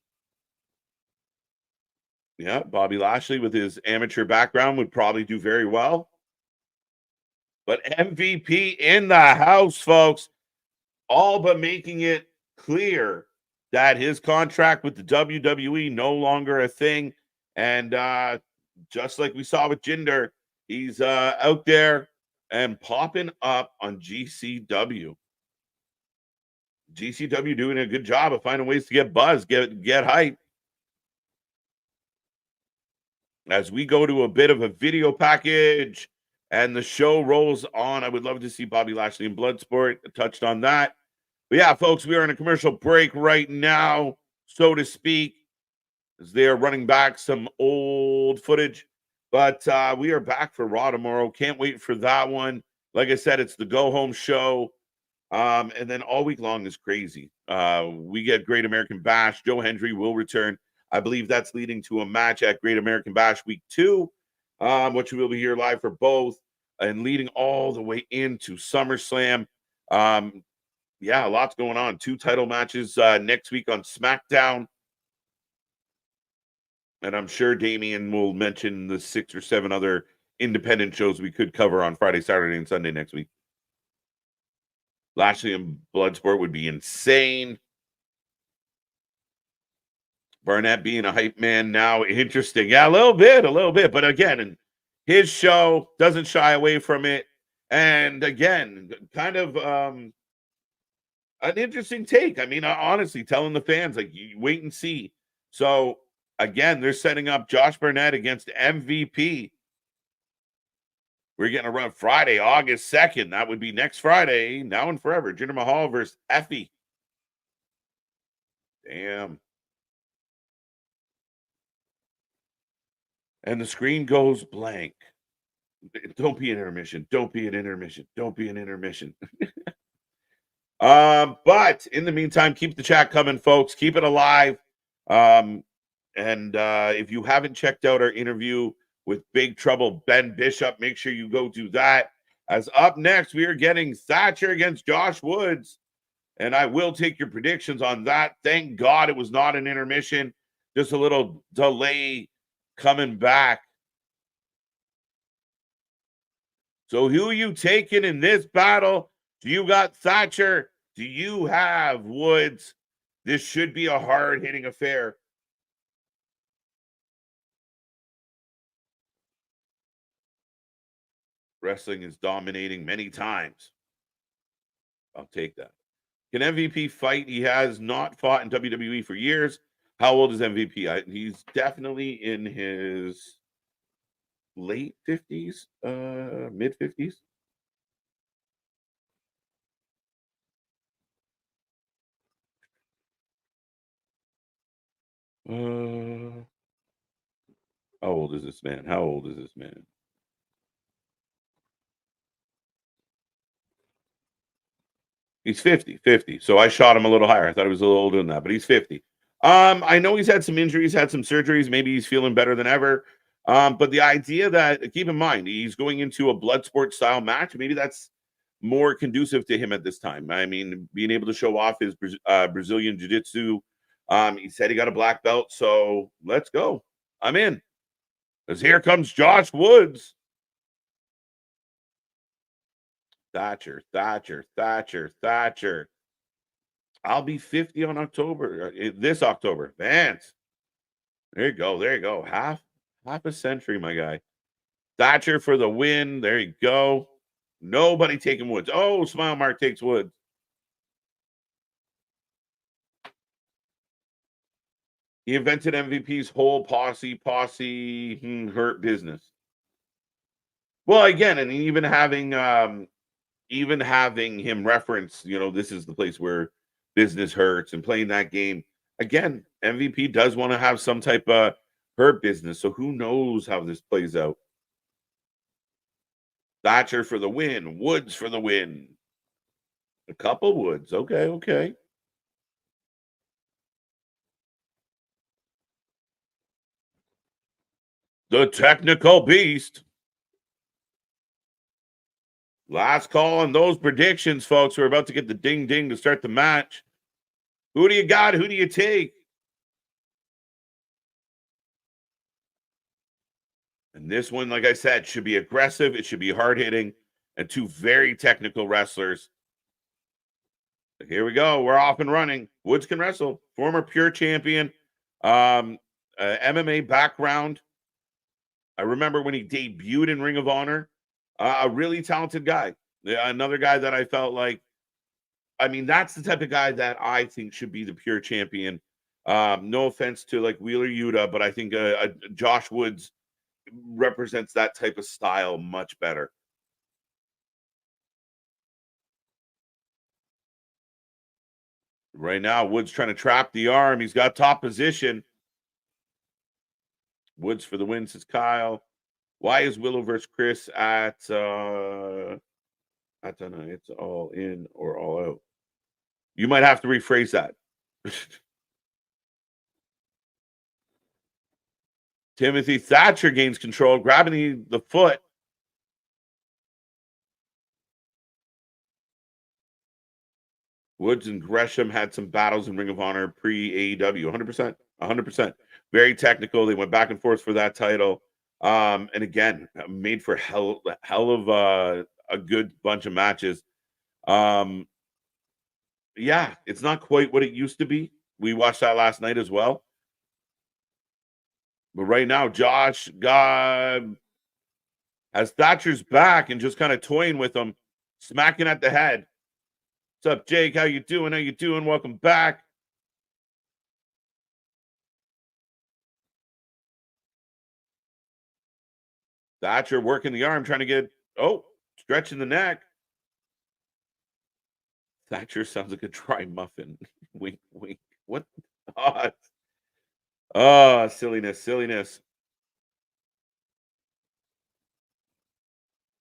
Speaker 1: Yeah, Bobby Lashley with his amateur background would probably do very well. But MVP in the house, folks, all but making it clear that his contract with the WWE no longer a thing. And just like we saw with Jinder, he's out there and popping up on GCW. GCW doing a good job of finding ways to get buzz, get hype. As we go to a bit of a video package and the show rolls on, I would love to see Bobby Lashley in Bloodsport. I touched on that. But yeah, folks, we are in a commercial break right now, so to speak, as they are running back some old footage. But we are back for Raw tomorrow. Can't wait for that one. Like I said, it's the go-home show. And then all week long is crazy. We get Great American Bash. Joe Hendry will return. I believe that's leading to a match at Great American Bash Week 2, which we will be here live for both, and leading all the way into SummerSlam. Yeah, lots going on. 2 title matches next week on SmackDown. And I'm sure Damian will mention the 6 or 7 other independent shows we could cover on Friday, Saturday, and Sunday next week. Lashley and Bloodsport would be insane. Barnett being a hype man now, interesting. Yeah, a little bit. But again, his show doesn't shy away from it. And again, kind of an interesting take. I mean, honestly, telling the fans, like, you wait and see. So, again, they're setting up Josh Barnett against MVP. We're getting a run Friday, August 2nd. That would be next Friday, now and forever. Jinder Mahal versus Effie. Damn. And the screen goes blank. Don't be an intermission. Don't be an intermission. Don't be an intermission. But in the meantime, keep the chat coming, folks. Keep it alive. And if you haven't checked out our interview with Big Trouble Ben Bishop, make sure you go do that. As up next, we are getting Thatcher against Josh Woods. And I will take your predictions on that. Thank God it was not an intermission. Just a little delay coming back. So who are you taking in this battle? Do you got Thatcher? Do you have Woods? This should be a hard-hitting affair. Wrestling is dominating many times. I'll take that. Can MVP fight? He has not fought in WWE for years. How old is MVP? He's definitely in his late 50s, mid 50s. How old is this man? How old is this man? He's 50. So I shot him a little higher. I thought he was a little older than that, but he's 50. I know he's had some injuries, had some surgeries. Maybe he's feeling better than ever. But the idea that, keep in mind, he's going into a Bloodsport style match. Maybe that's more conducive to him at this time. I mean, being able to show off his Brazilian jiu-jitsu. He said he got a black belt. So let's go. I'm in. Because here comes Josh Woods. Thatcher. I'll be 50 on October, this October. Vance. There you go. Half a century, my guy. Thatcher for the win. There you go. Nobody taking Woods. Oh, Smile Mark takes Woods. He invented MVP's whole posse hurt business. Well, again, and even having him reference, this is the place where business hurts and playing that game. Again, MVP does want to have some type of hurt business. So who knows how this plays out? Thatcher for the win. Woods for the win. A couple Woods. Okay. The technical beast. Last call on those predictions, folks. We're about to get the ding ding to start the match. Who do you got? Who do you take? And this one, like I said, should be aggressive. It should be hard-hitting. And two very technical wrestlers. Here we go. We're off and running. Woods can wrestle. Former Pure champion. MMA background. I remember when he debuted in Ring of Honor. A really talented guy. Another guy that I felt like, that's the type of guy that I think should be the Pure champion. No offense to like Wheeler Yuta, but I think Josh Woods represents that type of style much better. Right now, Woods trying to trap the arm. He's got top position. Woods for the win, says Kyle. Why is Willow versus Chris at I don't know, it's all in or all out? You might have to rephrase that. Timothy Thatcher gains control, grabbing the foot. Woods and Gresham had some battles in Ring of Honor pre-AEW. 100%. Very technical. They went back and forth for that title. And again, made for hell of a good bunch of matches. Yeah, it's not quite what it used to be. We watched that last night as well. But right now, Josh has Thatcher's back and just kind of toying with him, smacking at the head. What's up, Jake? How you doing? Welcome back. Thatcher working the arm, trying to get, stretching the neck. Thatcher sounds like a dry muffin. Wink, wink. What Oh, silliness, silliness.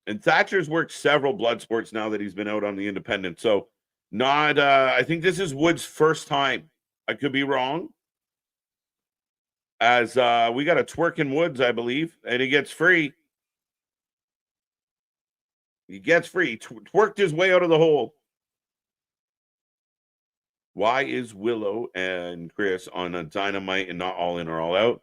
Speaker 1: And Thatcher's worked several blood sports now that he's been out on the independent. So not I think this is Wood's first time. I could be wrong. As we got a twerk in Woods, I believe, and he gets free. He gets free. Twerked his way out of the hole. Why is Willow and Chris on a Dynamite and not All In or All Out?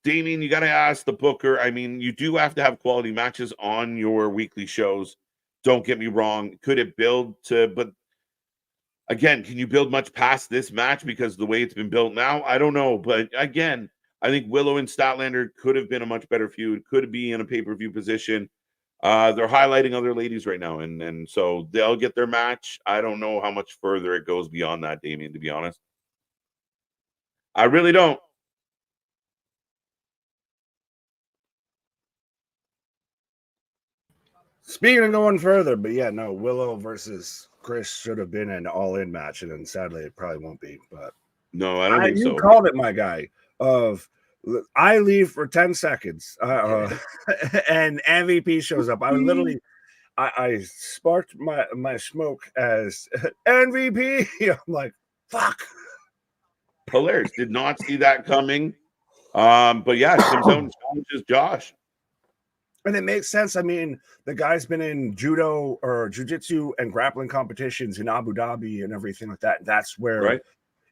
Speaker 1: Damien, you got to ask the booker. I mean, you do have to have quality matches on your weekly shows. Don't get me wrong. Could it build to, but again, can you build much past this match because the way it's been built now? I don't know. But again, I think Willow and Statlander could have been a much better feud, could be in a pay-per-view position. They're highlighting other ladies right now, and so they'll get their match. I don't know how much further it goes beyond that, Damien, to be honest. I really don't.
Speaker 2: Speaking of going further, but yeah, no, Willow versus Chris should have been an all-in match, and then sadly it probably won't be. But
Speaker 1: no, I don't think so.
Speaker 2: You called it, my guy. I leave for 10 seconds, and MVP shows up. I literally, I sparked my smoke as MVP. I'm like, fuck.
Speaker 1: Hilarious. Did not see that coming. But yeah, it comes out and challenges Josh.
Speaker 2: And it makes sense. I mean, the guy's been in judo or jiu-jitsu and grappling competitions in Abu Dhabi and everything like that. That's where,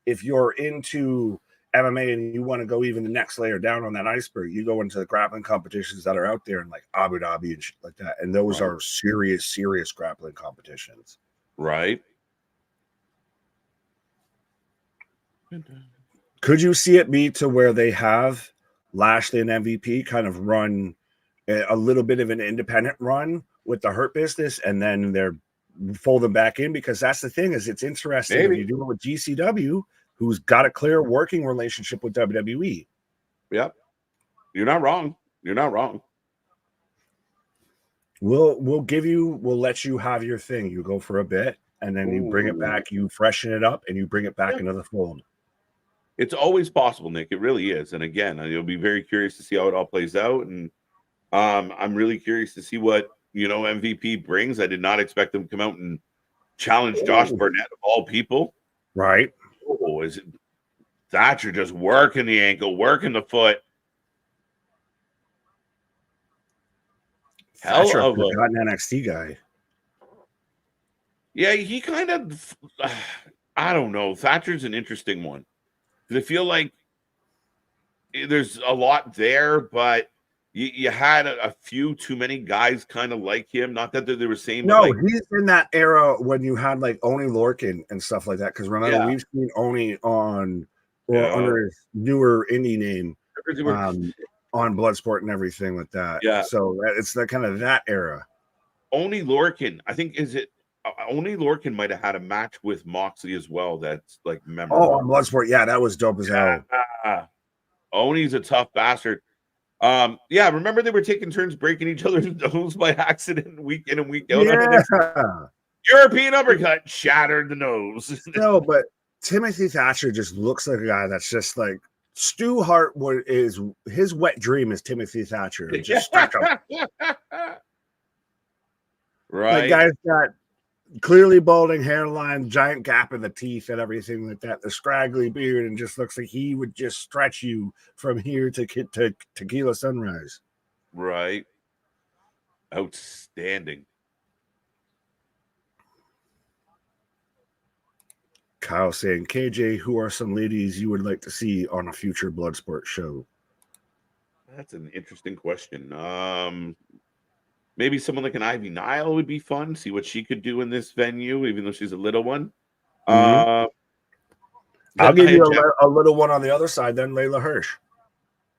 Speaker 2: if you're into MMA and you want to go even the next layer down on that iceberg, you go into the grappling competitions that are out there in like Abu Dhabi and shit like that. And those are serious grappling competitions.
Speaker 1: Right.
Speaker 2: Could you see it be to where they have Lashley and MVP kind of run a little bit of an independent run with the Hurt Business, and then they're fold them back in? Because that's the thing, is it's interesting if you do it with GCW, who's got a clear working relationship with WWE.
Speaker 1: Yep. You're not wrong. You're not wrong.
Speaker 2: We'll let you have your thing. You go for a bit, and then you bring it back, you freshen it up, and you bring it back into the fold.
Speaker 1: It's always possible, Nick. It really is. And again, you'll be very curious to see how it all plays out. And I'm really curious to see what, MVP brings. I did not expect them to come out and challenge Josh Barnett of all people.
Speaker 2: Right.
Speaker 1: Oh, is it Thatcher just working the ankle, working the foot?
Speaker 2: Thatcher, an NXT guy.
Speaker 1: Yeah, he kind of, I don't know. Thatcher's an interesting one. Because I feel like there's a lot there, but you had a few too many guys kind of like him. Not that they were same.
Speaker 2: No,
Speaker 1: like,
Speaker 2: he's in that era when you had like Oni Lorcan and stuff like that. Because remember, we've seen Oni on under his newer indie name on Bloodsport and everything like that.
Speaker 1: Yeah.
Speaker 2: So it's that kind of that era.
Speaker 1: Oni Lorcan, I think, Oni Lorcan might have had a match with Moxley as well. That's like memorable.
Speaker 2: Oh, on Bloodsport, yeah, that was dope as hell.
Speaker 1: Oni's a tough bastard. Yeah, remember they were taking turns breaking each other's nose by accident week in and week out.
Speaker 2: Yeah.
Speaker 1: European uppercut shattered the nose.
Speaker 2: No, but Timothy Thatcher just looks like a guy that's just like Stu Hart. What is his wet dream is Timothy Thatcher. Just stretch up.
Speaker 1: Right.
Speaker 2: The guy's got clearly balding hairline, giant gap in the teeth, and everything like that. The scraggly beard, and just looks like he would just stretch you from here to Tequila Sunrise.
Speaker 1: Right. Outstanding.
Speaker 2: Kyle saying, KJ, who are some ladies you would like to see on a future Bloodsport show?
Speaker 1: That's an interesting question. Maybe someone like an Ivy Nile would be fun. See what she could do in this venue, even though she's a little one.
Speaker 2: I'll give you a little one on the other side then, Layla Hirsch.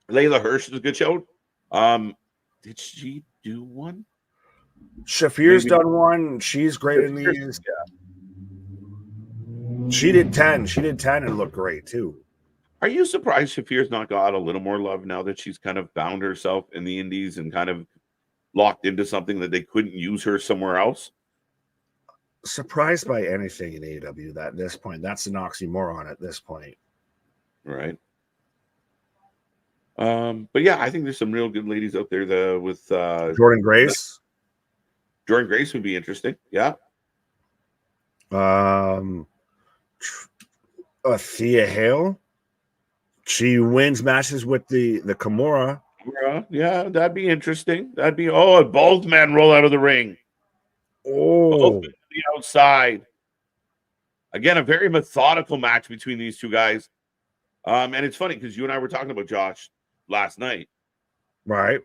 Speaker 1: Layla Hirsch is a good show. Did she do one?
Speaker 2: Shafir's done one. She's great in these.
Speaker 1: Yeah.
Speaker 2: She did 10. She did 10 and looked great too.
Speaker 1: Are you surprised Shafir's not got a little more love now that she's kind of found herself in the indies and kind of locked into something that they couldn't use her somewhere else?
Speaker 2: Surprised by anything in AEW at this point. That's an oxymoron at this point.
Speaker 1: Right. But yeah, I think there's some real good ladies out there. With
Speaker 2: Jordan Grace.
Speaker 1: Jordan Grace would be interesting. Yeah.
Speaker 2: Thea Hale. She wins matches with the Kimura.
Speaker 1: Yeah, that'd be interesting. That'd be both men roll out of the ring. Both men to the outside. Again, a very methodical match between these two guys. And it's funny because you and I were talking about Josh last night.
Speaker 2: Right.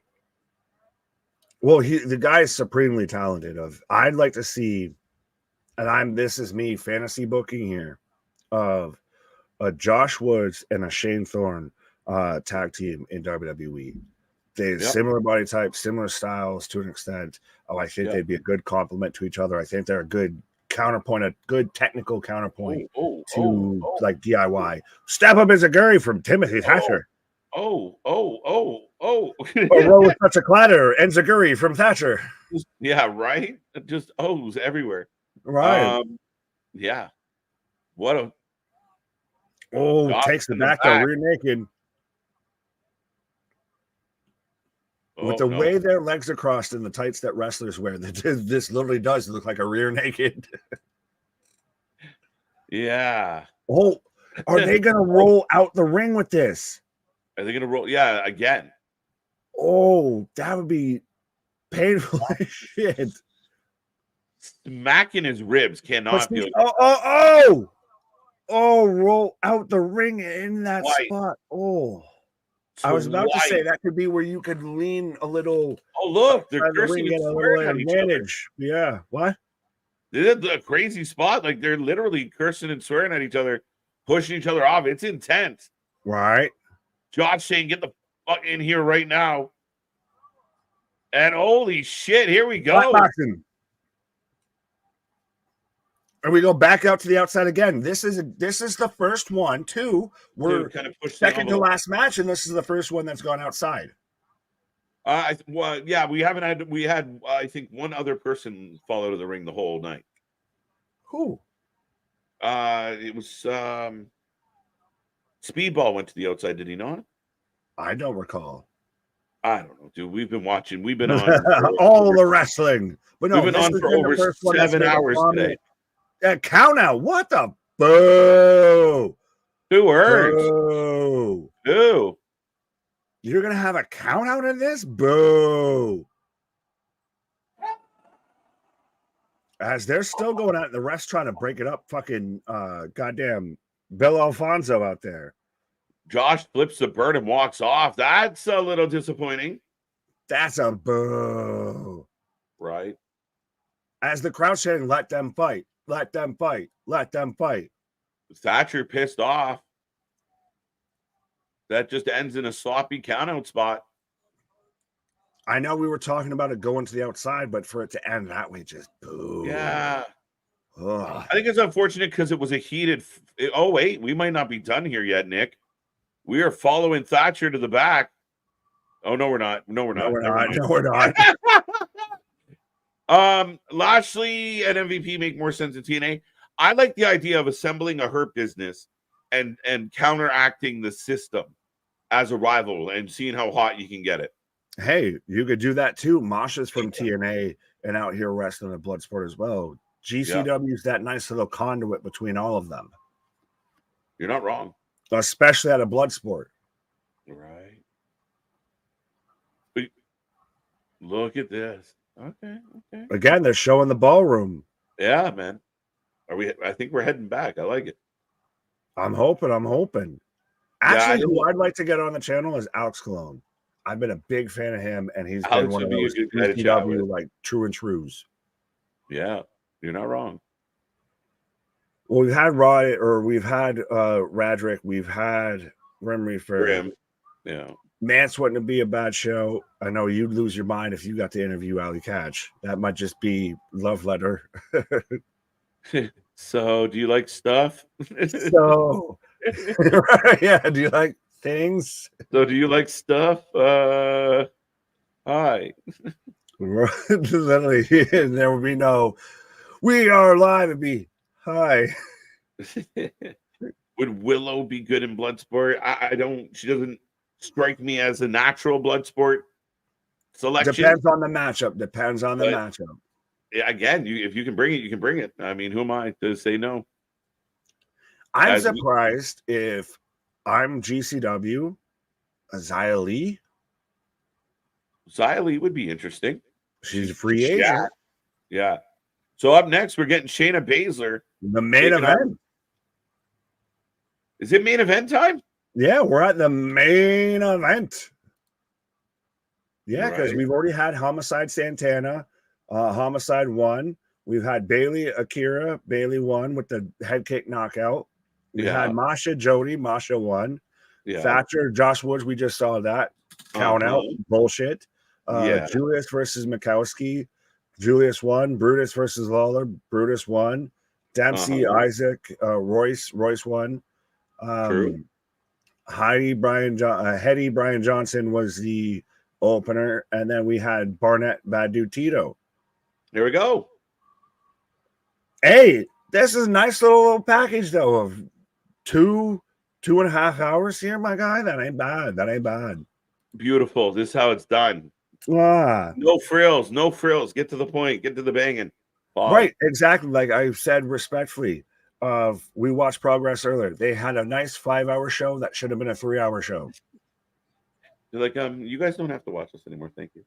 Speaker 2: Well, the guy is supremely talented. I'd like to see, and this is me fantasy booking here, of a Josh Woods and a Shane Thorne tag team in WWE. They're similar body types, similar styles to an extent. I think they'd be a good complement to each other. I think they're a good counterpoint, a good technical counterpoint to like DIY. Stab up Enziguri from Timothy Thatcher.
Speaker 1: A roll
Speaker 2: with such a clatter, Enziguri from Thatcher.
Speaker 1: Yeah, right. Just O's everywhere.
Speaker 2: Right.
Speaker 1: Yeah. What a
Speaker 2: takes the back though, rear naked. With the way their legs are crossed in the tights that wrestlers wear, this literally does look like a rear naked.
Speaker 1: Yeah.
Speaker 2: Are they going to roll out the ring with this?
Speaker 1: Are they going to roll? Yeah, again.
Speaker 2: That would be painful as shit.
Speaker 1: Smacking his ribs cannot be.
Speaker 2: Roll out the ring in that spot. I was about to say that could be where you could lean a little.
Speaker 1: Look, they're cursing and swearing at each other.
Speaker 2: Yeah, what?
Speaker 1: They did a crazy spot. Like they're literally cursing and swearing at each other, pushing each other off. It's intense.
Speaker 2: Right.
Speaker 1: Josh saying, "Get the fuck in here right now." And holy shit, here we go.
Speaker 2: And we go back out to the outside again. This is the first one, too. We're kind of second to last match, and this is the first one that's gone outside.
Speaker 1: We haven't had I think one other person fall out of the ring the whole night.
Speaker 2: Who?
Speaker 1: It was Speedball went to the outside, did he not?
Speaker 2: I don't recall.
Speaker 1: I don't know, dude. We've been watching. We've been on
Speaker 2: all the wrestling. But no,
Speaker 1: we've been on for over 7 hours today.
Speaker 2: Count out. What the boo?
Speaker 1: 2 words.
Speaker 2: Boo. You're gonna have a count out of this? Boo. As they're still going out, the refs trying to break it up. Fucking goddamn Bill Alfonso out there.
Speaker 1: Josh flips the bird and walks off. That's a little disappointing.
Speaker 2: That's a boo.
Speaker 1: Right.
Speaker 2: As the crowd saying, let them fight. Let them fight. Let them fight.
Speaker 1: Thatcher pissed off. That just ends in a sloppy countout spot.
Speaker 2: I know we were talking about it going to the outside, but for it to end that way, just boo.
Speaker 1: Yeah.
Speaker 2: Ugh.
Speaker 1: I think it's unfortunate because it was a heated. Oh, wait. We might not be done here yet, Nick. We are following Thatcher to the back. Oh, no, we're not. No, we're not.
Speaker 2: No, we're not.
Speaker 1: Lashley and MVP make more sense in TNA. I like the idea of assembling a hurt business and counteracting the system as a rival and seeing how hot you can get it.
Speaker 2: Hey, you could do that too. Masha's from TNA and out here wrestling at Bloodsport as well. GCW is that nice little conduit between all of them.
Speaker 1: You're not wrong.
Speaker 2: Especially at a Bloodsport.
Speaker 1: Right. But look at this. Okay.
Speaker 2: Again, they're showing the ballroom.
Speaker 1: Yeah, man. I think we're heading back. I like it.
Speaker 2: I'm hoping. Actually, who I'd like to get on the channel is Alex Colon. I've been a big fan of him, and he's been one of those GCW like true and trues.
Speaker 1: Yeah, you're not wrong.
Speaker 2: Well, we've had Radrick, we've had Grim Reaper.
Speaker 1: Yeah.
Speaker 2: Mance wouldn't be a bad show. I know you'd lose your mind if you got to interview Ali Catch. That might just be love letter.
Speaker 1: So, do you like stuff?
Speaker 2: So, yeah. Do you like things?
Speaker 1: So, do you like stuff? Hi.
Speaker 2: Literally, there would be no. We are live. It'd be hi.
Speaker 1: Would Willow be good in Bloodsport? I don't. She doesn't strike me as a natural Bloodsport selection.
Speaker 2: Depends on the matchup. Depends on the matchup.
Speaker 1: Again, if you can bring it, you can bring it. I mean, who am I to say no?
Speaker 2: I'm surprised if I'm GCW, Xia Li.
Speaker 1: Xia Li would be interesting.
Speaker 2: She's a free agent.
Speaker 1: Yeah. So up next, we're getting Shayna Baszler.
Speaker 2: The main event.
Speaker 1: Is it main event time?
Speaker 2: Yeah, we're at the main event. Yeah, because we've already had Homicide Santana. Homicide won. We've had Bailey Akira. Bailey won with the head kick knockout. We had Masha Jody. Masha won.
Speaker 1: Yeah.
Speaker 2: Thatcher, Josh Woods. We just saw that. Count out. Bullshit. Julius versus Makowski. Julius won. Brutus versus Lawler. Brutus won. Dempsey, Isaac, Royce. Royce won. Hetty Brian Johnson was the opener, and then we had Barnett, Bad Dude Tito.
Speaker 1: There we go.
Speaker 2: Hey, this is a nice little package though of 2.5 hours here, my guy. That ain't bad. That ain't bad.
Speaker 1: Beautiful. This is how it's done. No frills. No frills. Get to the point. Get to the banging.
Speaker 2: Right, exactly. Like I said respectfully, we watched Progress earlier. They had a nice 5-hour show that should have been a 3-hour show.
Speaker 1: You're like, you guys don't have to watch this anymore. Thank you.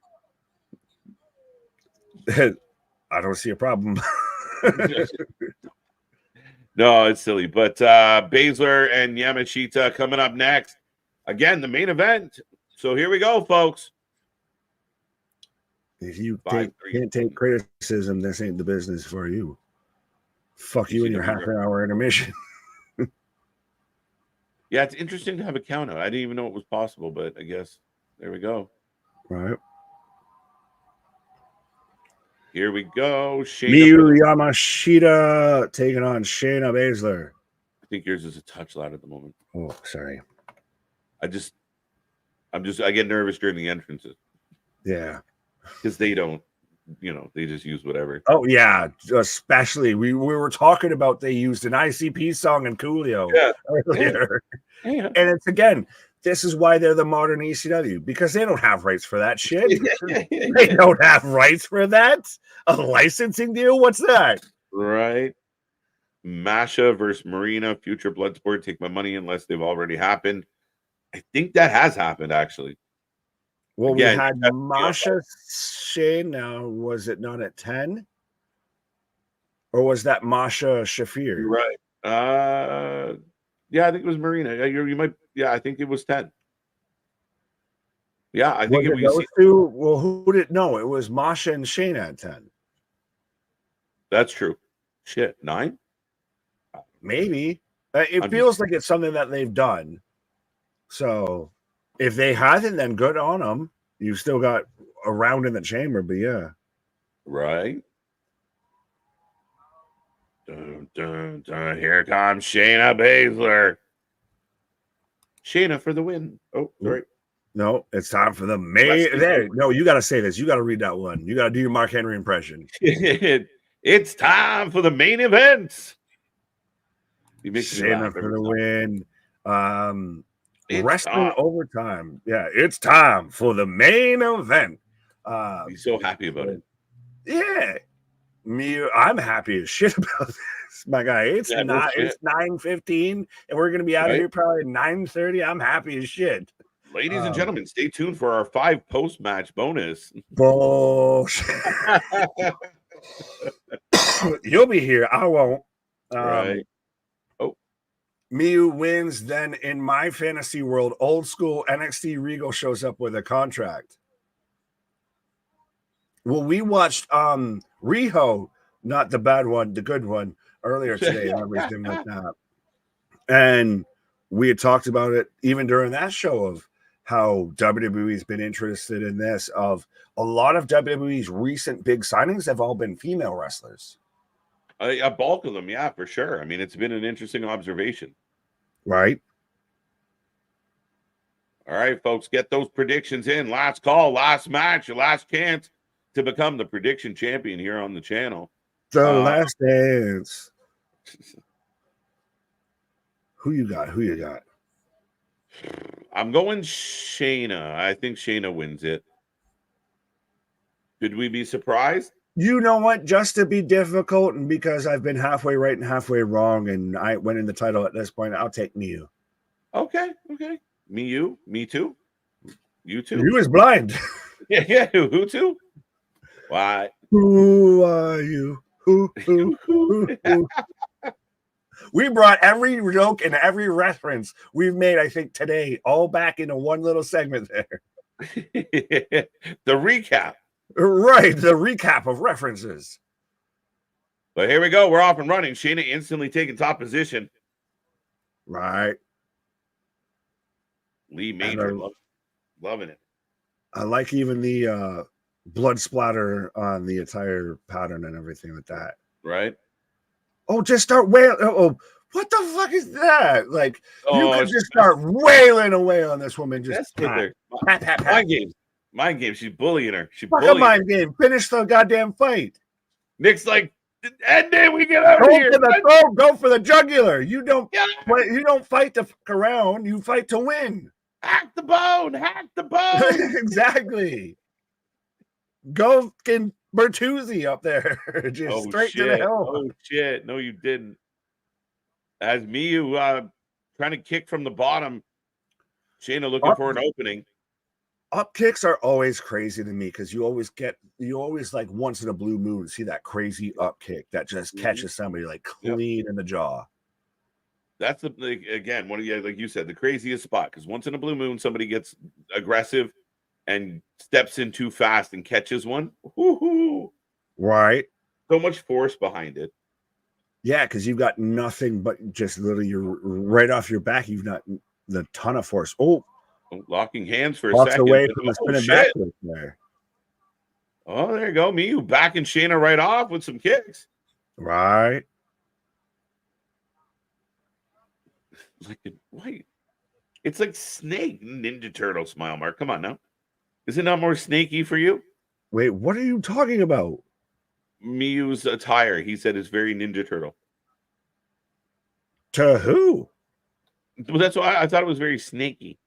Speaker 2: I don't see a problem.
Speaker 1: No, it's silly. But Baszler and Yamashita coming up next. Again, the main event. So here we go, folks.
Speaker 2: If you can't take criticism, this ain't the business for you. Fuck you and your half-hour intermission.
Speaker 1: Yeah, it's interesting to have a count out. I didn't even know it was possible, but I guess there we go.
Speaker 2: Right.
Speaker 1: Here we go.
Speaker 2: Miyu Yamashita taking on Shayna Baszler.
Speaker 1: I think yours is a touch loud at the moment.
Speaker 2: Oh, sorry.
Speaker 1: I get nervous during the entrances.
Speaker 2: Yeah.
Speaker 1: Because they don't, they just use whatever.
Speaker 2: Oh, yeah. Especially, we were talking about they used an ICP song in Coolio earlier. Yeah. And it's, again, this is why they're the modern ECW, because they don't have rights for that shit. They don't have rights for that. A licensing deal? What's that?
Speaker 1: Right. Masha versus Marina, future Bloodsport. Take my money unless they've already happened. I think that has happened, actually.
Speaker 2: Well, again, we had Masha Shayna. Was it not at 10? Or was that Masha Shafir?
Speaker 1: You're right. Yeah, I think it was Marina. You might. Yeah, I think it was 10. Yeah, I think
Speaker 2: it was those two. Well, who did? No, it was Masha and Shayna at 10.
Speaker 1: That's true. Shit, 9?
Speaker 2: Maybe. It feels like it's something that they've done. So, if they hadn't, then good on them. You've still got a round in the chamber, but yeah.
Speaker 1: Right. Dun, dun, dun. Here comes Shayna Baszler. Shayna for the win. Oh, sorry.
Speaker 2: No, it's time for the main. No, you got to say this. You got to read that one. You got to do your Mark Henry impression.
Speaker 1: It's time for the main event.
Speaker 2: Shayna for the win. Wrestling overtime. Yeah, it's time for the main event.
Speaker 1: He's so happy about it.
Speaker 2: Yeah. I'm happy as shit about this, my guy. It's 9:15, and we're gonna be out of here probably at 9:30. I'm happy as shit.
Speaker 1: Ladies and gentlemen, stay tuned for our 5 post-match bonus.
Speaker 2: Bullshit. You'll be here. I won't.
Speaker 1: Right.
Speaker 2: Miyu wins. Then in my fantasy world, old school NXT Regal shows up with a contract. Well, we watched Riho, not the bad one, the good one, earlier today and everything like that. And we had talked about it even during that show of how WWE's been interested in this. Of a lot of WWE's recent big signings have all been female wrestlers.
Speaker 1: A bulk of them, yeah, for sure. I mean, it's been an interesting observation.
Speaker 2: Right.
Speaker 1: All right, folks, get those predictions in. Last call, last match, your last chance to become the prediction champion here on the channel.
Speaker 2: The last dance. Who you got? Who you got?
Speaker 1: I'm going Shayna. I think Shayna wins it. Could we be surprised?
Speaker 2: You know what? Just to be difficult, and because I've been halfway right and halfway wrong, and I went in the title at this point, I'll take Miyu.
Speaker 1: Okay. Me too. You too.
Speaker 2: You is blind.
Speaker 1: Yeah. Who too? Why?
Speaker 2: Who are you? Who? We brought every joke and every reference we've made, I think, today, all back into one little segment there.
Speaker 1: The recap.
Speaker 2: Right, the recap of references.
Speaker 1: But here we go. We're off and running. Shayna instantly taking top position.
Speaker 2: Right.
Speaker 1: Lee Major loving it.
Speaker 2: I like even the blood splatter on the attire pattern and everything like that.
Speaker 1: Right.
Speaker 2: Oh, just start wailing. Oh, what the fuck is that? Like, you could just start wailing away on this woman. Just pat.
Speaker 1: Mind game. She's bullying her.
Speaker 2: Fuck a mind game. Finish the goddamn fight.
Speaker 1: Nick's like, and then we get out of here.
Speaker 2: Go for the jugular. You don't fight to fuck around. You fight to win.
Speaker 1: Hack the bone.
Speaker 2: Exactly. Go fucking Bertuzzi up there. Just straight to the hell.
Speaker 1: Oh shit. No, you didn't. As Miyu trying to kick from the bottom. Shayna looking for an opening.
Speaker 2: Up kicks are always crazy to me because you always like once in a blue moon see that crazy up kick that just catches somebody like clean in the jaw.
Speaker 1: That's again one of the, like you said, the craziest spot, because once in a blue moon somebody gets aggressive and steps in too fast and catches one. Woo-hoo.
Speaker 2: Right.
Speaker 1: So much force behind it.
Speaker 2: Yeah, because you've got nothing but just literally you're right off your back. You've got the ton of force. Oh,
Speaker 1: locking hands for a
Speaker 2: walks
Speaker 1: second.
Speaker 2: Away from the spinning backwards there.
Speaker 1: Oh, there you go. Miyu backing Shayna right off with some kicks.
Speaker 2: Right.
Speaker 1: It's like Snake Ninja Turtle smile mark. Come on now. Is it not more snaky for you?
Speaker 2: Wait, what are you talking about?
Speaker 1: Miyu's attire, he said, is very Ninja Turtle.
Speaker 2: To who?
Speaker 1: Well, that's why I thought it was very snaky.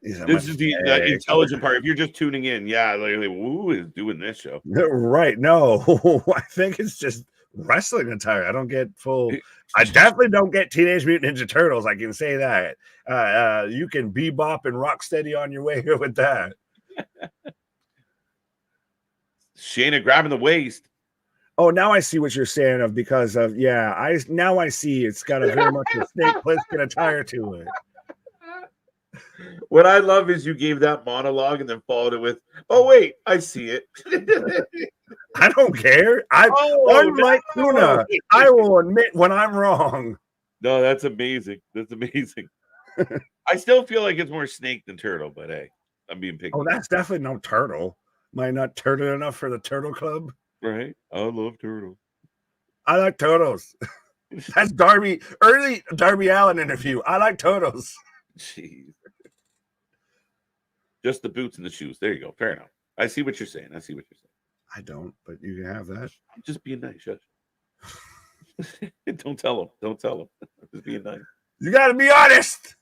Speaker 1: This is the intelligent part. If you're just tuning in, yeah, like who is doing this show?
Speaker 2: Right. No, I think it's just wrestling attire. I don't get full. I definitely don't get Teenage Mutant Ninja Turtles. I can say that. You can bebop and rock steady on your way here with that.
Speaker 1: Shayna grabbing the waist.
Speaker 2: Oh, now I see what you're saying of because of I see it's got a very much a Snake Plissken attire to it.
Speaker 1: What I love is you gave that monologue and then followed it with, "Oh wait, I see it."
Speaker 2: I don't care. Unlike Kuna, I will admit when I'm wrong.
Speaker 1: No, that's amazing. That's amazing. I still feel like it's more snake than turtle, but hey, I'm being picky.
Speaker 2: Oh, that's definitely no turtle. Am I not turtle enough for the Turtle Club?
Speaker 1: Right. I love turtles.
Speaker 2: I like turtles. That's early Darby Allin interview. I like turtles.
Speaker 1: Jeez. Just the boots and the shoes. There you go. Fair enough. I see what you're saying.
Speaker 2: I don't, but you can have that.
Speaker 1: I'm just being nice, Shush. Don't tell him. I'm just being nice.
Speaker 2: You got to be honest.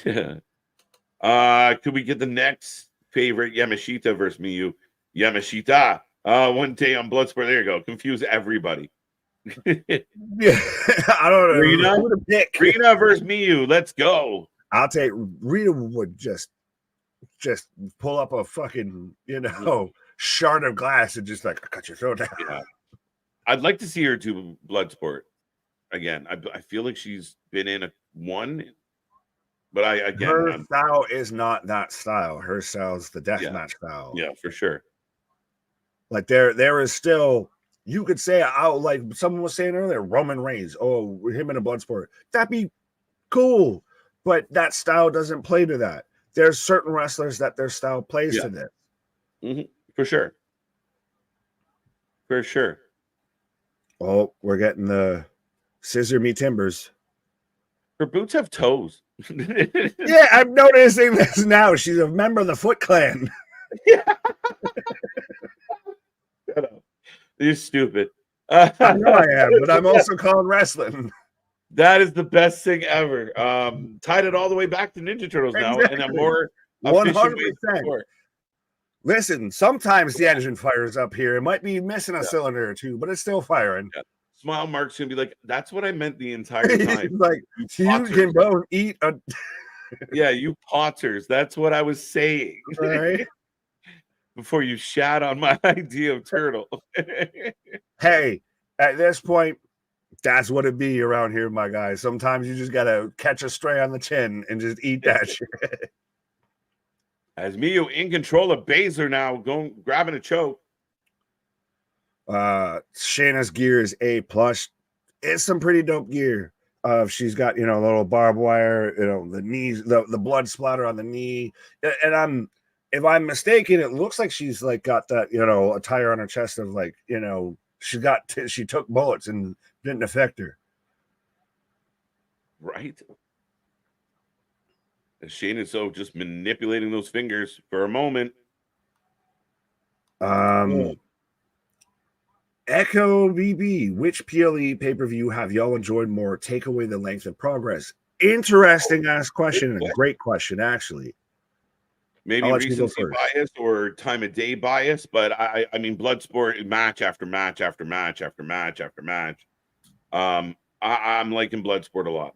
Speaker 1: Could we get the next favorite Yamashita versus Miyu? Yamashita. One day on Bloodsport. There you go. Confuse everybody.
Speaker 2: Yeah, I don't know.
Speaker 1: Rita versus Miyu. Let's go.
Speaker 2: I'll take Rita would just pull up a fucking shard of glass and just like cut your throat down.
Speaker 1: Yeah. I'd like to see her do Bloodsport again. I feel like she's been in one, but
Speaker 2: her style is not that style. Her style is the deathmatch style.
Speaker 1: Yeah, for sure.
Speaker 2: Like there is still, you could say, like someone was saying earlier, Roman Reigns. Oh, him in a Bloodsport. That'd be cool, but that style doesn't play to that. There's certain wrestlers that their style plays to this.
Speaker 1: Mm-hmm. For sure. For sure.
Speaker 2: Oh, we're getting the scissor me timbers.
Speaker 1: Her boots have toes.
Speaker 2: Yeah, I'm noticing this now. She's a member of the Foot Clan.
Speaker 1: Yeah. You're stupid.
Speaker 2: I know I am, but I'm also calling wrestling.
Speaker 1: That is the best thing ever. Tied it all the way back to Ninja Turtles now, in a more efficient way than
Speaker 2: 100%.
Speaker 1: before.
Speaker 2: Listen, sometimes the engine fires up here. It might be missing a cylinder or two, but it's still firing.
Speaker 1: Yeah. Smile Mark's gonna be like, that's what I meant the entire time.
Speaker 2: Like, you can both eat a
Speaker 1: yeah, you potters. That's what I was saying.
Speaker 2: right.
Speaker 1: Before you shat on my idea of turtle.
Speaker 2: Hey, at this point, that's what it be around here, my guy. Sometimes you just gotta catch a stray on the chin and just eat that shit.
Speaker 1: As Miyu in control of Baszler now, grabbing a choke.
Speaker 2: Shayna's gear is A+. It's some pretty dope gear. She's got, a little barbed wire, the knees, the blood splatter on the knee. And if I'm mistaken, it looks like she's like got that, a tire on her chest of like, she took bullets and didn't affect her.
Speaker 1: Right. Shayna so just manipulating those fingers for a moment.
Speaker 2: Echo BB, which PLE pay-per-view have y'all enjoyed more? Take away the length of progress. Interesting ass question and a great question, actually.
Speaker 1: Maybe recency bias or time of day bias, but I mean Bloodsport match after match after match after match after match. I'm liking Bloodsport a lot.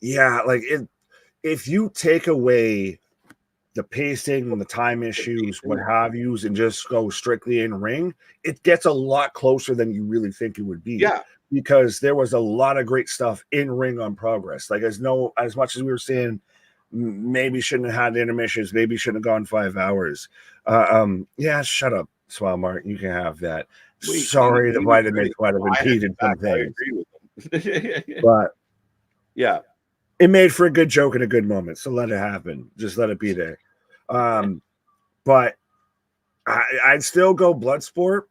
Speaker 2: Yeah, like if you take away the pacing and the time issues, what have you, and just go strictly in ring, it gets a lot closer than you really think it would be.
Speaker 1: Yeah,
Speaker 2: because there was a lot of great stuff in ring on Progress. Like as much as we were saying, maybe shouldn't have had intermissions, maybe shouldn't have gone 5 hours. Yeah, shut up, Swell Mark. You can have that.
Speaker 1: Wait,
Speaker 2: sorry, the vitamins might have impeded some things. But
Speaker 1: yeah,
Speaker 2: it made for a good joke and a good moment. So let it happen. Just let it be there. But I'd still go Bloodsport,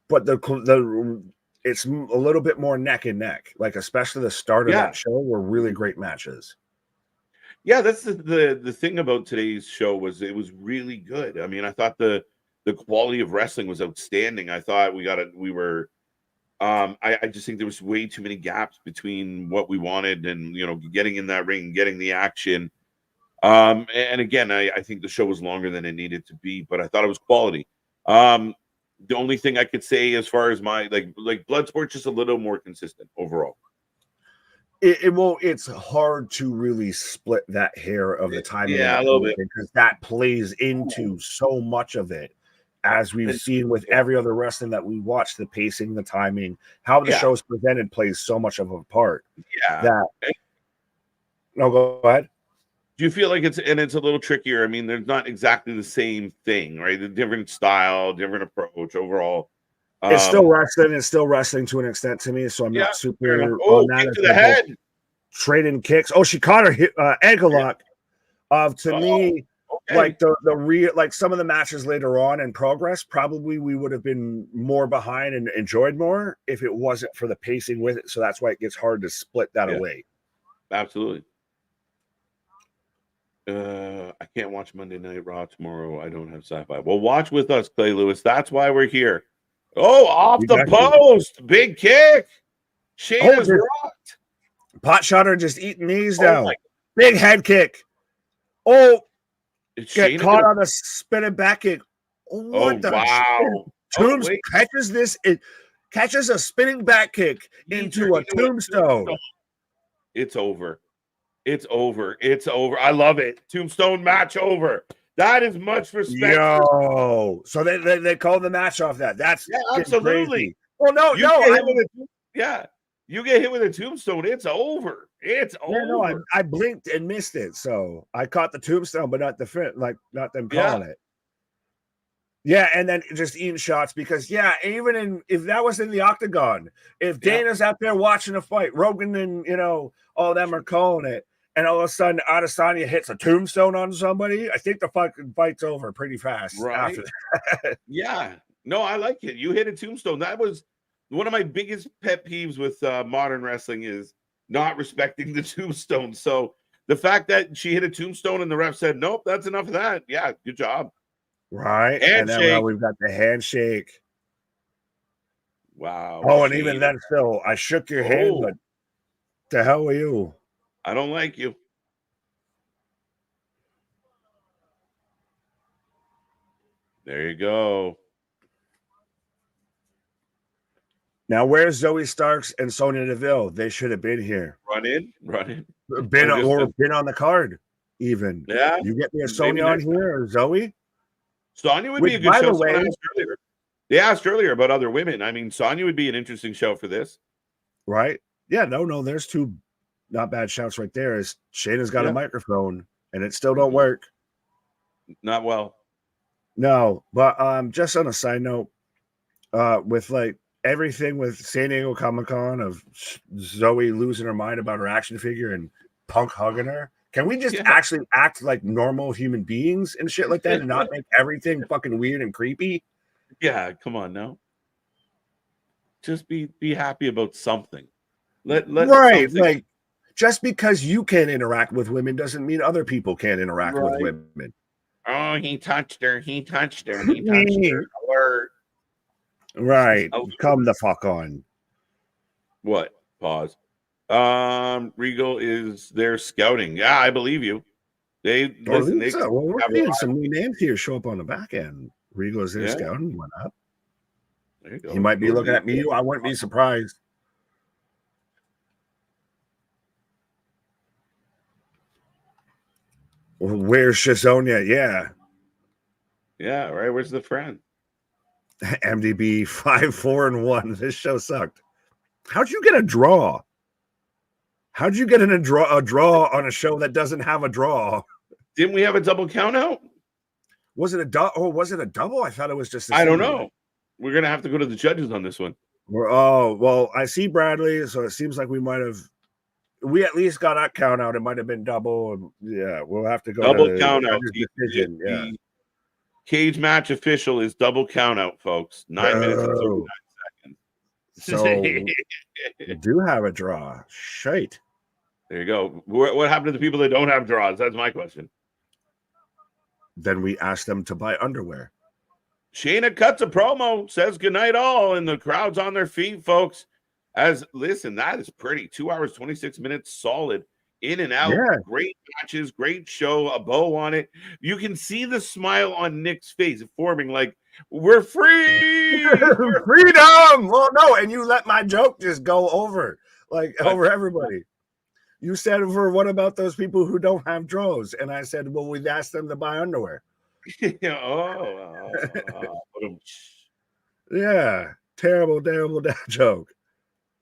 Speaker 2: but the it's a little bit more neck and neck. Like especially the start of that show were really great matches.
Speaker 1: Yeah, that's the thing about today's show was it was really good. I mean, I thought the quality of wrestling was outstanding. I thought I just think there was way too many gaps between what we wanted and getting in that ring, getting the action. And again, I think the show was longer than it needed to be, but I thought it was quality. The only thing I could say as far as my like Bloodsport, just a little more consistent overall.
Speaker 2: It's hard to really split that hair of the timing.
Speaker 1: Yeah, a little bit,
Speaker 2: because that plays into so much of it. As we've seen with every other wrestling that we watch, the pacing, the timing, how the show's presented plays so much of a part.
Speaker 1: Yeah.
Speaker 2: No, go ahead.
Speaker 1: Do you feel like it's a little trickier? I mean, they're not exactly the same thing, right? The different style, different approach overall.
Speaker 2: It's still wrestling. It's still wrestling to an extent to me, so I'm not super on that.
Speaker 1: Kick to the head.
Speaker 2: Trading kicks. Oh, she caught her ankle lock. To me, like the real, like some of the matches later on in Progress, probably we would have been more behind and enjoyed more if it wasn't for the pacing with it. So that's why it gets hard to split that away.
Speaker 1: Absolutely. I can't watch Monday Night Raw tomorrow. I don't have sci-fi. Well, watch with us, Clay Lewis. That's why we're here. Oh, off the post. Big kick. Shayna's rocked.
Speaker 2: Pot shotter just eating knees down. Big head kick. Oh, get caught on a spinning back kick. What the wow. Tombs catches this. It catches a spinning back kick into a tombstone.
Speaker 1: It's over. It's over. It's over. I love it. Tombstone match over. That is much respect.
Speaker 2: Yo. So they called the match off that. That's
Speaker 1: absolutely.
Speaker 2: Crazy. Well, no.
Speaker 1: You get hit with a tombstone, it's over. It's over.
Speaker 2: No, I blinked and missed it. So I caught the tombstone, but not the fit, not them calling it. Yeah, and then just eating shots because even if that was in the octagon, if Dana's out there watching a fight, Rogan and all them are calling it, and all of a sudden Adesanya hits a tombstone on somebody, I think the fucking fight's over pretty fast.
Speaker 1: Right.
Speaker 2: After that.
Speaker 1: Yeah. No, I like it. You hit a tombstone. That was one of my biggest pet peeves with modern wrestling is not respecting the tombstone. So the fact that she hit a tombstone and the ref said, nope, that's enough of that. Yeah, good job.
Speaker 2: Right.
Speaker 1: Handshake.
Speaker 2: And then we've got the handshake.
Speaker 1: Wow.
Speaker 2: Oh, and even then, still, I shook your hand, but The hell are you?
Speaker 1: I don't like you. There you go.
Speaker 2: Now, where's Zoe Starks and Sonya Deville? They should have been here.
Speaker 1: Run in.
Speaker 2: Been on the card, even.
Speaker 1: Yeah.
Speaker 2: You get me a Sonya on here or Zoe?
Speaker 1: Sonya would be a good show. They asked earlier about other women. I mean, Sonya would be an interesting show for this.
Speaker 2: Right? Yeah, no, there's two not bad shouts right there. Is Shayna's got a microphone and it still don't work.
Speaker 1: Not well.
Speaker 2: No, but just on a side note, with like everything with San Diego Comic-Con of Zoe losing her mind about her action figure and Punk hugging her, can we just actually act like normal human beings and shit like that and not make everything fucking weird and creepy?
Speaker 1: Yeah, come on now. Just be happy about something. Let
Speaker 2: right, something... like just because you can't interact with women doesn't mean other people can't interact with women.
Speaker 1: Oh, he touched her. He touched her. Alert.
Speaker 2: Right. Come the fuck on.
Speaker 1: What? Pause. Regal is there scouting. Yeah, I believe you. We're
Speaker 2: seeing some new names here show up on the back end. Regal is there scouting. What up?
Speaker 1: There you go.
Speaker 2: He might be looking at me. I wouldn't be surprised. Where's Shazonia? Yeah,
Speaker 1: right. Where's the friend?
Speaker 2: MDB 5-4-1. This show sucked. How'd you get a draw? How'd you get a draw on a show that doesn't have a draw?
Speaker 1: Didn't we have a double count out?
Speaker 2: Was it a double? I thought it was just.
Speaker 1: I don't know. We're gonna have to go to the judges on this one.
Speaker 2: Well, I see Bradley, so it seems like we might have. We at least got that count out. It might have been double. And yeah, we'll have to go
Speaker 1: double count out.
Speaker 2: Decision.
Speaker 1: The cage match official is double count out, folks. 9 minutes and 39 seconds.
Speaker 2: So do have a draw. Shite.
Speaker 1: There you go. What happened to the people that don't have draws? That's my question.
Speaker 2: Then we asked them to buy underwear.
Speaker 1: Shayna cuts a promo, says goodnight all, and the crowd's on their feet, folks. Listen, that is pretty. 2 hours, 26 minutes, solid. In and out. Yeah. Great matches, great show, a bow on it. You can see the smile on Nick's face forming like, we're free.
Speaker 2: Freedom. Well, no, and you let my joke just go over, over everybody. You said, what about those people who don't have drawers? And I said, well, we've asked them to buy underwear. Yeah. Terrible dad joke.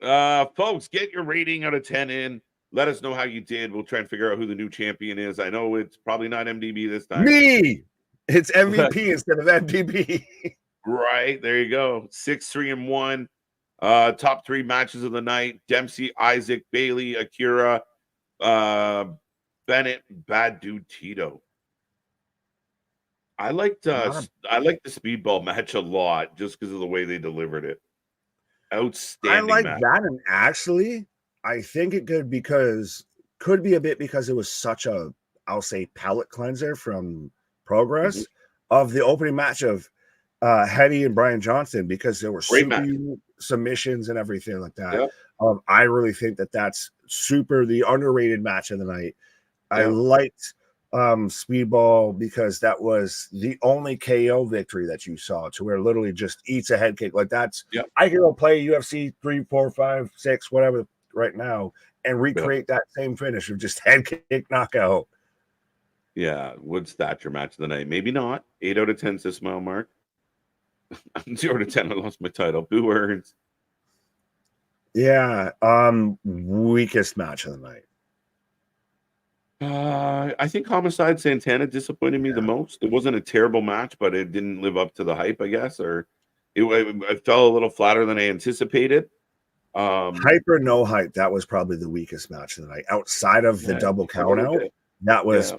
Speaker 1: Folks, get your rating out of 10 in. Let us know how you did. We'll try and figure out who the new champion is. I know it's probably not MDB this time.
Speaker 2: Me! It's MVP instead of MDB.
Speaker 1: Right. There you go. 6-3-1. Top 3 matches of the night. Dempsey, Isaac, Bailey, Akira, Bennett, Bad Dude, Tito. I liked the speedball match a lot just because of the way they delivered it. Outstanding.
Speaker 2: I like that, and actually, I think it could be a bit because it was such a, I'll say, palate cleanser from Progress of the opening match of Hetty and Brian Johnson, because there were submissions and everything like that. Yeah. I really think that's the underrated match of the night. Yeah. I liked Speedball because that was the only KO victory that you saw, to where literally just eats a head kick. Like that's, I can go play UFC 3, 4, 5, 6, whatever right now and recreate that same finish of just head kick knockout.
Speaker 1: Yeah, Woods Thatcher match of the night. Maybe not. 8 out of 10 says Smile Mark. 0 to 10. I lost my title. Boo earns.
Speaker 2: Yeah. Weakest match of the night.
Speaker 1: I think Homicide Santana disappointed me the most. It wasn't a terrible match, but it didn't live up to the hype, I guess, or it fell a little flatter than I anticipated.
Speaker 2: Hype or no hype, that was probably the weakest match of the night. Outside of the double count out, that was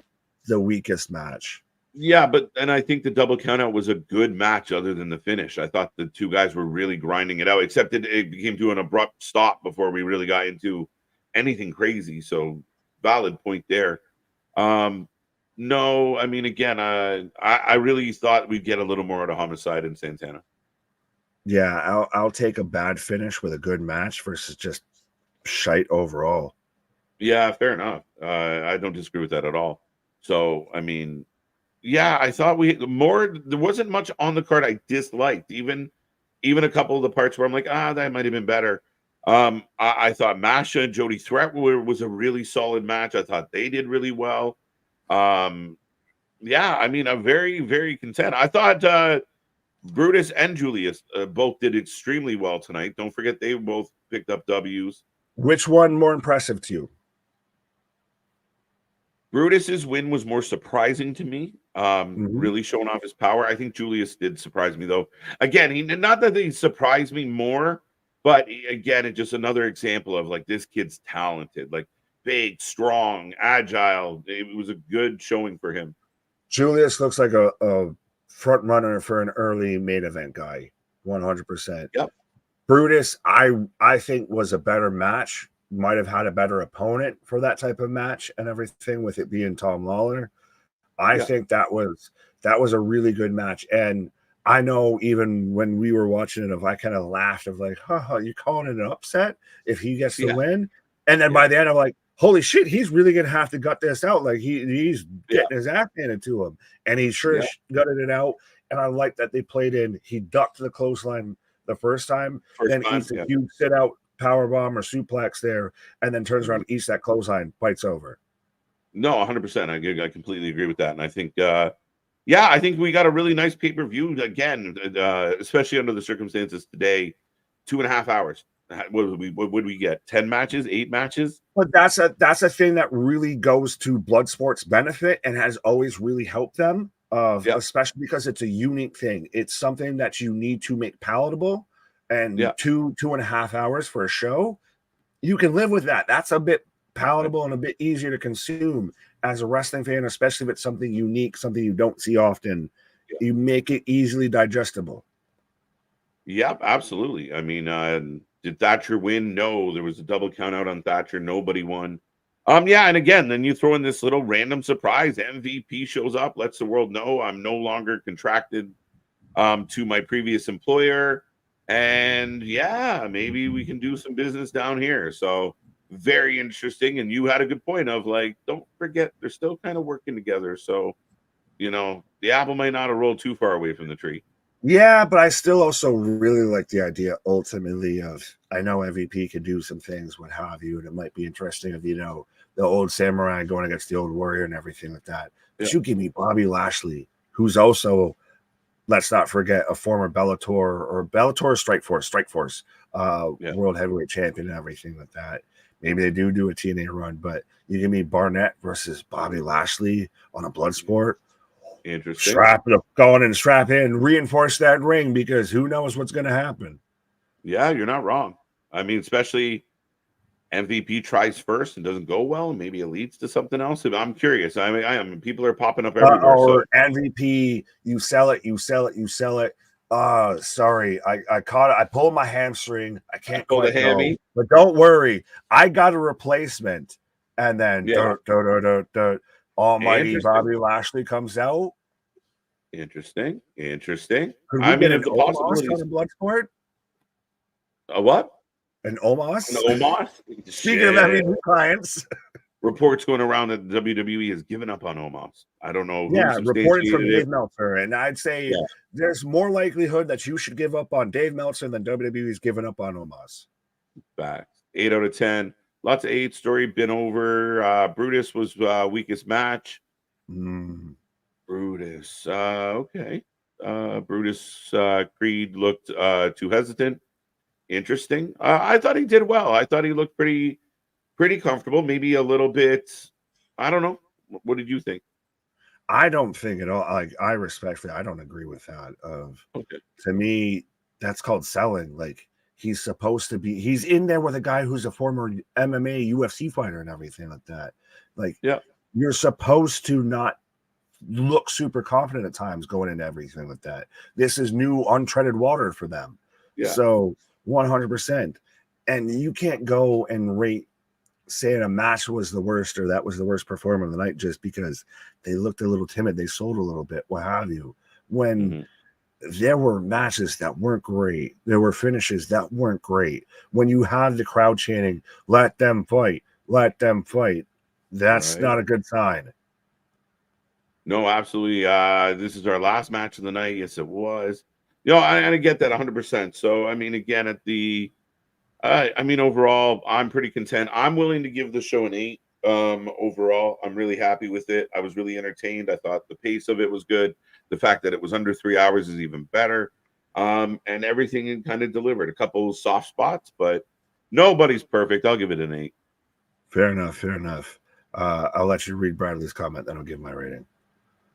Speaker 2: the weakest match.
Speaker 1: Yeah, and I think the double count out was a good match other than the finish. I thought the two guys were really grinding it out, except it came to an abrupt stop before we really got into anything crazy. So valid point there. No, I mean, again, I really thought we'd get a little more out of Homicide and Santana.
Speaker 2: Yeah, I'll take a bad finish with a good match versus just shite overall.
Speaker 1: Yeah, fair enough. I don't disagree with that at all. So, I mean, yeah, I thought there wasn't much on the card I disliked. Even a couple of the parts where I'm like, that might have been better. I thought Masha and Jody Threat was a really solid match. I thought they did really well. Yeah, I mean, I'm very, very content. I thought Brutus and Julius both did extremely well tonight. Don't forget they both picked up W's.
Speaker 2: Which one more impressive to you?
Speaker 1: Brutus's win was more surprising to me. Really showing off his power. I think Julius did surprise me though. Again, not that he surprised me more, but again, it's just another example of like this kid's talented, like big, strong, agile. It was a good showing for him.
Speaker 2: Julius looks like a front runner for an early main event guy, 100%.
Speaker 1: Yep.
Speaker 2: Brutus, I think was a better match. Might have had a better opponent for that type of match and everything, with it being Tom Lawler. I think that was a really good match. And I know even when we were watching it, I kind of laughed of like, you calling it an upset if he gets the win? And then by the end, I'm like, holy shit, he's really gonna have to gut this out. Like he's getting his ass handed to him, and he sure gutted it out. And I like that they played in. He ducked the clothesline the first time, then eats a huge sit out power bomb or suplex there, and then turns around, eats that clothesline, bites over.
Speaker 1: No, 100%. I completely agree with that, and I think, I think we got a really nice pay-per-view again, especially under the circumstances today. 2.5 hours. What would we get? 10 matches, 8 matches?
Speaker 2: But that's a thing that really goes to Bloodsport's benefit and has always really helped them, especially because it's a unique thing. It's something that you need to make palatable, and 2.5 hours for a show, you can live with that. That's a bit palatable and a bit easier to consume as a wrestling fan, especially if it's something unique, something you don't see often. You make it easily digestible.
Speaker 1: Yep, absolutely. I mean, did Thatcher win? No, there was a double count out on Thatcher. Nobody won. And again, then you throw in this little random surprise. MVP shows up, lets the world know I'm no longer contracted to my previous employer. And maybe we can do some business down here. So very interesting. And you had a good point of like, don't forget, they're still kind of working together. So, the apple might not have rolled too far away from the tree.
Speaker 2: Yeah, but I still also really like the idea ultimately of, I know MVP could do some things, what have you, and it might be interesting if, the old samurai going against the old warrior and everything like that. But you give me Bobby Lashley, who's also, let's not forget, a former Bellator Strike Force world heavyweight champion and everything like that. Maybe they do a TNA run, but you give me Barnett versus Bobby Lashley on a Bloodsport.
Speaker 1: Interesting.
Speaker 2: Strap in, reinforce that ring, because who knows what's going to happen.
Speaker 1: Yeah, you're not wrong. I mean, especially MVP tries first and doesn't go well, and maybe it leads to something else. I'm curious. I mean, people are popping up everywhere.
Speaker 2: Or MVP, you sell it. Sorry, I caught it. I pulled my hamstring. I can't quite go. But don't worry, I got a replacement. And then almighty Bobby Lashley comes out.
Speaker 1: Interesting.
Speaker 2: I mean, if the possibilities on Bloodsport.
Speaker 1: A what?
Speaker 2: An Omos?
Speaker 1: An Omos?
Speaker 2: Speaking of having new clients.
Speaker 1: Reports going around that WWE has given up on Omos. I don't know.
Speaker 2: Reported from Dave Meltzer. And I'd say there's more likelihood that you should give up on Dave Meltzer than WWE's given up on Omos.
Speaker 1: Facts. 8 out of 10. Lots of 8 story been over. Brutus was weakest match. Brutus. Okay. Brutus Creed looked too hesitant. Interesting. I thought he did well. I thought he looked pretty comfortable. Maybe a little bit. I don't know. What did you think?
Speaker 2: I don't think at all. I respectfully, I don't agree with that. To me, that's called selling. Like, he's supposed to be. He's in there with a guy who's a former MMA, UFC fighter, and everything like that. Like, you're supposed to not look super confident at times going into everything like that. This is new, untreaded water for them. So 100%. And you can't go and rate saying a match was the worst or that was the worst performer of the night just because they looked a little timid, they sold a little bit, what have you. When there were matches that weren't great, there were finishes that weren't great. When you have the crowd chanting, let them fight, let them fight. That's not a good sign.
Speaker 1: No, absolutely. This is our last match of the night. Yes, it was. I get that 100%. So, I mean, again, overall, I'm pretty content. I'm willing to give the show an 8. Overall, I'm really happy with it. I was really entertained. I thought the pace of it was good. The fact that it was under 3 hours is even better. And everything kind of delivered. A couple soft spots, but nobody's perfect. I'll give it an 8.
Speaker 2: Fair enough. I'll let you read Bradley's comment, then I'll give my rating.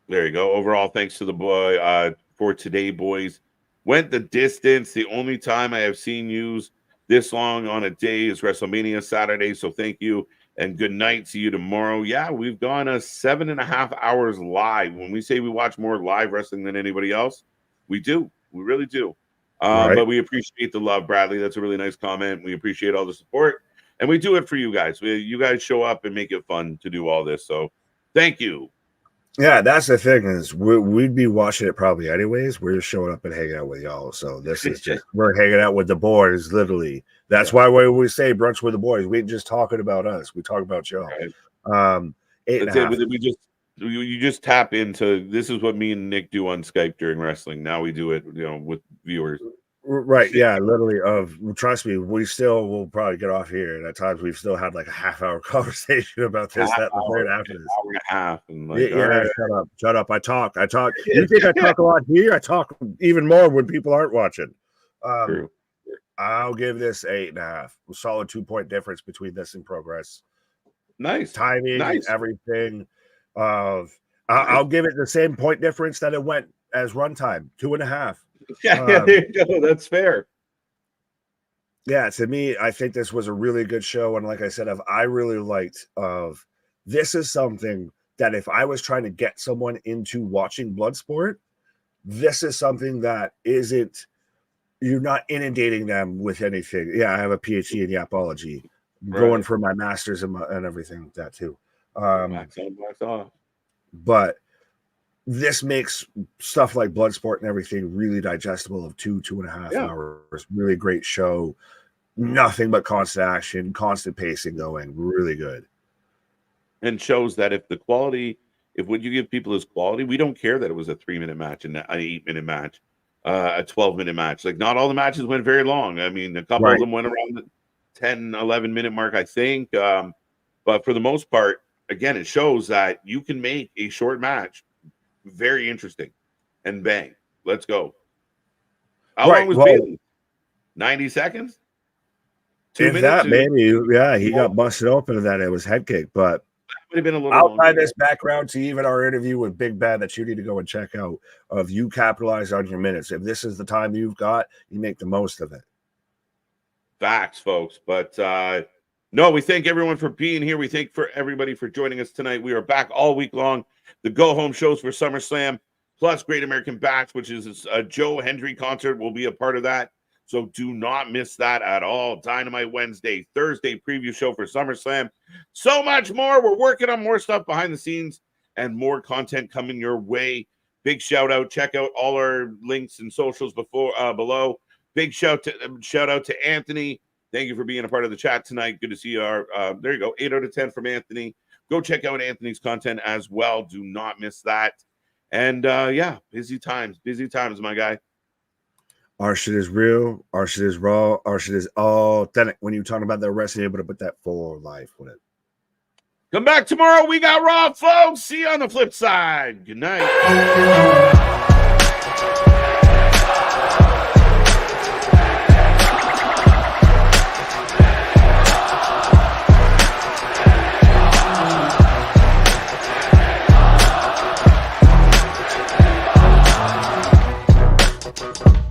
Speaker 1: There you go. Overall, thanks to the boy for today, boys. Went the distance. The only time I have seen use this long on a day is WrestleMania Saturday. So thank you and good night. See you tomorrow. Yeah, we've gone 7.5 hours live. When we say we watch more live wrestling than anybody else, we do. We really do.
Speaker 2: Right.
Speaker 1: But we appreciate the love, Bradley. That's a really nice comment. We appreciate all the support. And we do it for you guys. You guys show up and make it fun to do all this. So thank you.
Speaker 2: Yeah, that's the thing is we'd be watching it probably anyways. We're just showing up and hanging out with y'all. So this is just we're hanging out with the boys, literally. That's why we say brunch with the boys. We ain't just talking about us. We talk about y'all.
Speaker 1: Right. You just tap into this is what me and Nick do on Skype during wrestling. Now we do it, with viewers.
Speaker 2: Right, yeah, literally. Trust me, we still will probably get off here. And at times, we've still had like a half-hour conversation about this, that, and the third after this.
Speaker 1: Hour and a half, and
Speaker 2: right. Shut up. I talk. You think I talk a lot here? I talk even more when people aren't watching.
Speaker 1: True.
Speaker 2: I'll give this 8.5. A solid 2-point difference between this and Progress.
Speaker 1: Nice
Speaker 2: timing, everything. I'll give it the same point difference that it went as runtime, 2.5.
Speaker 1: Yeah, there you go. That's fair.
Speaker 2: Yeah, to me, I think this was a really good show. And like I said, I really liked this is something that if I was trying to get someone into watching Bloodsport, this is something that you're not inundating them with anything. Yeah, I have a PhD in yapology, going for my master's and everything like that too.
Speaker 1: Wax off.
Speaker 2: But this makes stuff like Bloodsport and everything really digestible of 2.5 hours. Really great show. Nothing but constant action, constant pacing going. Really good.
Speaker 1: And shows that if what you give people is quality, we don't care that it was a 3-minute match and an 8-minute match, a 12-minute match. Like, not all the matches went very long. I mean, a couple of them went around the 10, 11-minute mark, I think. But for the most part, again, it shows that you can make a short match very interesting, and bang, let's go. How long was Bailey? 90 seconds? 2 minutes?
Speaker 2: That, maybe, yeah, he got busted open and that it was head kick, but
Speaker 1: would have been a little
Speaker 2: outside this background to even our interview with Big Bad that you need to go and check out of you capitalize on your minutes. If this is the time you've got, you make the most of it.
Speaker 1: Facts, folks. But no, we thank everyone for being here. We thank everybody for joining us tonight. We are back all week long. The go-home shows for SummerSlam, plus Great American Bash, which is a Joe Hendry concert, will be a part of that. So do not miss that at all. Dynamite Wednesday, Thursday preview show for SummerSlam. So much more. We're working on more stuff behind the scenes and more content coming your way. Big shout out. Check out all our links and socials below. Big shout out to Anthony. Thank you for being a part of the chat tonight. Good to see you. There you go. 8 out of 10 from Anthony. Go check out Anthony's content as well. Do not miss that. And busy times, my guy.
Speaker 2: Our shit is real. Our shit is raw. Our shit is authentic. When you're talking about the wrestling, you're able to put that for life with it.
Speaker 1: Come back tomorrow. We got Raw, folks. See you on the flip side. Good night.